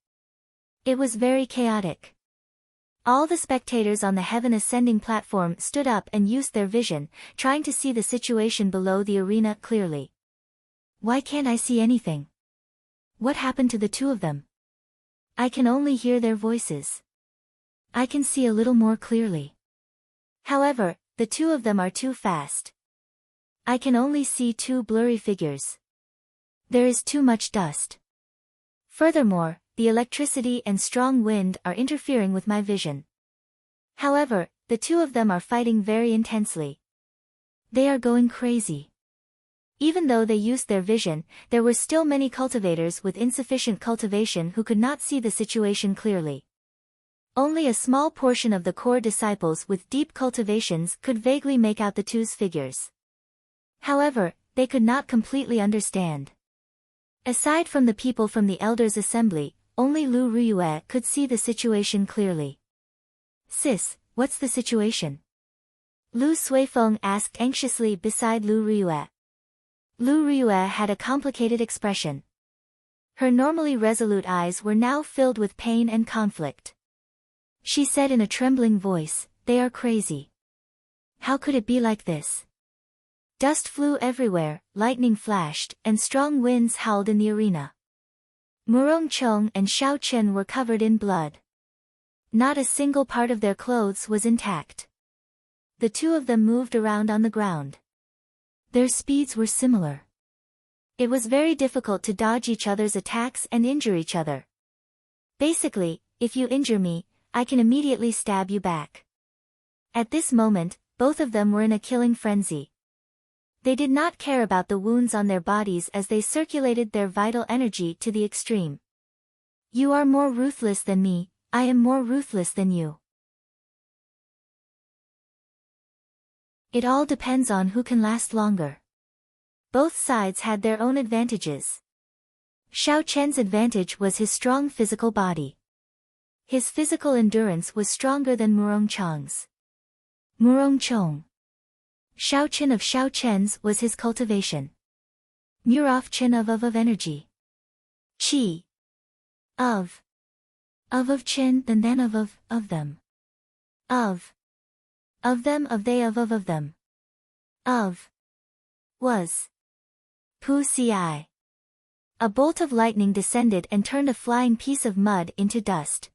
S1: It was very chaotic. All the spectators on the heaven ascending platform stood up and used their vision, trying to see the situation below the arena clearly. Why can't I see anything? What happened to the 2 of them? I can only hear their voices. I can see a little more clearly. However, the 2 of them are too fast. I can only see 2 blurry figures. There is too much dust. Furthermore, the electricity and strong wind are interfering with my vision. However, the 2 of them are fighting very intensely. They are going crazy. Even though they used their vision, there were still many cultivators with insufficient cultivation who could not see the situation clearly. Only a small portion of the core disciples with deep cultivations could vaguely make out the two's figures. However, they could not completely understand. Aside from the people from the elders' assembly, only Lu Ruyue could see the situation clearly. "Sis, what's the situation?" Lu Suifeng asked anxiously beside Lu Ruyue. Lu Ruyue had a complicated expression. Her normally resolute eyes were now filled with pain and conflict. She said in a trembling voice, "They are crazy. How could it be like this?" Dust flew everywhere, lightning flashed, and strong winds howled in the arena. Murong Chong and Xiao Chen were covered in blood. Not a single part of their clothes was intact. The two of them moved around on the ground. Their speeds were similar. It was very difficult to dodge each other's attacks and injure each other. Basically, if you injure me, I can immediately stab you back. At this moment, both of them were in a killing frenzy. They did not care about the wounds on their bodies as they circulated their vital energy to the extreme. "You are more ruthless than me, I am more ruthless than you. It all depends on who can last longer." Both sides had their own advantages. Xiao Chen's advantage was his strong physical body. His physical endurance was stronger than Murong Chong's. Murong Chong. Xiao Chen of Xiao Chen's was his cultivation. Murong Chen of energy. Qi. Of Chen and then of them. Of them of they of them. Of. Was. Pu Ci. A bolt of lightning descended and turned a flying piece of mud into dust.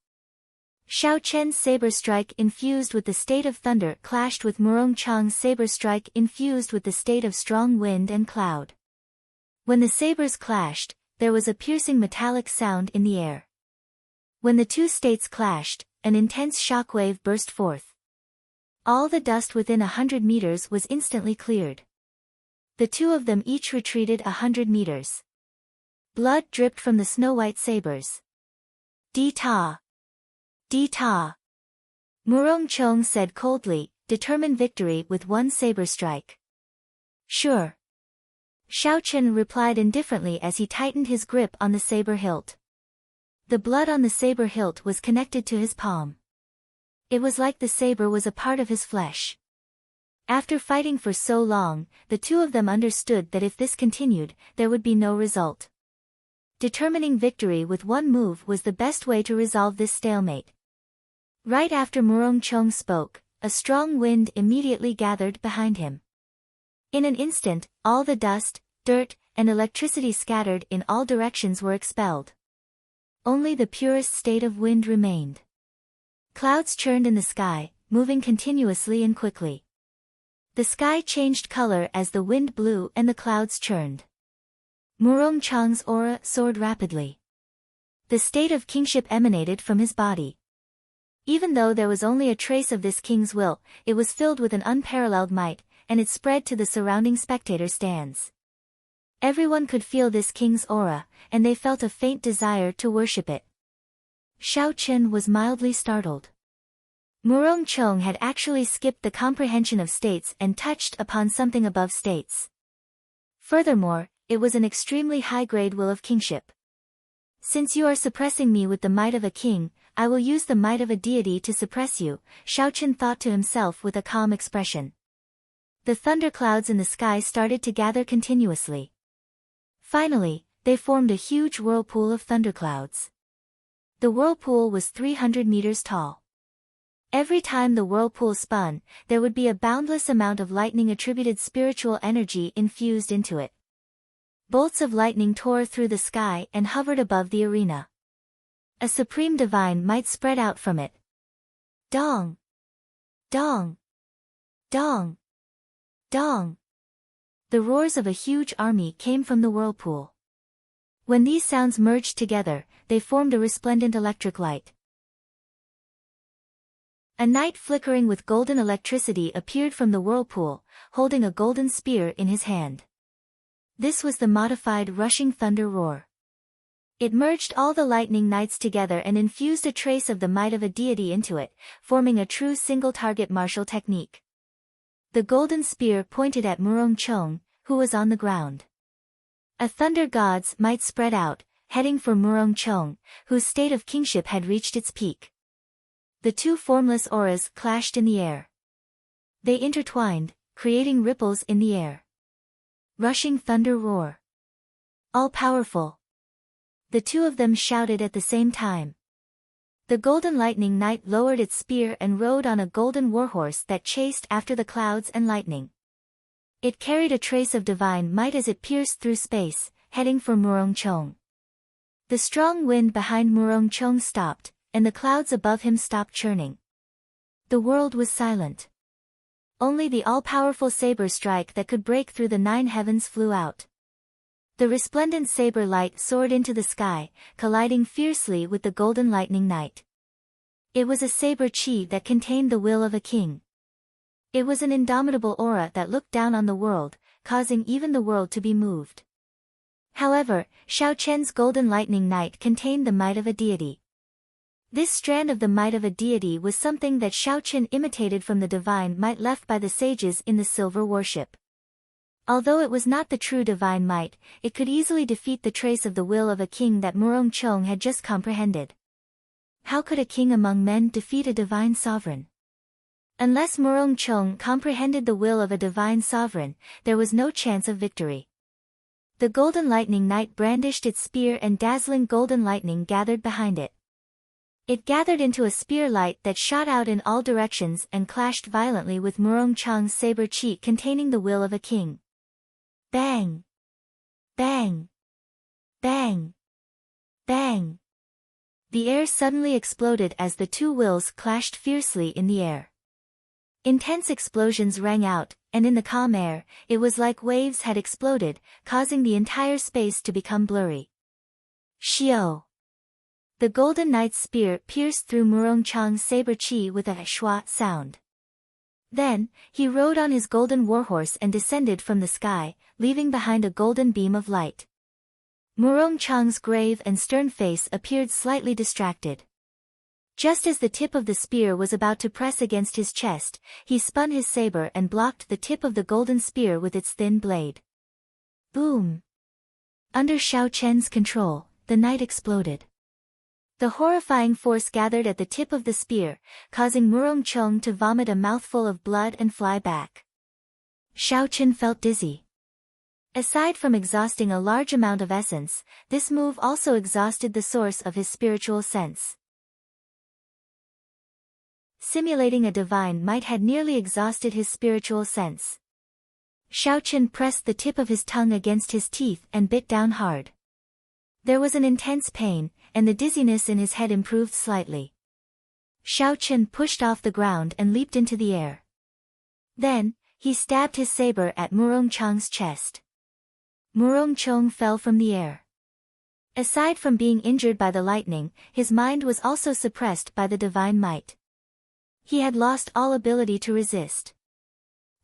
S1: Xiao Chen's saber strike infused with the state of thunder clashed with Murong Chang's saber strike infused with the state of strong wind and cloud. When the sabers clashed, there was a piercing metallic sound in the air. When the two states clashed, an intense shockwave burst forth. All the dust within 100 meters was instantly cleared. The two of them each retreated 100 meters. Blood dripped from the snow-white sabers. "Di-ta! Di-ta!" Murong Chong said coldly, determine victory with one saber strike. "Sure." Xiao Chen replied indifferently as he tightened his grip on the saber hilt. The blood on the saber hilt was connected to his palm. It was like the saber was a part of his flesh. After fighting for so long, the two of them understood that if this continued, there would be no result. Determining victory with one move was the best way to resolve this stalemate. Right after Murong Chong spoke, a strong wind immediately gathered behind him. In an instant, all the dust, dirt, and electricity scattered in all directions were expelled. Only the purest state of wind remained. Clouds churned in the sky, moving continuously and quickly. The sky changed color as the wind blew and the clouds churned. Murong Chang's aura soared rapidly. The state of kingship emanated from his body. Even though there was only a trace of this king's will, it was filled with an unparalleled might, and it spread to the surrounding spectator stands. Everyone could feel this king's aura, and they felt a faint desire to worship it. Xiao Chen was mildly startled. Murong Chong had actually skipped the comprehension of states and touched upon something above states. Furthermore, it was an extremely high-grade will of kingship. "Since you are suppressing me with the might of a king, I will use the might of a deity to suppress you," Xiao Chen thought to himself with a calm expression. The thunderclouds in the sky started to gather continuously. Finally, they formed a huge whirlpool of thunderclouds. The whirlpool was 300 meters tall. Every time the whirlpool spun, there would be a boundless amount of lightning-attributed spiritual energy infused into it. Bolts of lightning tore through the sky and hovered above the arena. A supreme divine might spread out from it. Dong! Dong! Dong! Dong! The roars of a huge army came from the whirlpool. When these sounds merged together, they formed a resplendent electric light. A knight flickering with golden electricity appeared from the whirlpool, holding a golden spear in his hand. This was the modified rushing thunder roar. It merged all the lightning knights together and infused a trace of the might of a deity into it, forming a true single-target martial technique. The golden spear pointed at Murong Chong, who was on the ground. A thunder god's might spread out, heading for Murong Chong, whose state of kingship had reached its peak. The two formless auras clashed in the air. They intertwined, creating ripples in the air. Rushing thunder roar. All-powerful. The two of them shouted at the same time. The golden lightning knight lowered its spear and rode on a golden warhorse that chased after the clouds and lightning. It carried a trace of divine might as it pierced through space, heading for Murong Chong. The strong wind behind Murong Chong stopped, and the clouds above him stopped churning. The world was silent. Only the all-powerful saber strike that could break through the 9 heavens flew out. The resplendent saber light soared into the sky, colliding fiercely with the golden lightning knight. It was a saber chi that contained the will of a king. It was an indomitable aura that looked down on the world, causing even the world to be moved. However, Xiao Chen's golden lightning knight contained the might of a deity. This strand of the might of a deity was something that Xiao Chen imitated from the divine might left by the sages in the silver warship. Although it was not the true divine might, it could easily defeat the trace of the will of a king that Murong Chong had just comprehended. How could a king among men defeat a divine sovereign? Unless Murong Chong comprehended the will of a divine sovereign, there was no chance of victory. The golden lightning knight brandished its spear and dazzling golden lightning gathered behind it. It gathered into a spear light that shot out in all directions and clashed violently with Murong Chong's saber chi containing the will of a king. Bang! Bang! Bang! Bang! The air suddenly exploded as the two wills clashed fiercely in the air. Intense explosions rang out, and in the calm air, it was like waves had exploded, causing the entire space to become blurry. Xiao! The golden knight's spear pierced through Murong Chong's saber chi with a shua sound. Then, he rode on his golden warhorse and descended from the sky, leaving behind a golden beam of light. Murong Chong's grave and stern face appeared slightly distracted. Just as the tip of the spear was about to press against his chest, he spun his saber and blocked the tip of the golden spear with its thin blade. Boom! Under Xiao Chen's control, the knight exploded. The horrifying force gathered at the tip of the spear, causing Murong Chong to vomit a mouthful of blood and fly back. Xiao Chen felt dizzy. Aside from exhausting a large amount of essence, this move also exhausted the source of his spiritual sense. Simulating a divine might had nearly exhausted his spiritual sense. Xiao Chen pressed the tip of his tongue against his teeth and bit down hard. There was an intense pain, and the dizziness in his head improved slightly. Xiao Chen pushed off the ground and leaped into the air. Then, he stabbed his saber at Murong Chong's chest. Murong Chong fell from the air. Aside from being injured by the lightning, his mind was also suppressed by the divine might. He had lost all ability to resist.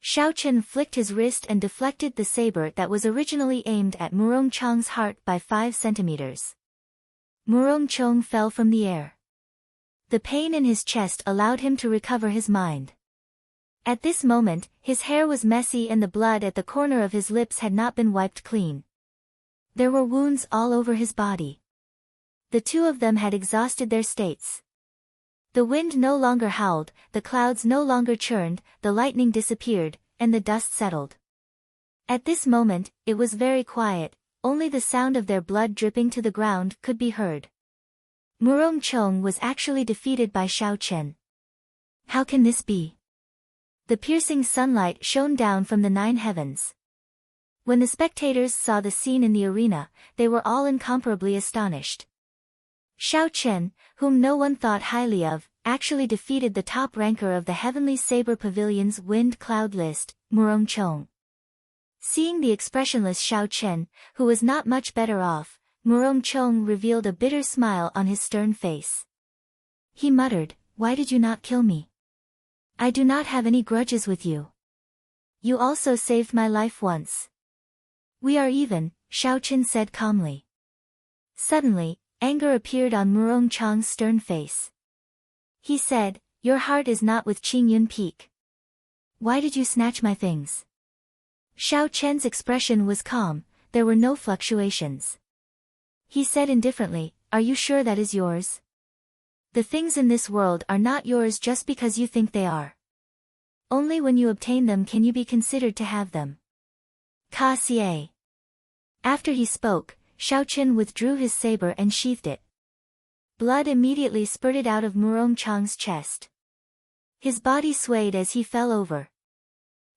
S1: Xiao Chen flicked his wrist and deflected the saber that was originally aimed at Murong Chong's heart by 5 centimeters. Murong Chong fell from the air. The pain in his chest allowed him to recover his mind. At this moment, his hair was messy and the blood at the corner of his lips had not been wiped clean. There were wounds all over his body. The two of them had exhausted their states. The wind no longer howled, the clouds no longer churned, the lightning disappeared, and the dust settled. At this moment, it was very quiet, only the sound of their blood dripping to the ground could be heard. Murong Chong was actually defeated by Xiao Chen. How can this be? The piercing sunlight shone down from the 9 heavens. When the spectators saw the scene in the arena, they were all incomparably astonished. Xiao Chen, whom no one thought highly of, actually defeated the top ranker of the Heavenly Saber Pavilion's wind cloud list, Murong Chong. Seeing the expressionless Xiao Chen, who was not much better off, Murong Chong revealed a bitter smile on his stern face. He muttered, "Why did you not kill me? I do not have any grudges with you. You also saved my life once." "We are even," Xiao Chen said calmly. Suddenly, anger appeared on Murong Chang's stern face. He said, "Your heart is not with Qingyun Peak. Why did you snatch my things?" Xiao Chen's expression was calm, there were no fluctuations. He said indifferently, "Are you sure that is yours? The things in this world are not yours just because you think they are. Only when you obtain them can you be considered to have them." Ka Xie. After he spoke, Xiao Chen withdrew his saber and sheathed it. Blood immediately spurted out of Murong Chang's chest. His body swayed as he fell over.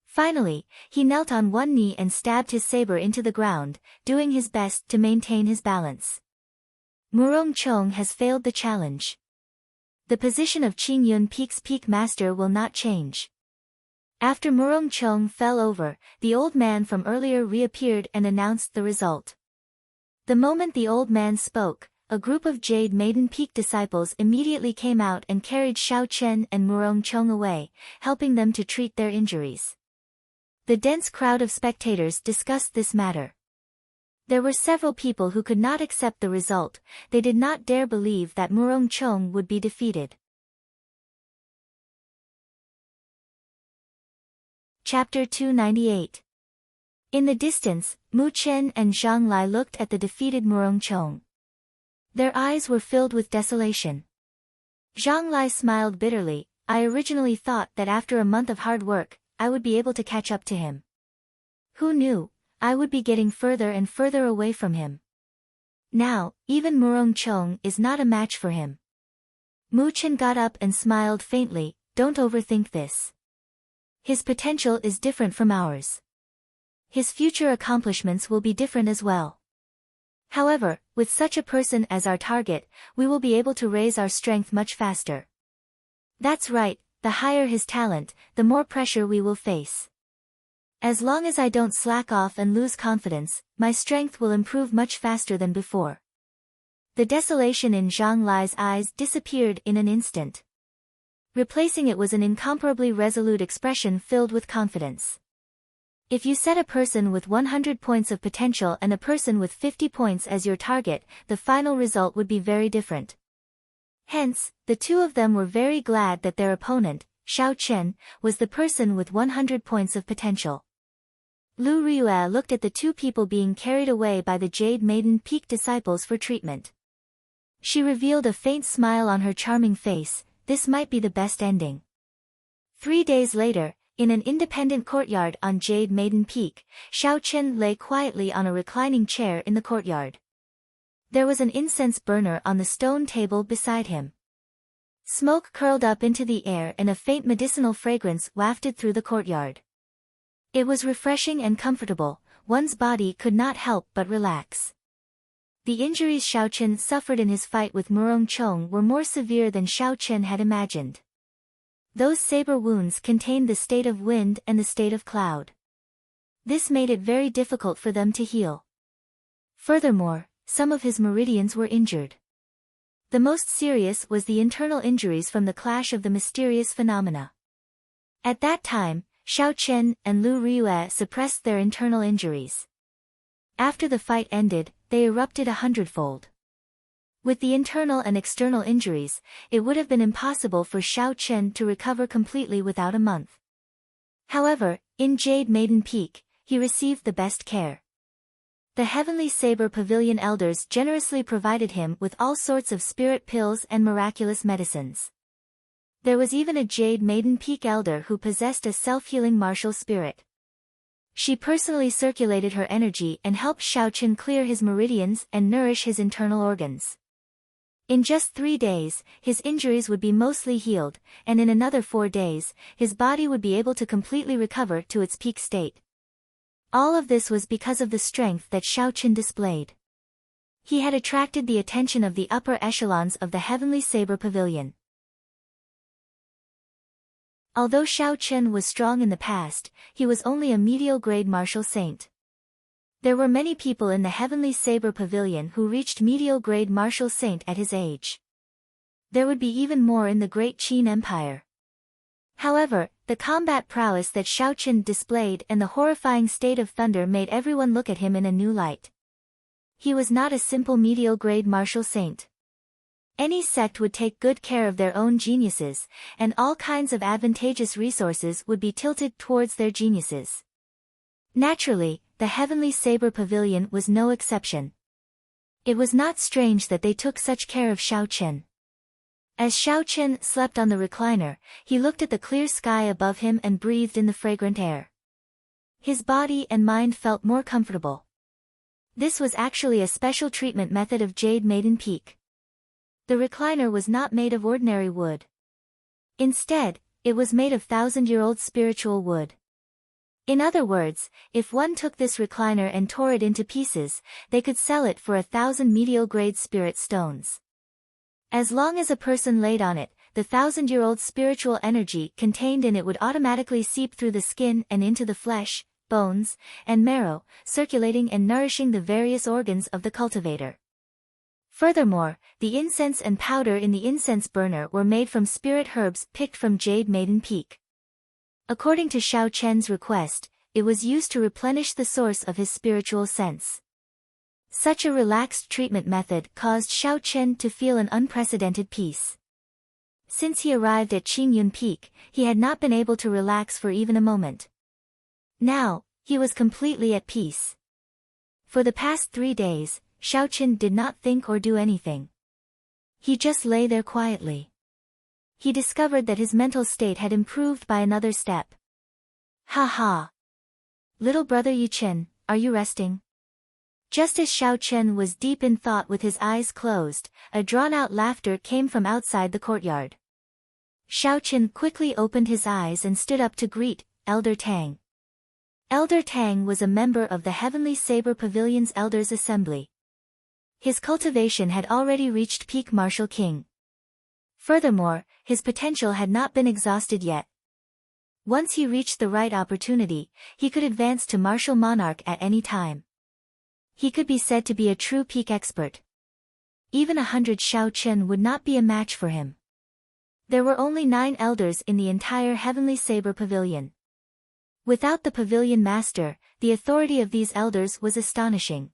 S1: Finally, he knelt on one knee and stabbed his saber into the ground, doing his best to maintain his balance. Murong Chong has failed the challenge. The position of Qingyun Peak's peak master will not change. After Murong Chong fell over, the old man from earlier reappeared and announced the result. The moment the old man spoke, a group of Jade Maiden Peak disciples immediately came out and carried Xiao Chen and Murong Chong away, helping them to treat their injuries. The dense crowd of spectators discussed this matter. There were several people who could not accept the result, they did not dare believe that Murong Chong would be defeated. Chapter 298. In the distance, Mu Chen and Zhang Lai looked at the defeated Murong Chong. Their eyes were filled with desolation. Zhang Lai smiled bitterly, "I originally thought that after a month of hard work, I would be able to catch up to him. Who knew, I would be getting further and further away from him. Now, even Murong Chong is not a match for him." Mu Chen got up and smiled faintly, "Don't overthink this. His potential is different from ours. His future accomplishments will be different as well. However, with such a person as our target, we will be able to raise our strength much faster. That's right, the higher his talent, the more pressure we will face. As long as I don't slack off and lose confidence, my strength will improve much faster than before." The desolation in Zhang Lai's eyes disappeared in an instant. Replacing it was an incomparably resolute expression filled with confidence. If you set a person with 100 points of potential and a person with 50 points as your target, the final result would be very different. Hence, the two of them were very glad that their opponent, Xiao Chen, was the person with 100 points of potential. Lu Riyue looked at the two people being carried away by the Jade Maiden Peak disciples for treatment. She revealed a faint smile on her charming face, this might be the best ending. 3 days later, in an independent courtyard on Jade Maiden Peak, Xiao Chen lay quietly on a reclining chair in the courtyard. There was an incense burner on the stone table beside him. Smoke curled up into the air and a faint medicinal fragrance wafted through the courtyard. It was refreshing and comfortable, one's body could not help but relax. The injuries Xiao Chen suffered in his fight with Murong Chong were more severe than Xiao Chen had imagined. Those saber wounds contained the state of wind and the state of cloud. This made it very difficult for them to heal. Furthermore, some of his meridians were injured. The most serious was the internal injuries from the clash of the mysterious phenomena. At that time, Xiao Chen and Lu Riyue suppressed their internal injuries. After the fight ended, they erupted 100-fold. With the internal and external injuries, it would have been impossible for Xiao Chen to recover completely without a month. However, in Jade Maiden Peak, he received the best care. The Heavenly Saber Pavilion elders generously provided him with all sorts of spirit pills and miraculous medicines. There was even a Jade Maiden Peak elder who possessed a self-healing martial spirit. She personally circulated her energy and helped Xiao Chen clear his meridians and nourish his internal organs. In just 3 days, his injuries would be mostly healed, and in another 4 days, his body would be able to completely recover to its peak state. All of this was because of the strength that Xiao Chen displayed. He had attracted the attention of the upper echelons of the Heavenly Saber Pavilion. Although Xiao Chen was strong in the past, he was only a medial-grade martial saint. There were many people in the Heavenly Saber Pavilion who reached medial-grade martial saint at his age. There would be even more in the Great Qin Empire. However, the combat prowess that Xiao Chen displayed and the horrifying state of thunder made everyone look at him in a new light. He was not a simple medial-grade martial saint. Any sect would take good care of their own geniuses, and all kinds of advantageous resources would be tilted towards their geniuses. Naturally, the Heavenly Saber Pavilion was no exception. It was not strange that they took such care of Xiao Chen. As Xiao Chen slept on the recliner, he looked at the clear sky above him and breathed in the fragrant air. His body and mind felt more comfortable. This was actually a special treatment method of Jade Maiden Peak. The recliner was not made of ordinary wood. Instead, it was made of thousand-year-old spiritual wood. In other words, if one took this recliner and tore it into pieces, they could sell it for 1,000 medial-grade spirit stones. As long as a person laid on it, the thousand-year-old spiritual energy contained in it would automatically seep through the skin and into the flesh, bones, and marrow, circulating and nourishing the various organs of the cultivator. Furthermore, the incense and powder in the incense burner were made from spirit herbs picked from Jade Maiden Peak. According to Xiao Chen's request, it was used to replenish the source of his spiritual sense. Such a relaxed treatment method caused Xiao Chen to feel an unprecedented peace. Since he arrived at Qingyun Peak, he had not been able to relax for even a moment. Now, he was completely at peace. For the past 3 days, Xiao Chen did not think or do anything. He just lay there quietly. He discovered that his mental state had improved by another step. Ha ha! Little brother Yu Chen, are you resting? Just as Xiao Chen was deep in thought with his eyes closed, a drawn-out laughter came from outside the courtyard. Xiao Chen quickly opened his eyes and stood up to greet Elder Tang. Elder Tang was a member of the Heavenly Saber Pavilion's Elders Assembly. His cultivation had already reached peak Martial King. Furthermore, his potential had not been exhausted yet. Once he reached the right opportunity, he could advance to Martial Monarch at any time. He could be said to be a true peak expert. Even 100 Xiao Chen would not be a match for him. There were only 9 elders in the entire Heavenly Saber Pavilion. Without the Pavilion Master, the authority of these elders was astonishing.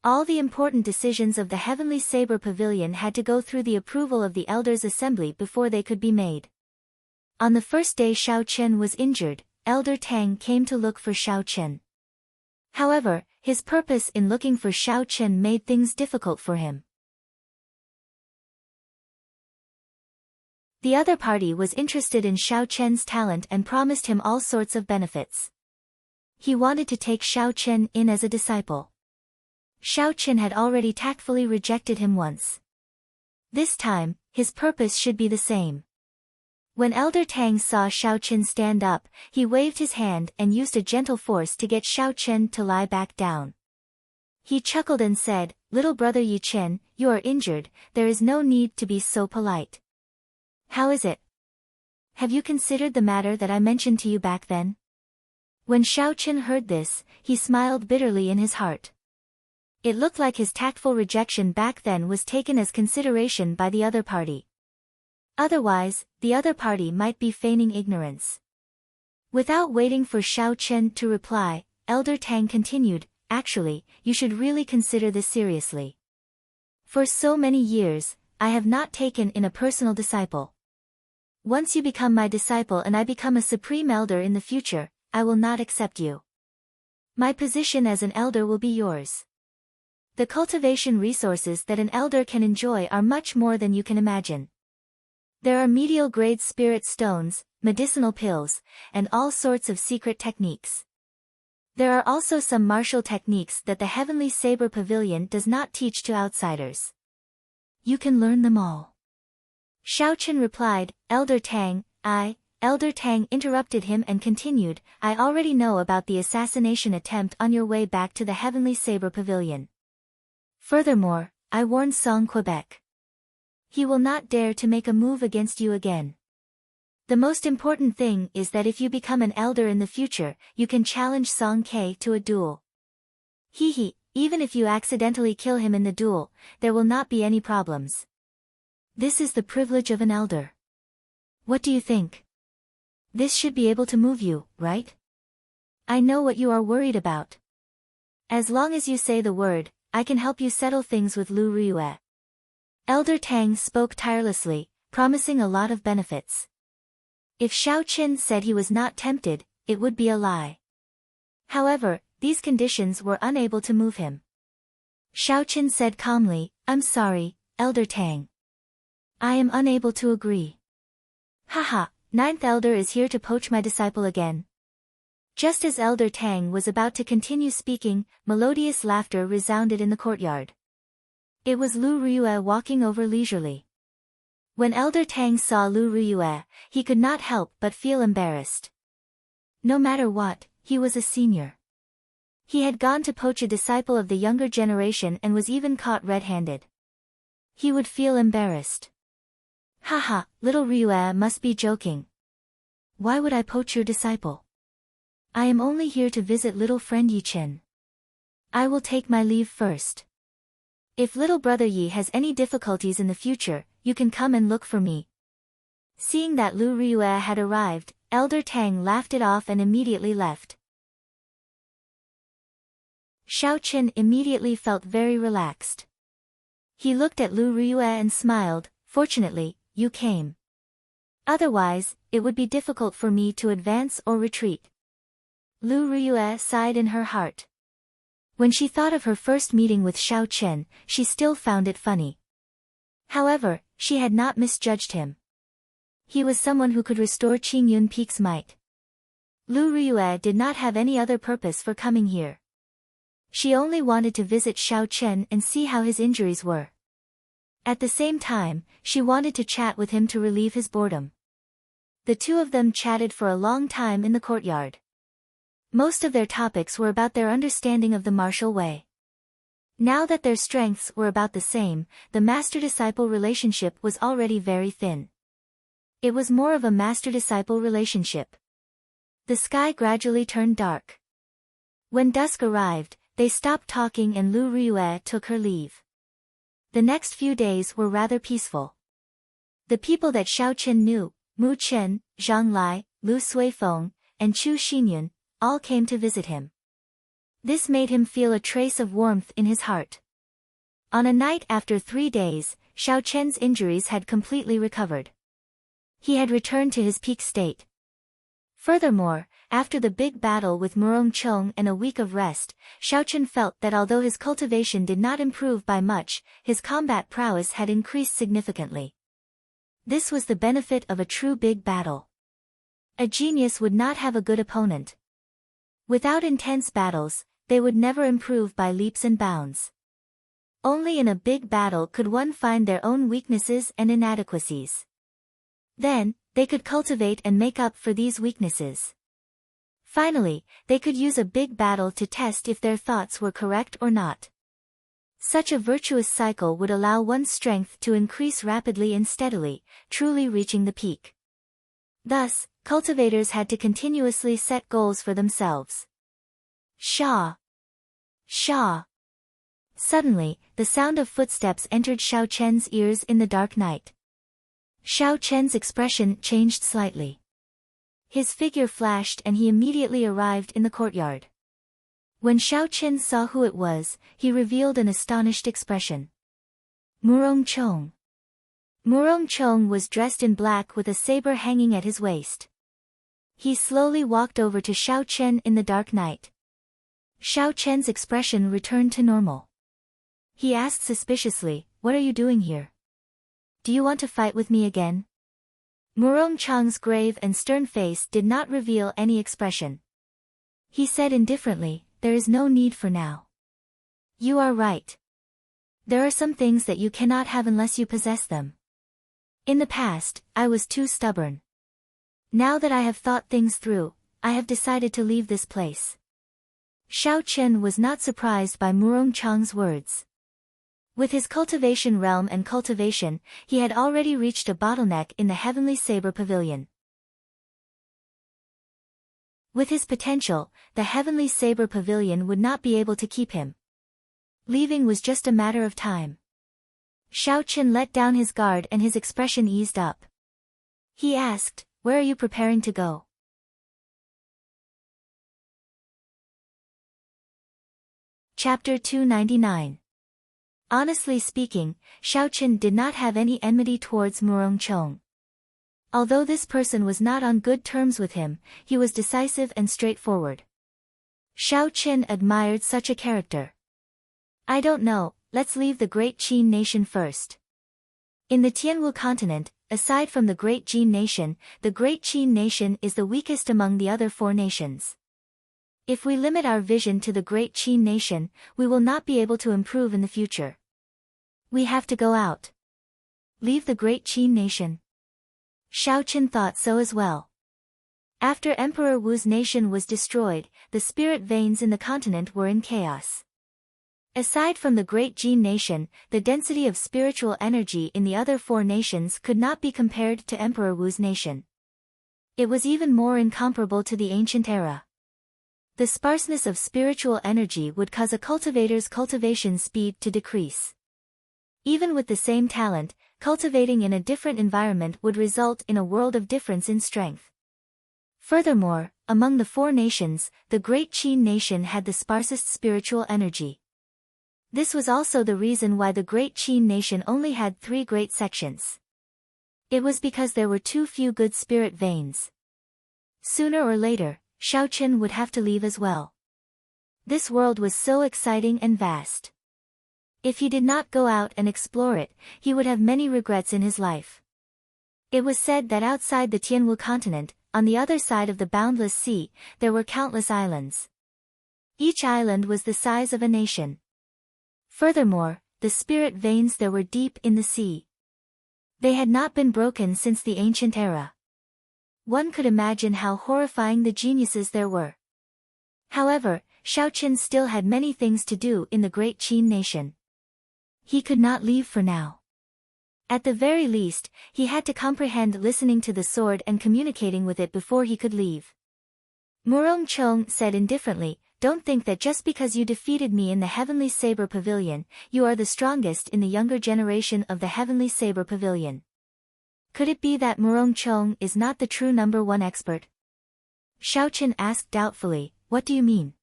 S1: All the important decisions of the Heavenly Saber Pavilion had to go through the approval of the Elders' Assembly before they could be made. On the first day Xiao Chen was injured, Elder Tang came to look for Xiao Chen. However, his purpose in looking for Xiao Chen made things difficult for him. The other party was interested in Xiao Chen's talent and promised him all sorts of benefits. He wanted to take Xiao Chen in as a disciple. Xiao Chen had already tactfully rejected him once. This time, his purpose should be the same. When Elder Tang saw Xiao Chen stand up, he waved his hand and used a gentle force to get Xiao Chen to lie back down. He chuckled and said, "Little brother Yu Chen, you are injured, there is no need to be so polite. How is it? Have you considered the matter that I mentioned to you back then?" When Xiao Chen heard this, he smiled bitterly in his heart. It looked like his tactful rejection back then was taken as consideration by the other party. Otherwise, the other party might be feigning ignorance. Without waiting for Xiao Chen to reply, Elder Tang continued, "Actually, you should really consider this seriously. For so many years, I have not taken in a personal disciple. Once you become my disciple and I become a supreme elder in the future, I will not accept you. My position as an elder will be yours. The cultivation resources that an elder can enjoy are much more than you can imagine. There are medial-grade spirit stones, medicinal pills, and all sorts of secret techniques. There are also some martial techniques that the Heavenly Saber Pavilion does not teach to outsiders. You can learn them all." Xiao Chen replied, "Elder Tang, Elder Tang interrupted him and continued, "I already know about the assassination attempt on your way back to the Heavenly Saber Pavilion. Furthermore, I warned Song Quebec. He will not dare to make a move against you again. The most important thing is that if you become an elder in the future, you can challenge Song Ke to a duel. Even if you accidentally kill him in the duel, there will not be any problems. This is the privilege of an elder. What do you think? This should be able to move you, right? I know what you are worried about. As long as you say the word, I can help you settle things with Lu Riyue. Elder Tang spoke tirelessly, promising a lot of benefits. If Xiao Qin said he was not tempted, it would be a lie. However, these conditions were unable to move him. Xiao Qin said calmly, I'm sorry, Elder Tang. I am unable to agree. Haha, Ninth Elder is here to poach my disciple again. Just as Elder Tang was about to continue speaking, melodious laughter resounded in the courtyard. It was Lu Riyue walking over leisurely. When Elder Tang saw Lu Riyue, he could not help but feel embarrassed. No matter what, he was a senior. He had gone to poach a disciple of the younger generation and was even caught red-handed. He would feel embarrassed. Haha, little Riyue must be joking. Why would I poach your disciple? I am only here to visit little friend Yi Chen. I will take my leave first. If little brother Yi has any difficulties in the future, you can come and look for me. Seeing that Lu Riyue had arrived, Elder Tang laughed it off and immediately left. Xiao Qin immediately felt very relaxed. He looked at Lu Riyue and smiled, fortunately, you came. Otherwise, it would be difficult for me to advance or retreat. Lu Riyue sighed in her heart. When she thought of her first meeting with Xiao Qin, she still found it funny. However, she had not misjudged him. He was someone who could restore Qingyun Peak's might. Lu Riyue did not have any other purpose for coming here. She only wanted to visit Xiao Qin and see how his injuries were. At the same time, she wanted to chat with him to relieve his boredom. The two of them chatted for a long time in the courtyard. Most of their topics were about their understanding of the martial way. Now that their strengths were about the same, the master-disciple relationship was already very thin. It was more of a master-disciple relationship. The sky gradually turned dark. When dusk arrived, they stopped talking and Lu Riyue took her leave. The next few days were rather peaceful. The people that Xiao Qin knew, Mu Chen, Zhang Lai, Lu Suifeng, and Chu Xinyun, all came to visit him. This made him feel a trace of warmth in his heart. On a night after 3 days, Xiao Chen's injuries had completely recovered. He had returned to his peak state. Furthermore, after the big battle with Murong Chong and a week of rest, Xiao Chen felt that although his cultivation did not improve by much, his combat prowess had increased significantly. This was the benefit of a true big battle. A genius would not have a good opponent. Without intense battles, they would never improve by leaps and bounds. Only in a big battle could one find their own weaknesses and inadequacies. Then, they could cultivate and make up for these weaknesses. Finally, they could use a big battle to test if their thoughts were correct or not. Such a virtuous cycle would allow one's strength to increase rapidly and steadily, truly reaching the peak. Thus, cultivators had to continuously set goals for themselves. Shaw! Shaw! Suddenly, the sound of footsteps entered Xiao Chen's ears in the dark night. Xiao Chen's expression changed slightly. His figure flashed and he immediately arrived in the courtyard. When Xiao Chen saw who it was, he revealed an astonished expression. Murong Chong. Murong Chong was dressed in black with a saber hanging at his waist. He slowly walked over to Xiao Chen in the dark night. Xiao Chen's expression returned to normal. He asked suspiciously, "What are you doing here? Do you want to fight with me again?" Murong Chong's grave and stern face did not reveal any expression. He said indifferently, "There is no need for now." "You are right. There are some things that you cannot have unless you possess them. In the past, I was too stubborn. Now that I have thought things through, I have decided to leave this place." Xiao Chen was not surprised by Murong Chong's words. With his cultivation realm and cultivation, he had already reached a bottleneck in the Heavenly Saber Pavilion. With his potential, the Heavenly Saber Pavilion would not be able to keep him. Leaving was just a matter of time. Xiao Chen let down his guard and his expression eased up. He asked, "Where are you preparing to go?" Chapter 299. Honestly speaking, Xiaoqin did not have any enmity towards Murongcheng. Although this person was not on good terms with him, he was decisive and straightforward. Xiaoqin admired such a character. I don't know, let's leave the Great Qin nation first. In the Tianwu continent, aside from the Great Jin nation, the Great Qin nation is the weakest among the other four nations. If we limit our vision to the Great Qin nation, we will not be able to improve in the future. We have to go out. Leave the Great Qin nation. Xiaoqin thought so as well. After Emperor Wu's nation was destroyed, the spirit veins in the continent were in chaos. Aside from the Great Jin nation, the density of spiritual energy in the other four nations could not be compared to Emperor Wu's nation. It was even more incomparable to the ancient era. The sparseness of spiritual energy would cause a cultivator's cultivation speed to decrease. Even with the same talent, cultivating in a different environment would result in a world of difference in strength. Furthermore, among the four nations, the Great Qin nation had the sparsest spiritual energy. This was also the reason why the Great Qin nation only had 3 great sections. It was because there were too few good spirit veins. Sooner or later, Xiaoqin would have to leave as well. This world was so exciting and vast. If he did not go out and explore it, he would have many regrets in his life. It was said that outside the Tianwu continent, on the other side of the boundless sea, there were countless islands. Each island was the size of a nation. Furthermore, the spirit veins there were deep in the sea. They had not been broken since the ancient era. One could imagine how horrifying the geniuses there were. However, Xiaoqin still had many things to do in the Great Qin nation. He could not leave for now. At the very least, he had to comprehend listening to the sword and communicating with it before he could leave. Murongcheng said indifferently, "Don't think that just because you defeated me in the Heavenly Saber Pavilion, you are the strongest in the younger generation of the Heavenly Saber Pavilion." Could it be that Murongcheng is not the true #1 expert? Xiaoqin asked doubtfully, "What do you mean?"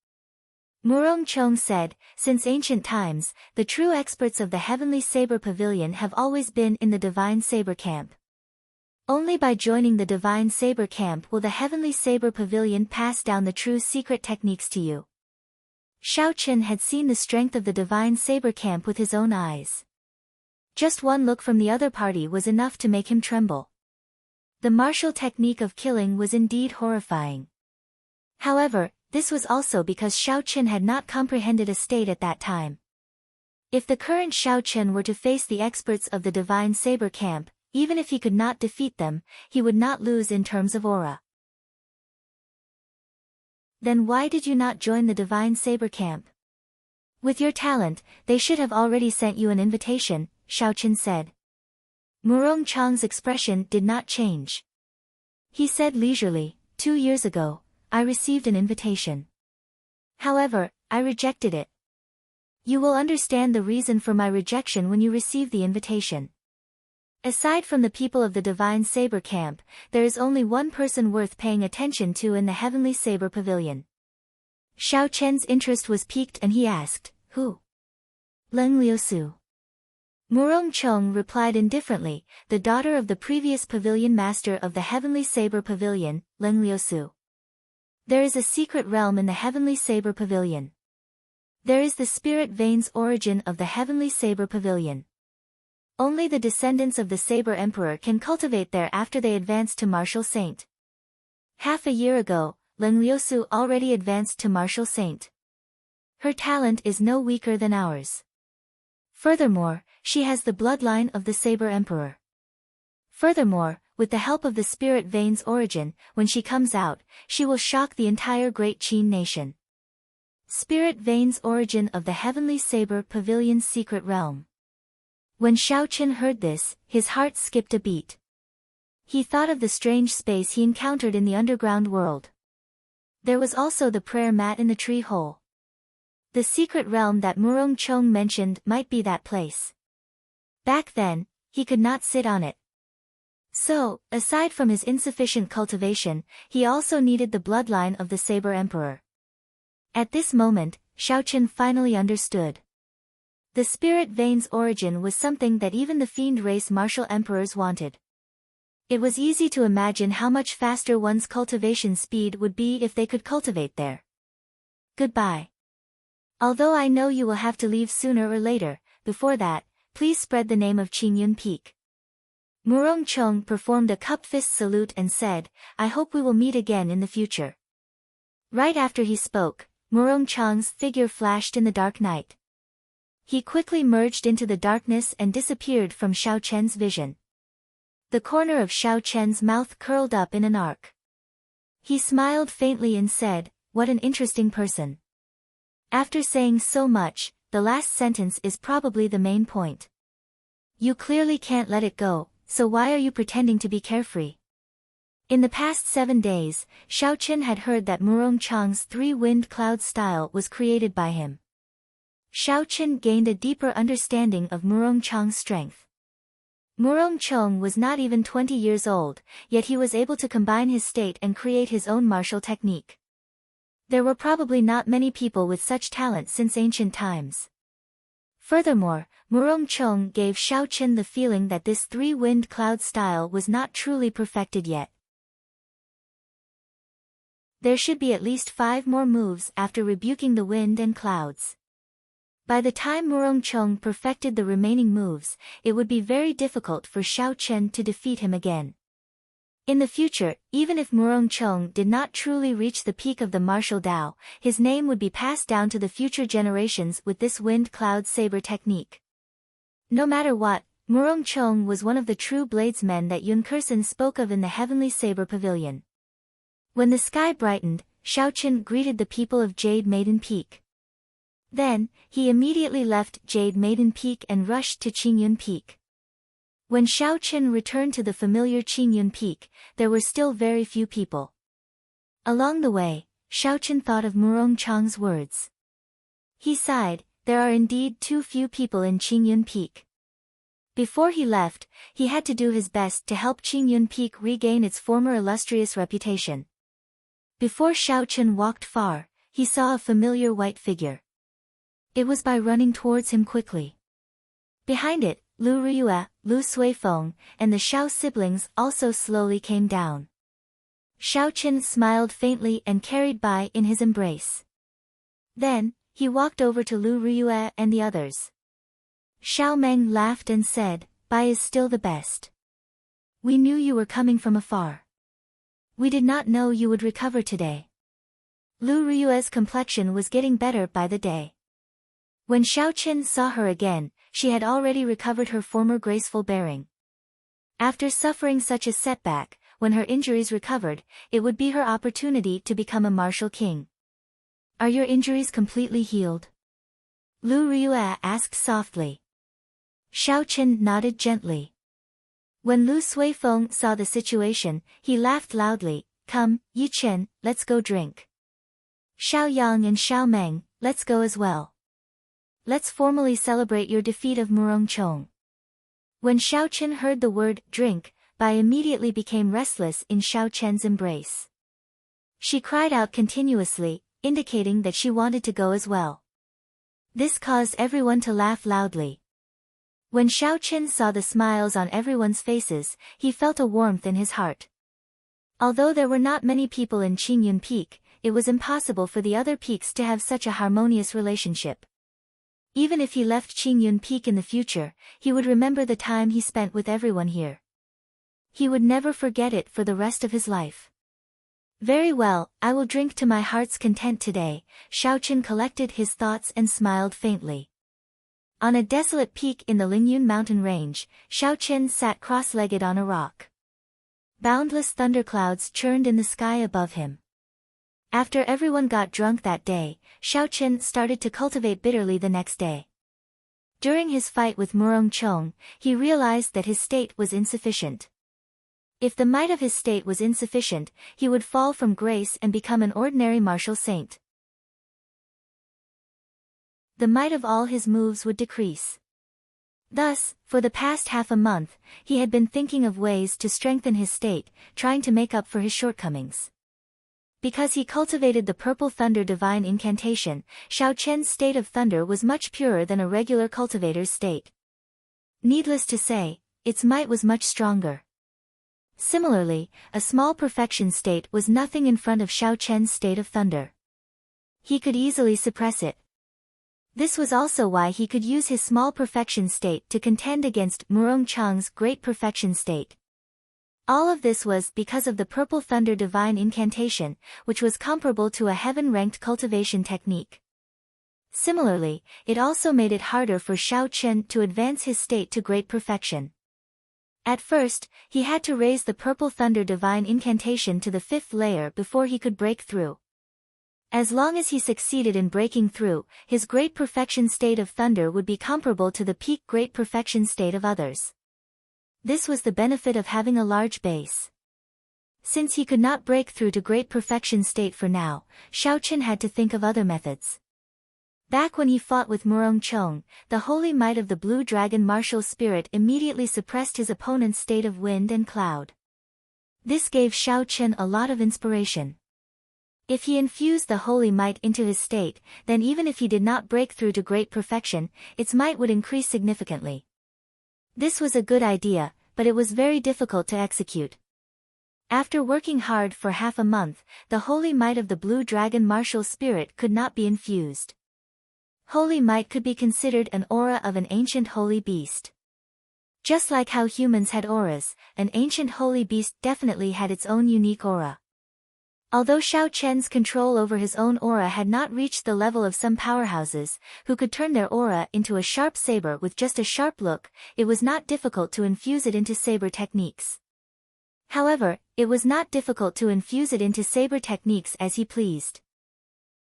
S1: Murongcheng said, "Since ancient times, the true experts of the Heavenly Saber Pavilion have always been in the Divine Saber Camp. Only by joining the Divine Saber Camp will the Heavenly Saber Pavilion pass down the true secret techniques to you." Xiaoqin had seen the strength of the Divine Saber Camp with his own eyes. Just one look from the other party was enough to make him tremble. The martial technique of killing was indeed horrifying. However, this was also because Xiaoqin had not comprehended a state at that time. If the current Xiaoqin were to face the experts of the Divine Saber Camp, even if he could not defeat them, he would not lose in terms of aura. Then why did you not join the Divine Saber Camp? With your talent, they should have already sent you an invitation, Xiaoqin said. Murongcheng's expression did not change. He said leisurely, 2 years ago, I received an invitation. However, I rejected it. You will understand the reason for my rejection when you receive the invitation. Aside from the people of the Divine Saber Camp, there is only one person worth paying attention to in the Heavenly Saber Pavilion. Xiaoqin's interest was piqued and he asked, "Who?" "Leng Liusu." Murongcheng replied indifferently, "The daughter of the previous pavilion master of the Heavenly Saber Pavilion, Leng Liusu. There is a secret realm in the Heavenly Saber Pavilion. There is the spirit veins origin of the Heavenly Saber Pavilion. Only the descendants of the Saber Emperor can cultivate there after they advance to Martial Saint. Half a year ago, Leng Liusu already advanced to Martial Saint. Her talent is no weaker than ours. Furthermore, she has the bloodline of the Saber Emperor. Furthermore, with the help of the spirit veins origin, when she comes out, she will shock the entire Great Qin nation." Spirit veins origin of the Heavenly Saber Pavilion's secret realm. When Xiaoqin heard this, his heart skipped a beat. He thought of the strange space he encountered in the underground world. There was also the prayer mat in the tree hole. The secret realm that Murongcheng mentioned might be that place. Back then, he could not sit on it. So, aside from his insufficient cultivation, he also needed the bloodline of the Saber Emperor. At this moment, Xiaoqin finally understood. The spirit vein's origin was something that even the fiend race martial emperors wanted. It was easy to imagine how much faster one's cultivation speed would be if they could cultivate there. Goodbye. Although I know you will have to leave sooner or later, before that, please spread the name of Qingyun Peak. Murong Chong performed a cup-fist salute and said, I hope we will meet again in the future. Right after he spoke, Murong Chong's figure flashed in the dark night. He quickly merged into the darkness and disappeared from Xiao Chen's vision. The corner of Xiao Chen's mouth curled up in an arc. He smiled faintly and said, what an interesting person. After saying so much, the last sentence is probably the main point. You clearly can't let it go, so why are you pretending to be carefree? In the past 7 days, Xiao Chen had heard that Murong Chong's three-winged cloud style was created by him. Xiao Chen gained a deeper understanding of Murong Chong's strength. Murong Chong was not even 20 years old, yet he was able to combine his state and create his own martial technique. There were probably not many people with such talent since ancient times. Furthermore, Murong Chong gave Xiao Chen the feeling that this three-winged cloud style was not truly perfected yet. There should be at least 5 more moves after rebuking the wind and clouds. By the time Murong Chong perfected the remaining moves, it would be very difficult for Xiao Chen to defeat him again. In the future, even if Murong Chong did not truly reach the peak of the martial Tao, his name would be passed down to the future generations with this wind cloud saber technique. No matter what, Murong Chong was one of the true bladesmen that Yun Kursen spoke of in the Heavenly Saber Pavilion. When the sky brightened, Xiao Chen greeted the people of Jade Maiden Peak. Then, he immediately left Jade Maiden Peak and rushed to Qingyun Peak. When Xiao Chen returned to the familiar Qingyun Peak, there were still very few people. Along the way, Xiao Chen thought of Murong Chong's words. He sighed, there are indeed too few people in Qingyun Peak. Before he left, he had to do his best to help Qingyun Peak regain its former illustrious reputation. Before Xiao Chen walked far, he saw a familiar white figure. It was by running towards him quickly. Behind it, Lu Riyue, Lu Suifeng, and the Xiao siblings also slowly came down. Xiao Chen smiled faintly and carried Bai in his embrace. Then, he walked over to Lu Riyue and the others. Xiao Meng laughed and said, Bai is still the best. We knew you were coming from afar. We did not know you would recover today. Lu Riyue's complexion was getting better by the day. When Xiao Chen saw her again, she had already recovered her former graceful bearing. After suffering such a setback, when her injuries recovered, it would be her opportunity to become a martial king. Are your injuries completely healed? Lu Riyue asked softly. Xiao Chen nodded gently. When Lu Suifeng saw the situation, he laughed loudly, Come, Yi Chen, let's go drink. Xiao Yang and Xiao Meng, let's go as well. Let's formally celebrate your defeat of Murong Chong. When Xiao Chen heard the word, drink, Bai immediately became restless in Xiao Chen's embrace. She cried out continuously, indicating that she wanted to go as well. This caused everyone to laugh loudly. When Xiao Chen saw the smiles on everyone's faces, he felt a warmth in his heart. Although there were not many people in Qingyun Peak, it was impossible for the other peaks to have such a harmonious relationship. Even if he left Qingyun Peak in the future, he would remember the time he spent with everyone here. He would never forget it for the rest of his life. Very well, I will drink to my heart's content today. Xiao Chen collected his thoughts and smiled faintly. On a desolate peak in the Lingyun mountain range, Xiao Chen sat cross-legged on a rock. Boundless thunderclouds churned in the sky above him. After everyone got drunk that day, Xiao Chen started to cultivate bitterly the next day. During his fight with Murong Chong, he realized that his state was insufficient. If the might of his state was insufficient, he would fall from grace and become an ordinary martial saint. The might of all his moves would decrease. Thus, for the past half a month, he had been thinking of ways to strengthen his state, trying to make up for his shortcomings. Because he cultivated the purple thunder divine incantation, Xiao Chen's state of thunder was much purer than a regular cultivator's state. Needless to say, its might was much stronger. Similarly, a small perfection state was nothing in front of Xiao Chen's state of thunder. He could easily suppress it. This was also why he could use his small perfection state to contend against Murong Chang's great perfection state. All of this was because of the purple thunder divine incantation, which was comparable to a heaven-ranked cultivation technique. Similarly, it also made it harder for Xiao Chen to advance his state to great perfection. At first, he had to raise the purple thunder divine incantation to the 5th layer before he could break through. As long as he succeeded in breaking through, his great perfection state of thunder would be comparable to the peak great perfection state of others. This was the benefit of having a large base. Since he could not break through to great perfection state for now, Xiao Chen had to think of other methods. Back when he fought with Murong Chong, the holy might of the blue dragon martial spirit immediately suppressed his opponent's state of wind and cloud. This gave Xiao Chen a lot of inspiration. If he infused the holy might into his state, then even if he did not break through to great perfection, its might would increase significantly. This was a good idea, but it was very difficult to execute. After working hard for half a month, the holy might of the blue dragon martial spirit could not be infused. Holy might could be considered an aura of an ancient holy beast. Just like how humans had auras, an ancient holy beast definitely had its own unique aura. Although Xiao Chen's control over his own aura had not reached the level of some powerhouses, who could turn their aura into a sharp saber with just a sharp look, it was not difficult to infuse it into saber techniques. However, it was not difficult to infuse it into saber techniques as he pleased.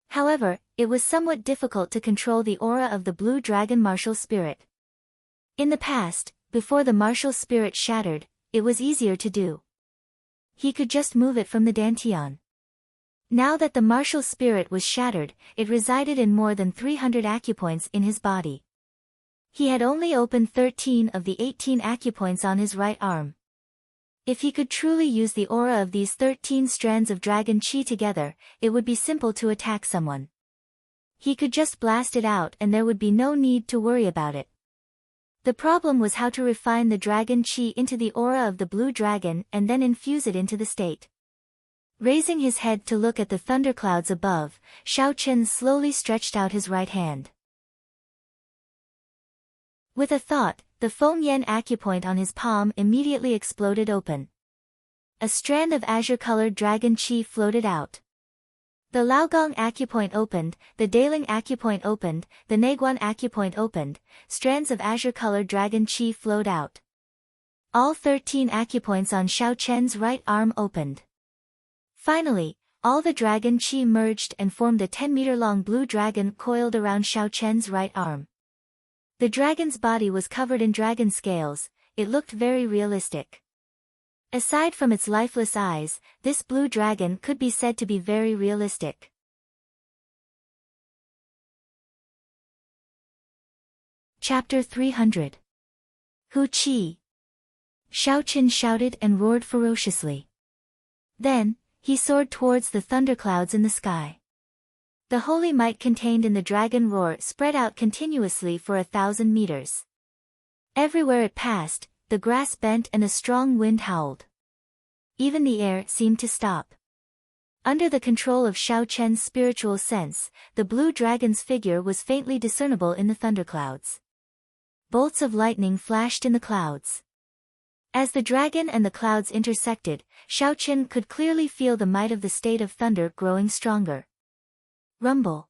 S1: However, it was somewhat difficult to control the aura of the blue dragon martial spirit. In the past, before the martial spirit shattered, it was easier to do. He could just move it from the dantian. Now that the martial spirit was shattered, it resided in more than 300 acupoints in his body. He had only opened 13 of the 18 acupoints on his right arm. If he could truly use the aura of these 13 strands of dragon chi together, it would be simple to attack someone. He could just blast it out and there would be no need to worry about it. The problem was how to refine the dragon chi into the aura of the blue dragon and then infuse it into the state. Raising his head to look at the thunderclouds above, Xiao Chen slowly stretched out his right hand. With a thought, the Feng Yan acupoint on his palm immediately exploded open. A strand of azure-colored dragon chi floated out. The Laogong acupoint opened, the Daling acupoint opened, the Neguan acupoint opened, strands of azure-colored dragon chi flowed out. All 13 acupoints on Xiao Chen's right arm opened. Finally, all the dragon chi merged and formed a 10-meter-long blue dragon coiled around Xiao Chen's right arm. The dragon's body was covered in dragon scales, it looked very realistic. Aside from its lifeless eyes, this blue dragon could be said to be very realistic. Chapter 300. Hu Qi. Xiao Chen shouted and roared ferociously. Then, he soared towards the thunderclouds in the sky. The holy might contained in the dragon roar spread out continuously for 1,000 meters. Everywhere it passed, the grass bent and a strong wind howled. Even the air seemed to stop. Under the control of Xiao Chen's spiritual sense, the blue dragon's figure was faintly discernible in the thunderclouds. Bolts of lightning flashed in the clouds. As the dragon and the clouds intersected, Xiao Chen could clearly feel the might of the state of thunder growing stronger. Rumble.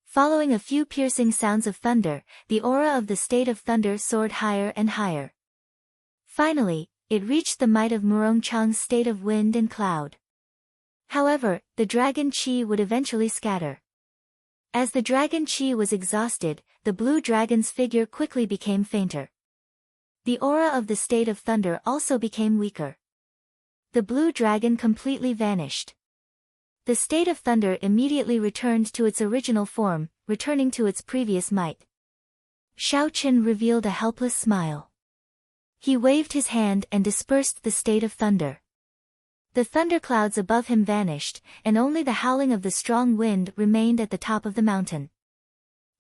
S1: Following a few piercing sounds of thunder, the aura of the state of thunder soared higher and higher. Finally, it reached the might of Murong Chang's state of wind and cloud. However, the dragon chi would eventually scatter. As the dragon chi was exhausted, the blue dragon's figure quickly became fainter. The aura of the state of thunder also became weaker. The blue dragon completely vanished. The state of thunder immediately returned to its original form, returning to its previous might. Xiao Chen revealed a helpless smile. He waved his hand and dispersed the state of thunder. The thunderclouds above him vanished, and only the howling of the strong wind remained at the top of the mountain.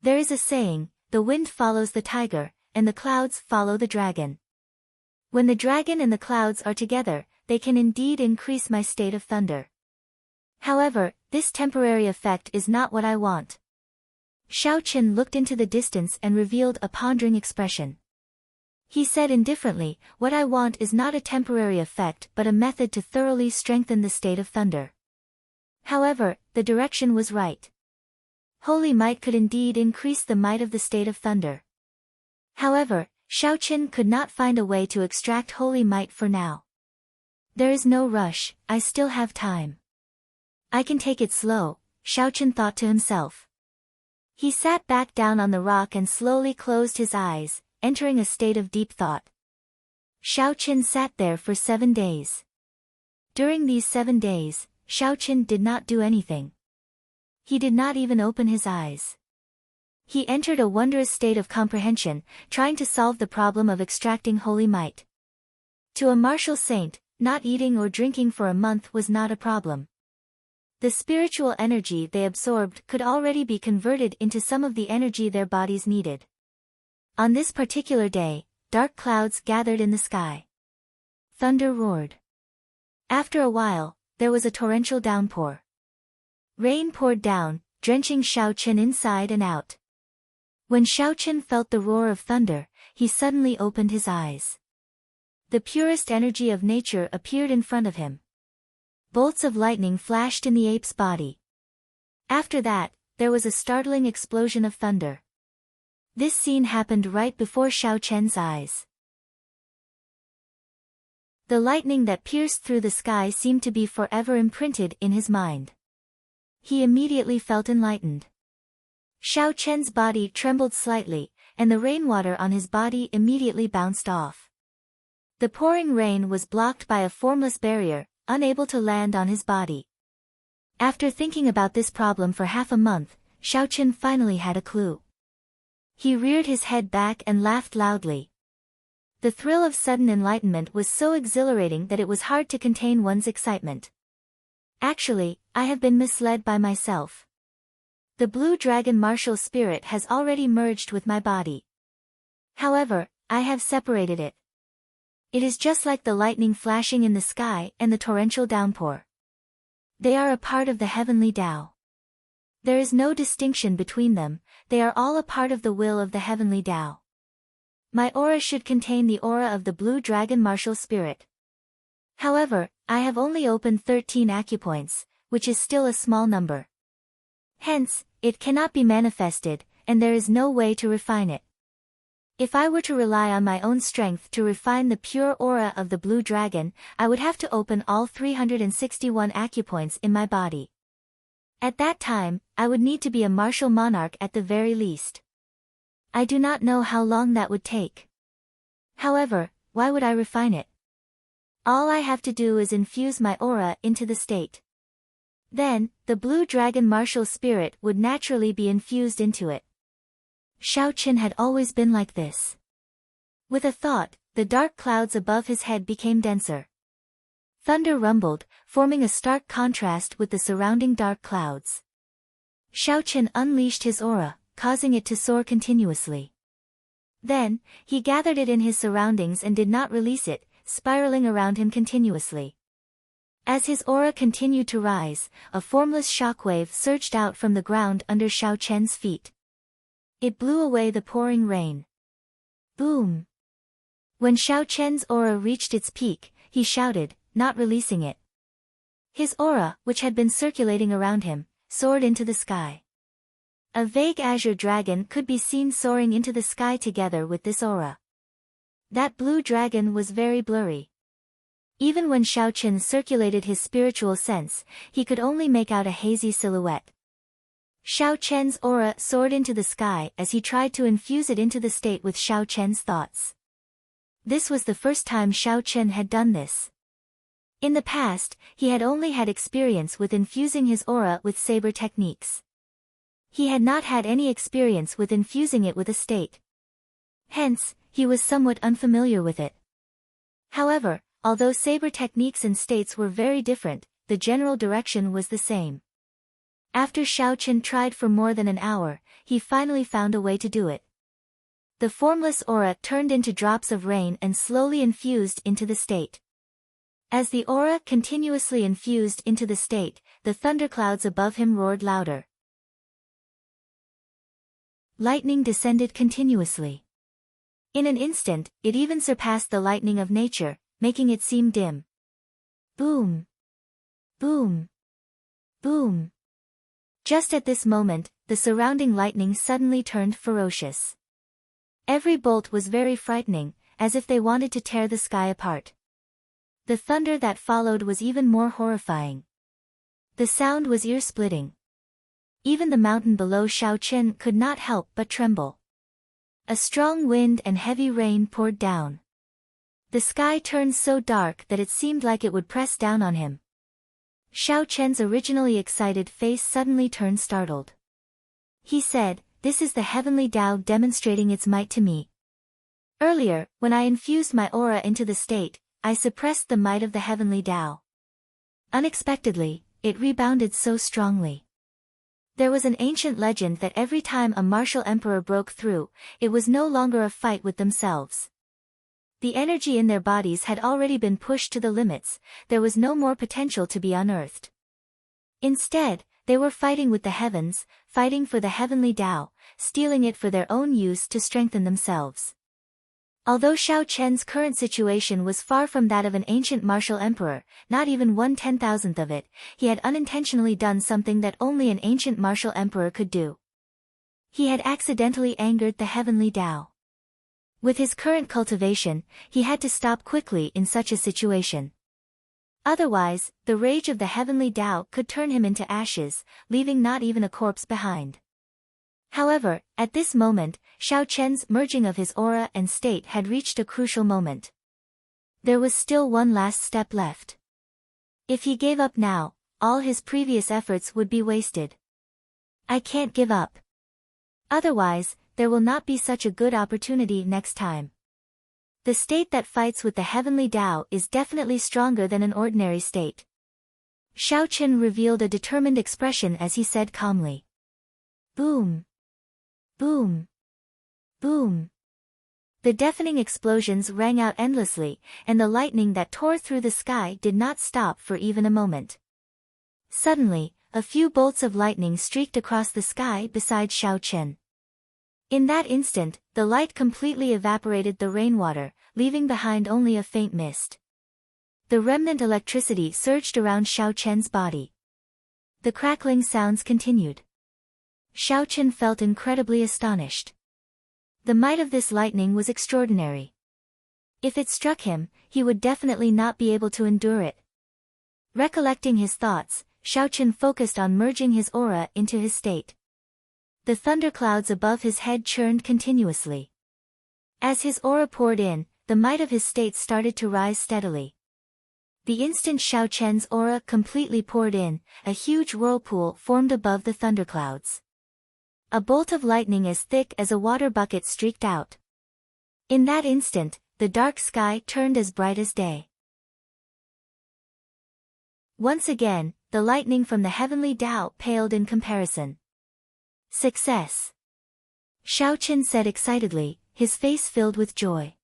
S1: There is a saying, the wind follows the tiger, and the clouds follow the dragon. When the dragon and the clouds are together, they can indeed increase my state of thunder. However, this temporary effect is not what I want. Xiaoqin looked into the distance and revealed a pondering expression. He said indifferently, what I want is not a temporary effect but a method to thoroughly strengthen the state of thunder. However, the direction was right. Holy might could indeed increase the might of the state of thunder. However, Xiaoqin could not find a way to extract holy might for now. There is no rush, I still have time. I can take it slow, Xiaoqin thought to himself. He sat back down on the rock and slowly closed his eyes, entering a state of deep thought. Xiaoqin sat there for 7 days. During these 7 days, Xiaoqin did not do anything. He did not even open his eyes. He entered a wondrous state of comprehension, trying to solve the problem of extracting holy might. To a martial saint, not eating or drinking for a month was not a problem. The spiritual energy they absorbed could already be converted into some of the energy their bodies needed. On this particular day, dark clouds gathered in the sky. Thunder roared. After a while, there was a torrential downpour. Rain poured down, drenching Xiaoqin inside and out. When Xiaoqin felt the roar of thunder, he suddenly opened his eyes. The purest energy of nature appeared in front of him. Bolts of lightning flashed in the ape's body. After that, there was a startling explosion of thunder. This scene happened right before Xiaoqian's eyes. The lightning that pierced through the sky seemed to be forever imprinted in his mind. He immediately felt enlightened. Xiaoqian's body trembled slightly, and the rainwater on his body immediately bounced off. The pouring rain was blocked by a formless barrier, unable to land on his body. After thinking about this problem for half a month, Xiaoqin finally had a clue. He reared his head back and laughed loudly. The thrill of sudden enlightenment was so exhilarating that it was hard to contain one's excitement. Actually, I have been misled by myself. The blue dragon martial spirit has already merged with my body. However, I have separated it. It is just like the lightning flashing in the sky and the torrential downpour. They are a part of the heavenly Tao. There is no distinction between them, they are all a part of the will of the heavenly Tao. My aura should contain the aura of the blue dragon martial spirit. However, I have only opened 13 acupoints, which is still a small number. Hence, it cannot be manifested, and there is no way to refine it. If I were to rely on my own strength to refine the pure aura of the blue dragon, I would have to open all 361 acupoints in my body. At that time, I would need to be a martial monarch at the very least. I do not know how long that would take. However, why would I refine it? All I have to do is infuse my aura into the state. Then, the blue dragon martial spirit would naturally be infused into it. Xiaoqin had always been like this. With a thought, the dark clouds above his head became denser. Thunder rumbled, forming a stark contrast with the surrounding dark clouds. Xiaoqin unleashed his aura, causing it to soar continuously. Then, he gathered it in his surroundings and did not release it, spiraling around him continuously. As his aura continued to rise, a formless shockwave surged out from the ground under Xiaoqian's feet. It blew away the pouring rain. Boom! When Xiaoqian's aura reached its peak, he shouted, not releasing it. His aura, which had been circulating around him, soared into the sky. A vague azure dragon could be seen soaring into the sky together with this aura. That blue dragon was very blurry. Even when Xiaoqin circulated his spiritual sense, he could only make out a hazy silhouette. Xiaoqian's aura soared into the sky as he tried to infuse it into the state with Xiaoqian's thoughts. This was the first time Xiaoqian had done this. In the past, he had only had experience with infusing his aura with saber techniques. He had not had any experience with infusing it with a state. Hence, he was somewhat unfamiliar with it. However, although saber techniques and states were very different, the general direction was the same. After Xiao Chen tried for more than an hour, he finally found a way to do it. The formless aura turned into drops of rain and slowly infused into the state. As the aura continuously infused into the state, the thunderclouds above him roared louder. Lightning descended continuously. In an instant, it even surpassed the lightning of nature, making it seem dim. Boom! Boom! Boom! Just at this moment, the surrounding lightning suddenly turned ferocious. Every bolt was very frightening, as if they wanted to tear the sky apart. The thunder that followed was even more horrifying. The sound was ear-splitting. Even the mountain below Xiao Chen could not help but tremble. A strong wind and heavy rain poured down. The sky turned so dark that it seemed like it would press down on him. Xiao Chen's originally excited face suddenly turned startled. He said, "This is the heavenly Tao demonstrating its might to me. Earlier, when I infused my aura into the state, I suppressed the might of the heavenly Tao. Unexpectedly, it rebounded so strongly. There was an ancient legend that every time a martial emperor broke through, it was no longer a fight with themselves. The energy in their bodies had already been pushed to the limits, there was no more potential to be unearthed. Instead, they were fighting with the heavens, fighting for the heavenly Tao, stealing it for their own use to strengthen themselves." Although Xiao Chen's current situation was far from that of an ancient martial emperor, not even 1/10,000th of it, he had unintentionally done something that only an ancient martial emperor could do. He had accidentally angered the heavenly Tao. With his current cultivation, he had to stop quickly in such a situation. Otherwise, the rage of the heavenly Tao could turn him into ashes, leaving not even a corpse behind. However, at this moment, Xiao Chen's merging of his aura and state had reached a crucial moment. There was still one last step left. If he gave up now, all his previous efforts would be wasted. "I can't give up. Otherwise, there will not be such a good opportunity next time. The state that fights with the heavenly Tao is definitely stronger than an ordinary state." Xiao Chen revealed a determined expression as he said calmly. Boom! Boom! Boom! The deafening explosions rang out endlessly, and the lightning that tore through the sky did not stop for even a moment. Suddenly, a few bolts of lightning streaked across the sky beside Xiao Chen. In that instant, the light completely evaporated the rainwater, leaving behind only a faint mist. The remnant electricity surged around Xiao Chen's body. The crackling sounds continued. Xiao Chen felt incredibly astonished. The might of this lightning was extraordinary. If it struck him, he would definitely not be able to endure it. Recollecting his thoughts, Xiao Chen focused on merging his aura into his state. The thunderclouds above his head churned continuously. As his aura poured in, the might of his state started to rise steadily. The instant Xiao Chen's aura completely poured in, a huge whirlpool formed above the thunderclouds. A bolt of lightning as thick as a water bucket streaked out. In that instant, the dark sky turned as bright as day. Once again, the lightning from the heavenly Tao paled in comparison. "Success!" Xiao Chen said excitedly, his face filled with joy.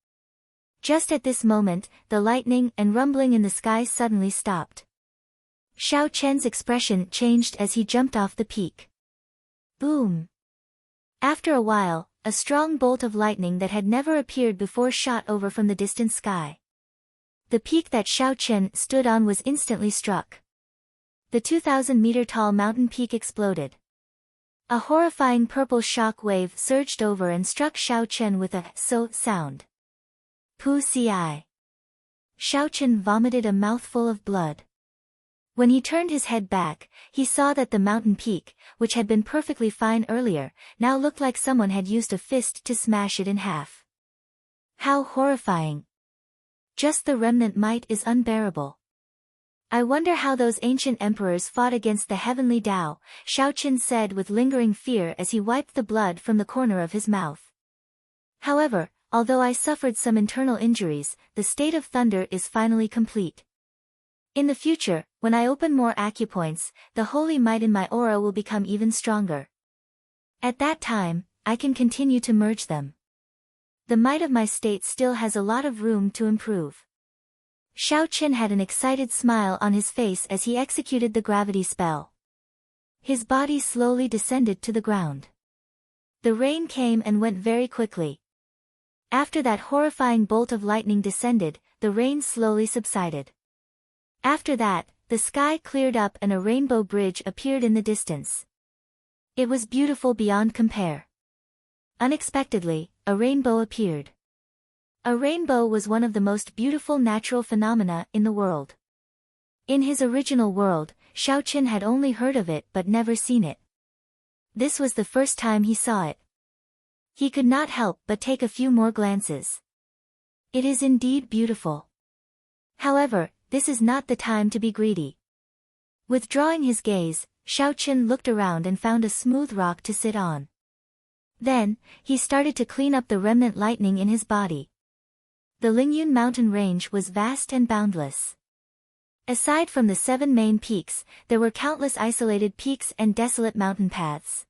S1: Just at this moment, the lightning and rumbling in the sky suddenly stopped. Xiao Chen's expression changed as he jumped off the peak. Boom! After a while, a strong bolt of lightning that had never appeared before shot over from the distant sky. The peak that Xiao Chen stood on was instantly struck. The 2,000-meter-tall mountain peak exploded. A horrifying purple shock wave surged over and struck Xiao Chen with a "so" sound. Pu-ci. Xiao Chen vomited a mouthful of blood. When he turned his head back, he saw that the mountain peak, which had been perfectly fine earlier, now looked like someone had used a fist to smash it in half. How horrifying! Just the remnant might is unbearable. I wonder how those ancient emperors fought against the heavenly Tao, Xiao Chen said with lingering fear as he wiped the blood from the corner of his mouth. However, although I suffered some internal injuries, the state of thunder is finally complete. In the future, when I open more acupoints, the holy might in my aura will become even stronger. At that time, I can continue to merge them. The might of my state still has a lot of room to improve. Xiaoqin had an excited smile on his face as he executed the gravity spell. His body slowly descended to the ground. The rain came and went very quickly. After that horrifying bolt of lightning descended, the rain slowly subsided. After that, the sky cleared up and a rainbow bridge appeared in the distance. It was beautiful beyond compare. Unexpectedly, a rainbow appeared. A rainbow was one of the most beautiful natural phenomena in the world. In his original world, Xiaoqin had only heard of it but never seen it. This was the first time he saw it. He could not help but take a few more glances. It is indeed beautiful. However, this is not the time to be greedy. Withdrawing his gaze, Xiaoqin looked around and found a smooth rock to sit on. Then, he started to clean up the remnant lightning in his body. The Lingyun mountain range was vast and boundless. Aside from the 7 main peaks, there were countless isolated peaks and desolate mountain paths.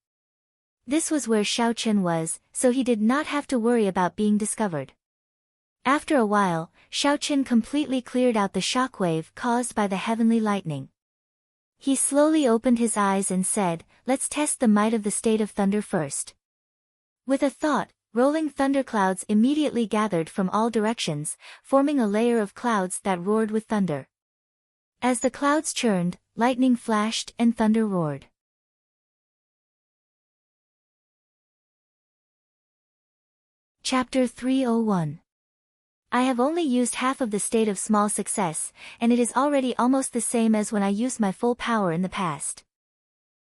S1: This was where Xiaoqin was, so he did not have to worry about being discovered. After a while, Xiaoqin completely cleared out the shockwave caused by the heavenly lightning. He slowly opened his eyes and said, "Let's test the might of the state of thunder first." With a thought, rolling thunderclouds immediately gathered from all directions, forming a layer of clouds that roared with thunder. As the clouds churned, lightning flashed and thunder roared. Chapter 301. I have only used half of the state of small success, and it is already almost the same as when I used my full power in the past.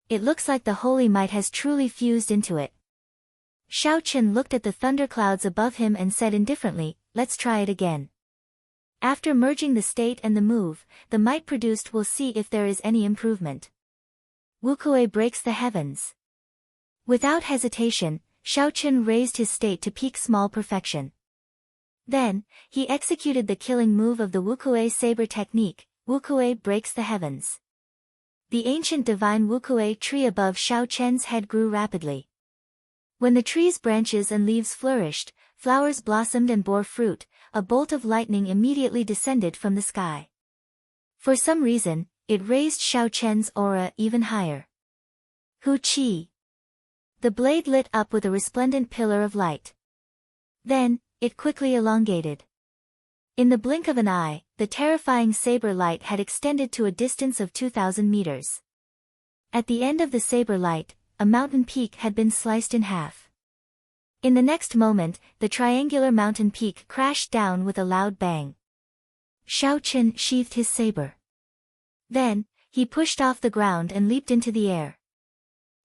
S1: It looks like the holy might has truly fused into it. Xiaoqin looked at the thunderclouds above him and said indifferently, "Let's try it again." After merging the state and the move, the might produced will see if there is any improvement. Wukuei breaks the heavens. Without hesitation, Xiaoqin raised his state to peak small perfection. Then, he executed the killing move of the Wukuei saber technique, Wukuei breaks the heavens. The ancient divine Wukuei tree above Xiaoqian's head grew rapidly. When the tree's branches and leaves flourished, flowers blossomed and bore fruit, a bolt of lightning immediately descended from the sky. For some reason, it raised Xiaoqian's aura even higher. Hu Qi. The blade lit up with a resplendent pillar of light. Then, it quickly elongated. In the blink of an eye, the terrifying saber light had extended to a distance of 2,000 meters. At the end of the saber light, a mountain peak had been sliced in half. In the next moment, the triangular mountain peak crashed down with a loud bang. Xiaoqin sheathed his saber. Then, he pushed off the ground and leaped into the air.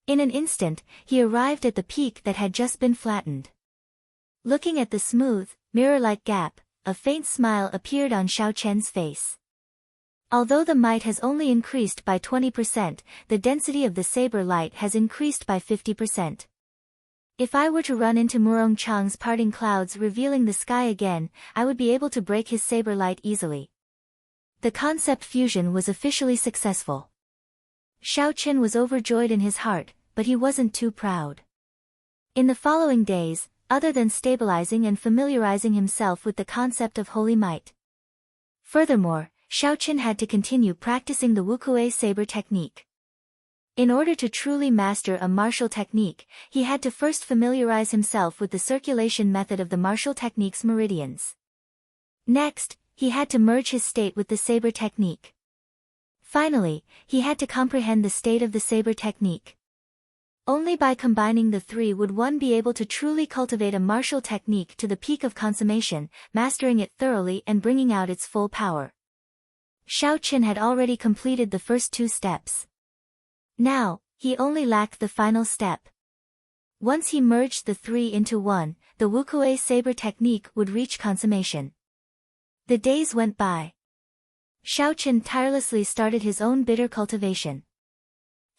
S1: In an instant, he arrived at the peak that had just been flattened. Looking at the smooth, mirror-like gap, a faint smile appeared on Xiaoqian's face. Although the might has only increased by 20%, the density of the saber light has increased by 50%. If I were to run into Murong Chang's parting clouds revealing the sky again, I would be able to break his saber light easily. The concept fusion was officially successful. Xiaoqin was overjoyed in his heart, but he wasn't too proud. In the following days, other than stabilizing and familiarizing himself with the concept of holy might. Furthermore, Xiaoqin had to continue practicing the Wukuei saber technique. In order to truly master a martial technique, he had to first familiarize himself with the circulation method of the martial technique's meridians. Next, he had to merge his state with the saber technique. Finally, he had to comprehend the state of the saber technique. Only by combining the three would one be able to truly cultivate a martial technique to the peak of consummation, mastering it thoroughly and bringing out its full power. Xiaoqin had already completed the first 2 steps. Now, he only lacked the final step. Once he merged the 3 into one, the Wukuei saber technique would reach consummation. The days went by. Xiaoqin tirelessly started his own bitter cultivation.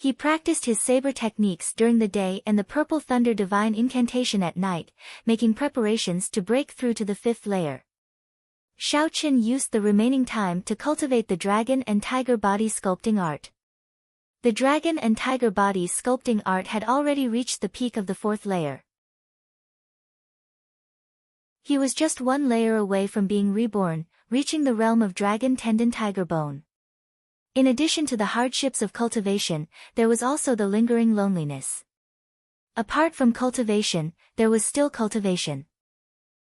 S1: He practiced his saber techniques during the day and the purple thunder divine incantation at night, making preparations to break through to the 5th layer. Xiaoqin used the remaining time to cultivate the dragon and tiger body sculpting art. The dragon and tiger body sculpting art had already reached the peak of the 4th layer. He was just 1 layer away from being reborn, reaching the realm of dragon tendon tiger bone. In addition to the hardships of cultivation, there was also the lingering loneliness. Apart from cultivation, there was still cultivation.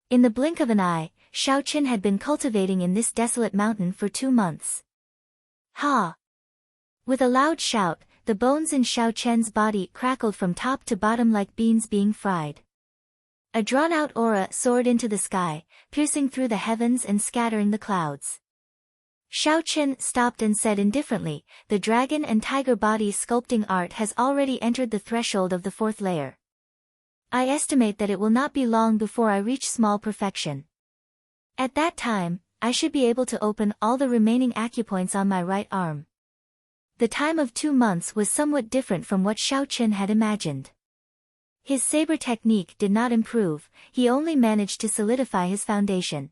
S1: In the blink of an eye, Xiaoqin had been cultivating in this desolate mountain for 2 months. Ha! With a loud shout, the bones in Xiaoqian's body crackled from top to bottom like beans being fried. A drawn-out aura soared into the sky, piercing through the heavens and scattering the clouds. Xiaoqin stopped and said indifferently, "The dragon and tiger body sculpting art has already entered the threshold of the 4th layer. I estimate that it will not be long before I reach small perfection. At that time, I should be able to open all the remaining acupoints on my right arm." The time of 2 months was somewhat different from what Xiaoqin had imagined. His saber technique did not improve, he only managed to solidify his foundation.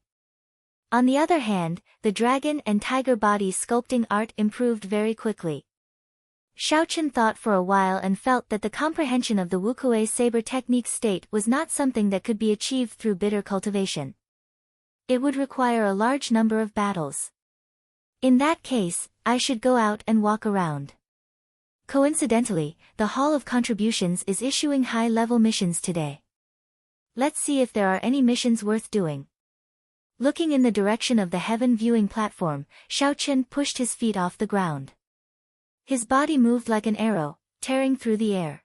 S1: On the other hand, the dragon and tiger body sculpting art improved very quickly. Xiaoqin thought for a while and felt that the comprehension of the wukuei saber technique state was not something that could be achieved through bitter cultivation. It would require a large number of battles. In that case, I should go out and walk around. Coincidentally, the Hall of Contributions is issuing high-level missions today. Let's see if there are any missions worth doing. Looking in the direction of the heaven viewing platform, Xiaoqin pushed his feet off the ground. His body moved like an arrow, tearing through the air.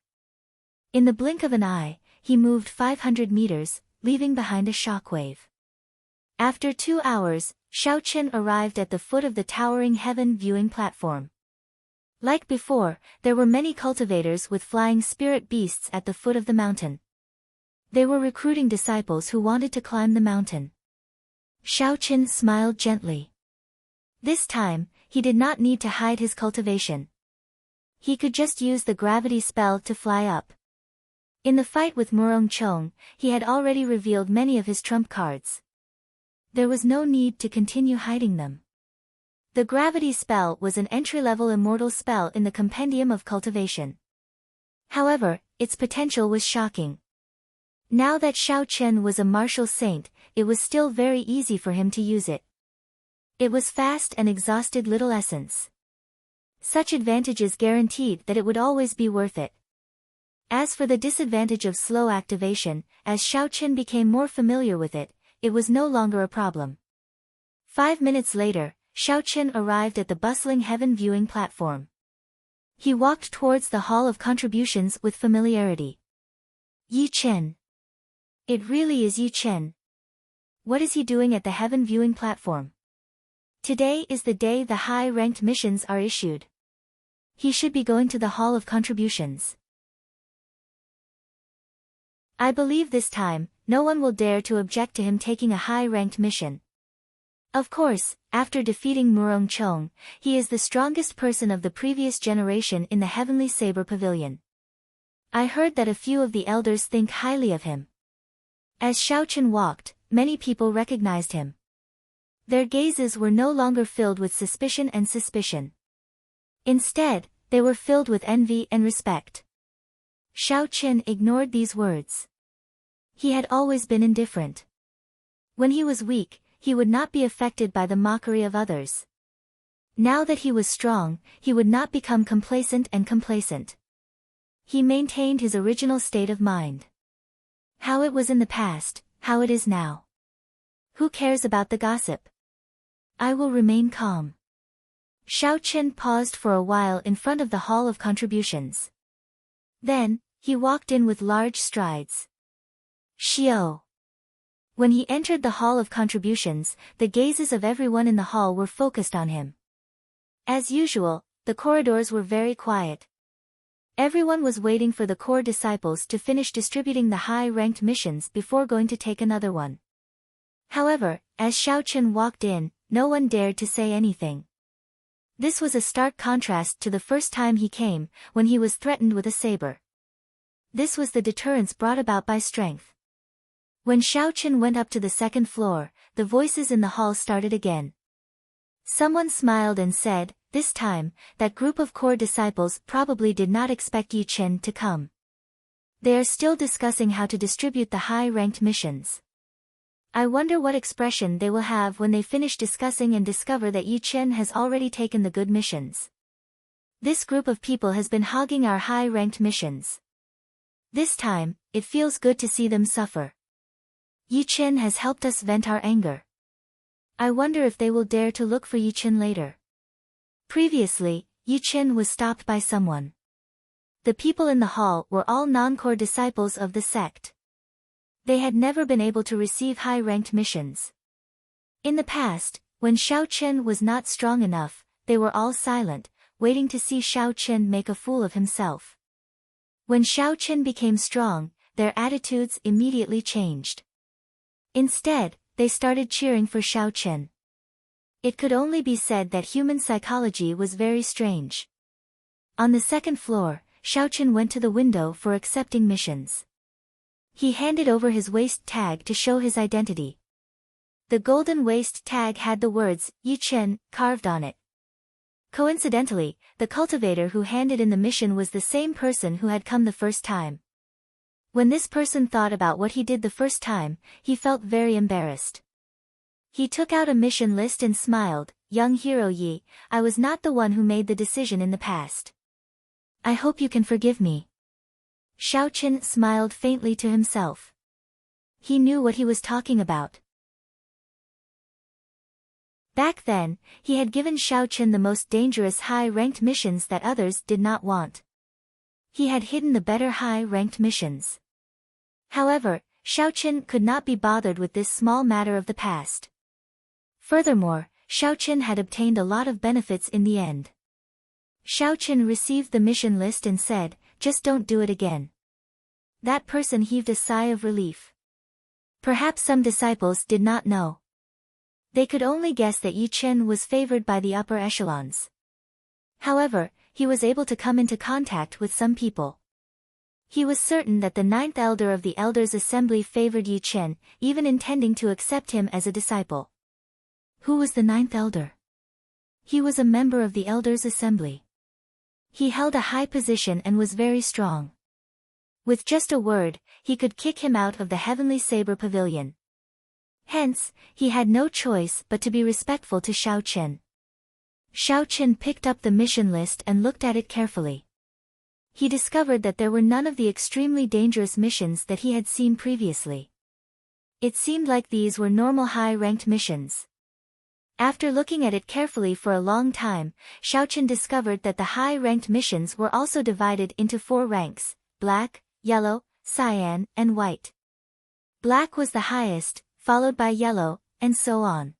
S1: In the blink of an eye, he moved 500 meters, leaving behind a shockwave. After 2 hours, Xiaoqin arrived at the foot of the towering heaven viewing platform. Like before, there were many cultivators with flying spirit beasts at the foot of the mountain. They were recruiting disciples who wanted to climb the mountain. Xiaoqin smiled gently. This time, he did not need to hide his cultivation. He could just use the gravity spell to fly up. In the fight with Murong Chong, he had already revealed many of his trump cards. There was no need to continue hiding them. The gravity spell was an entry-level immortal spell in the compendium of cultivation. However, its potential was shocking. Now that Xiaoqin was a martial saint, it was still very easy for him to use it. It was fast and exhausted little essence. Such advantages guaranteed that it would always be worth it. As for the disadvantage of slow activation, as Xiaoqin became more familiar with it, it was no longer a problem. 5 minutes later, Xiaoqin arrived at the bustling heaven viewing platform. He walked towards the Hall of Contributions with familiarity. Yi Chen. It really is Yi Chen. What is he doing at the heaven viewing platform? Today is the day the high-ranked missions are issued. He should be going to the Hall of Contributions. I believe this time, no one will dare to object to him taking a high-ranked mission. Of course, after defeating Murong Chong, he is the strongest person of the previous generation in the Heavenly Saber Pavilion. I heard that a few of the elders think highly of him. As Xiaoqin walked, many people recognized him. Their gazes were no longer filled with suspicion and suspicion. Instead, they were filled with envy and respect. Xiaoqin ignored these words. He had always been indifferent. When he was weak, he would not be affected by the mockery of others. Now that he was strong, he would not become complacent. He maintained his original state of mind. How it was in the past, how it is now. Who cares about the gossip? I will remain calm. Xiaoqin paused for a while in front of the Hall of Contributions. Then, he walked in with large strides. Xiao. When he entered the Hall of Contributions, the gazes of everyone in the hall were focused on him. As usual, the corridors were very quiet. Everyone was waiting for the core disciples to finish distributing the high-ranked missions before going to take another one. However, as Xiaoqin walked in, no one dared to say anything. This was a stark contrast to the first time he came, when he was threatened with a saber. This was the deterrence brought about by strength. When Xiao Chen went up to the second floor, the voices in the hall started again. Someone smiled and said, this time, that group of core disciples probably did not expect Yi Chen to come. They are still discussing how to distribute the high-ranked missions. I wonder what expression they will have when they finish discussing and discover that Yi Chen has already taken the good missions. This group of people has been hogging our high-ranked missions. This time, it feels good to see them suffer. Yi Chen has helped us vent our anger. I wonder if they will dare to look for Yi Chen later. Previously, Yi Chen was stopped by someone. The people in the hall were all non-core disciples of the sect. They had never been able to receive high-ranked missions. In the past, when Xiao Chen was not strong enough, they were all silent, waiting to see Xiao Chen make a fool of himself. When Xiao Chen became strong, their attitudes immediately changed. Instead, they started cheering for Xiao Chen. It could only be said that human psychology was very strange. On the second floor, Xiao Chen went to the window for accepting missions. He handed over his waist tag to show his identity. The golden waist tag had the words, Yi Chen, carved on it. Coincidentally, the cultivator who handed in the mission was the same person who had come the first time. When this person thought about what he did the first time, he felt very embarrassed. He took out a mission list and smiled, young hero Yi, I was not the one who made the decision in the past. I hope you can forgive me. Xiao Chen smiled faintly to himself. He knew what he was talking about. Back then, he had given Xiao Chen the most dangerous high-ranked missions that others did not want. He had hidden the better high-ranked missions. However, Xiao Chen could not be bothered with this small matter of the past. Furthermore, Xiao Chen had obtained a lot of benefits in the end. Xiao Chen received the mission list and said, just don't do it again. That person heaved a sigh of relief. Perhaps some disciples did not know. They could only guess that Yi Chen was favored by the upper echelons. However, he was able to come into contact with some people. He was certain that the ninth elder of the Elders' Assembly favored Yi Chen, even intending to accept him as a disciple. Who was the ninth elder? He was a member of the Elders' Assembly. He held a high position and was very strong. With just a word, he could kick him out of the Heavenly Saber Pavilion. Hence, he had no choice but to be respectful to Xiao Chen. Xiao Chen picked up the mission list and looked at it carefully. He discovered that there were none of the extremely dangerous missions that he had seen previously. It seemed like these were normal high-ranked missions. After looking at it carefully for a long time, Xiao Chen discovered that the high-ranked missions were also divided into 4 ranks, black, yellow, cyan, and white. Black was the highest, followed by yellow, and so on.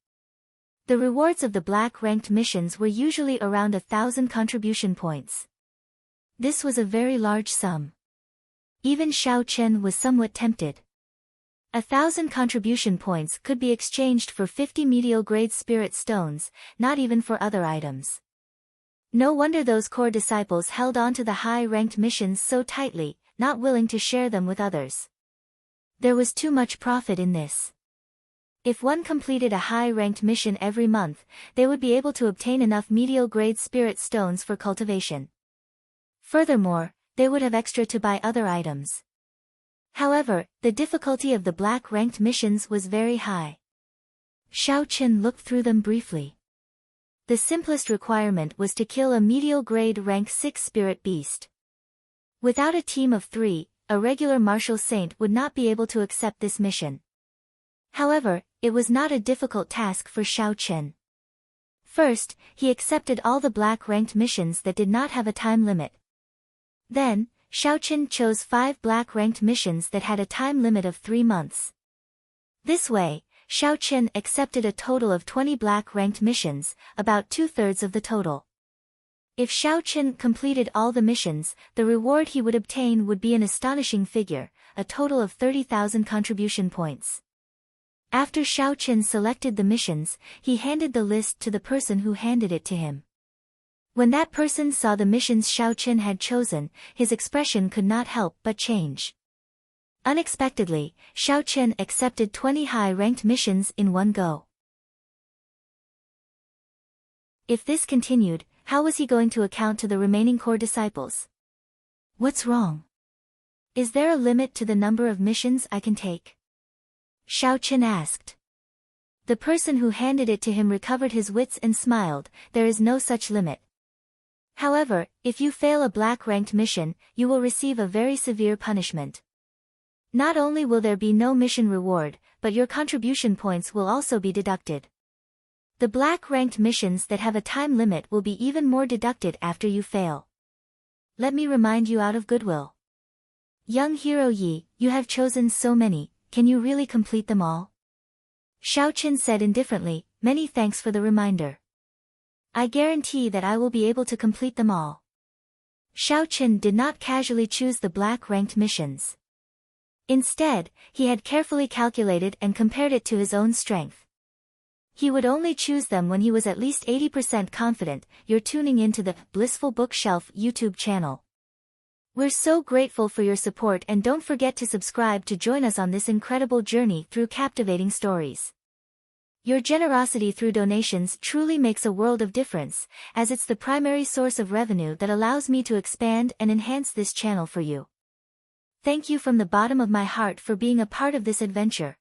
S1: The rewards of the black-ranked missions were usually around 1,000 contribution points. This was a very large sum. Even Xiao Chen was somewhat tempted. 1,000 contribution points could be exchanged for 50 medial-grade spirit stones, not even for other items. No wonder those core disciples held on to the high-ranked missions so tightly, not willing to share them with others. There was too much profit in this. If one completed a high-ranked mission every month, they would be able to obtain enough medial-grade spirit stones for cultivation. Furthermore, they would have extra to buy other items. However, the difficulty of the black-ranked missions was very high. Xiao Chen looked through them briefly. The simplest requirement was to kill a medial-grade rank 6 spirit beast. Without a team of 3, a regular martial saint would not be able to accept this mission. However, it was not a difficult task for Xiao Chen. First, he accepted all the black-ranked missions that did not have a time limit. Then, Xiao Chen chose 5 black-ranked missions that had a time limit of 3 months. This way, Xiao Chen accepted a total of 20 black-ranked missions, about 2/3 of the total. If Xiao Chen completed all the missions, the reward he would obtain would be an astonishing figure, a total of 30,000 contribution points. After Xiao Chen selected the missions, he handed the list to the person who handed it to him. When that person saw the missions Xiao Chen had chosen, his expression could not help but change. Unexpectedly, Xiao Chen accepted 20 high-ranked missions in one go. If this continued, how was he going to account to the remaining core disciples? What's wrong? Is there a limit to the number of missions I can take? Xiao Chen asked. The person who handed it to him recovered his wits and smiled. There is no such limit. However, if you fail a black-ranked mission, you will receive a very severe punishment. Not only will there be no mission reward, but your contribution points will also be deducted. The black-ranked missions that have a time limit will be even more deducted after you fail. Let me remind you out of goodwill. Young hero Yi, you have chosen so many, can you really complete them all? Xiao Chen said indifferently, many thanks for the reminder. I guarantee that I will be able to complete them all. Xiao Chen did not casually choose the black-ranked missions. Instead, he had carefully calculated and compared it to his own strength. He would only choose them when he was at least 80% confident. You're tuning into the Blissful Bookshelf YouTube channel. We're so grateful for your support, and don't forget to subscribe to join us on this incredible journey through captivating stories. Your generosity through donations truly makes a world of difference, as it's the primary source of revenue that allows me to expand and enhance this channel for you. Thank you from the bottom of my heart for being a part of this adventure.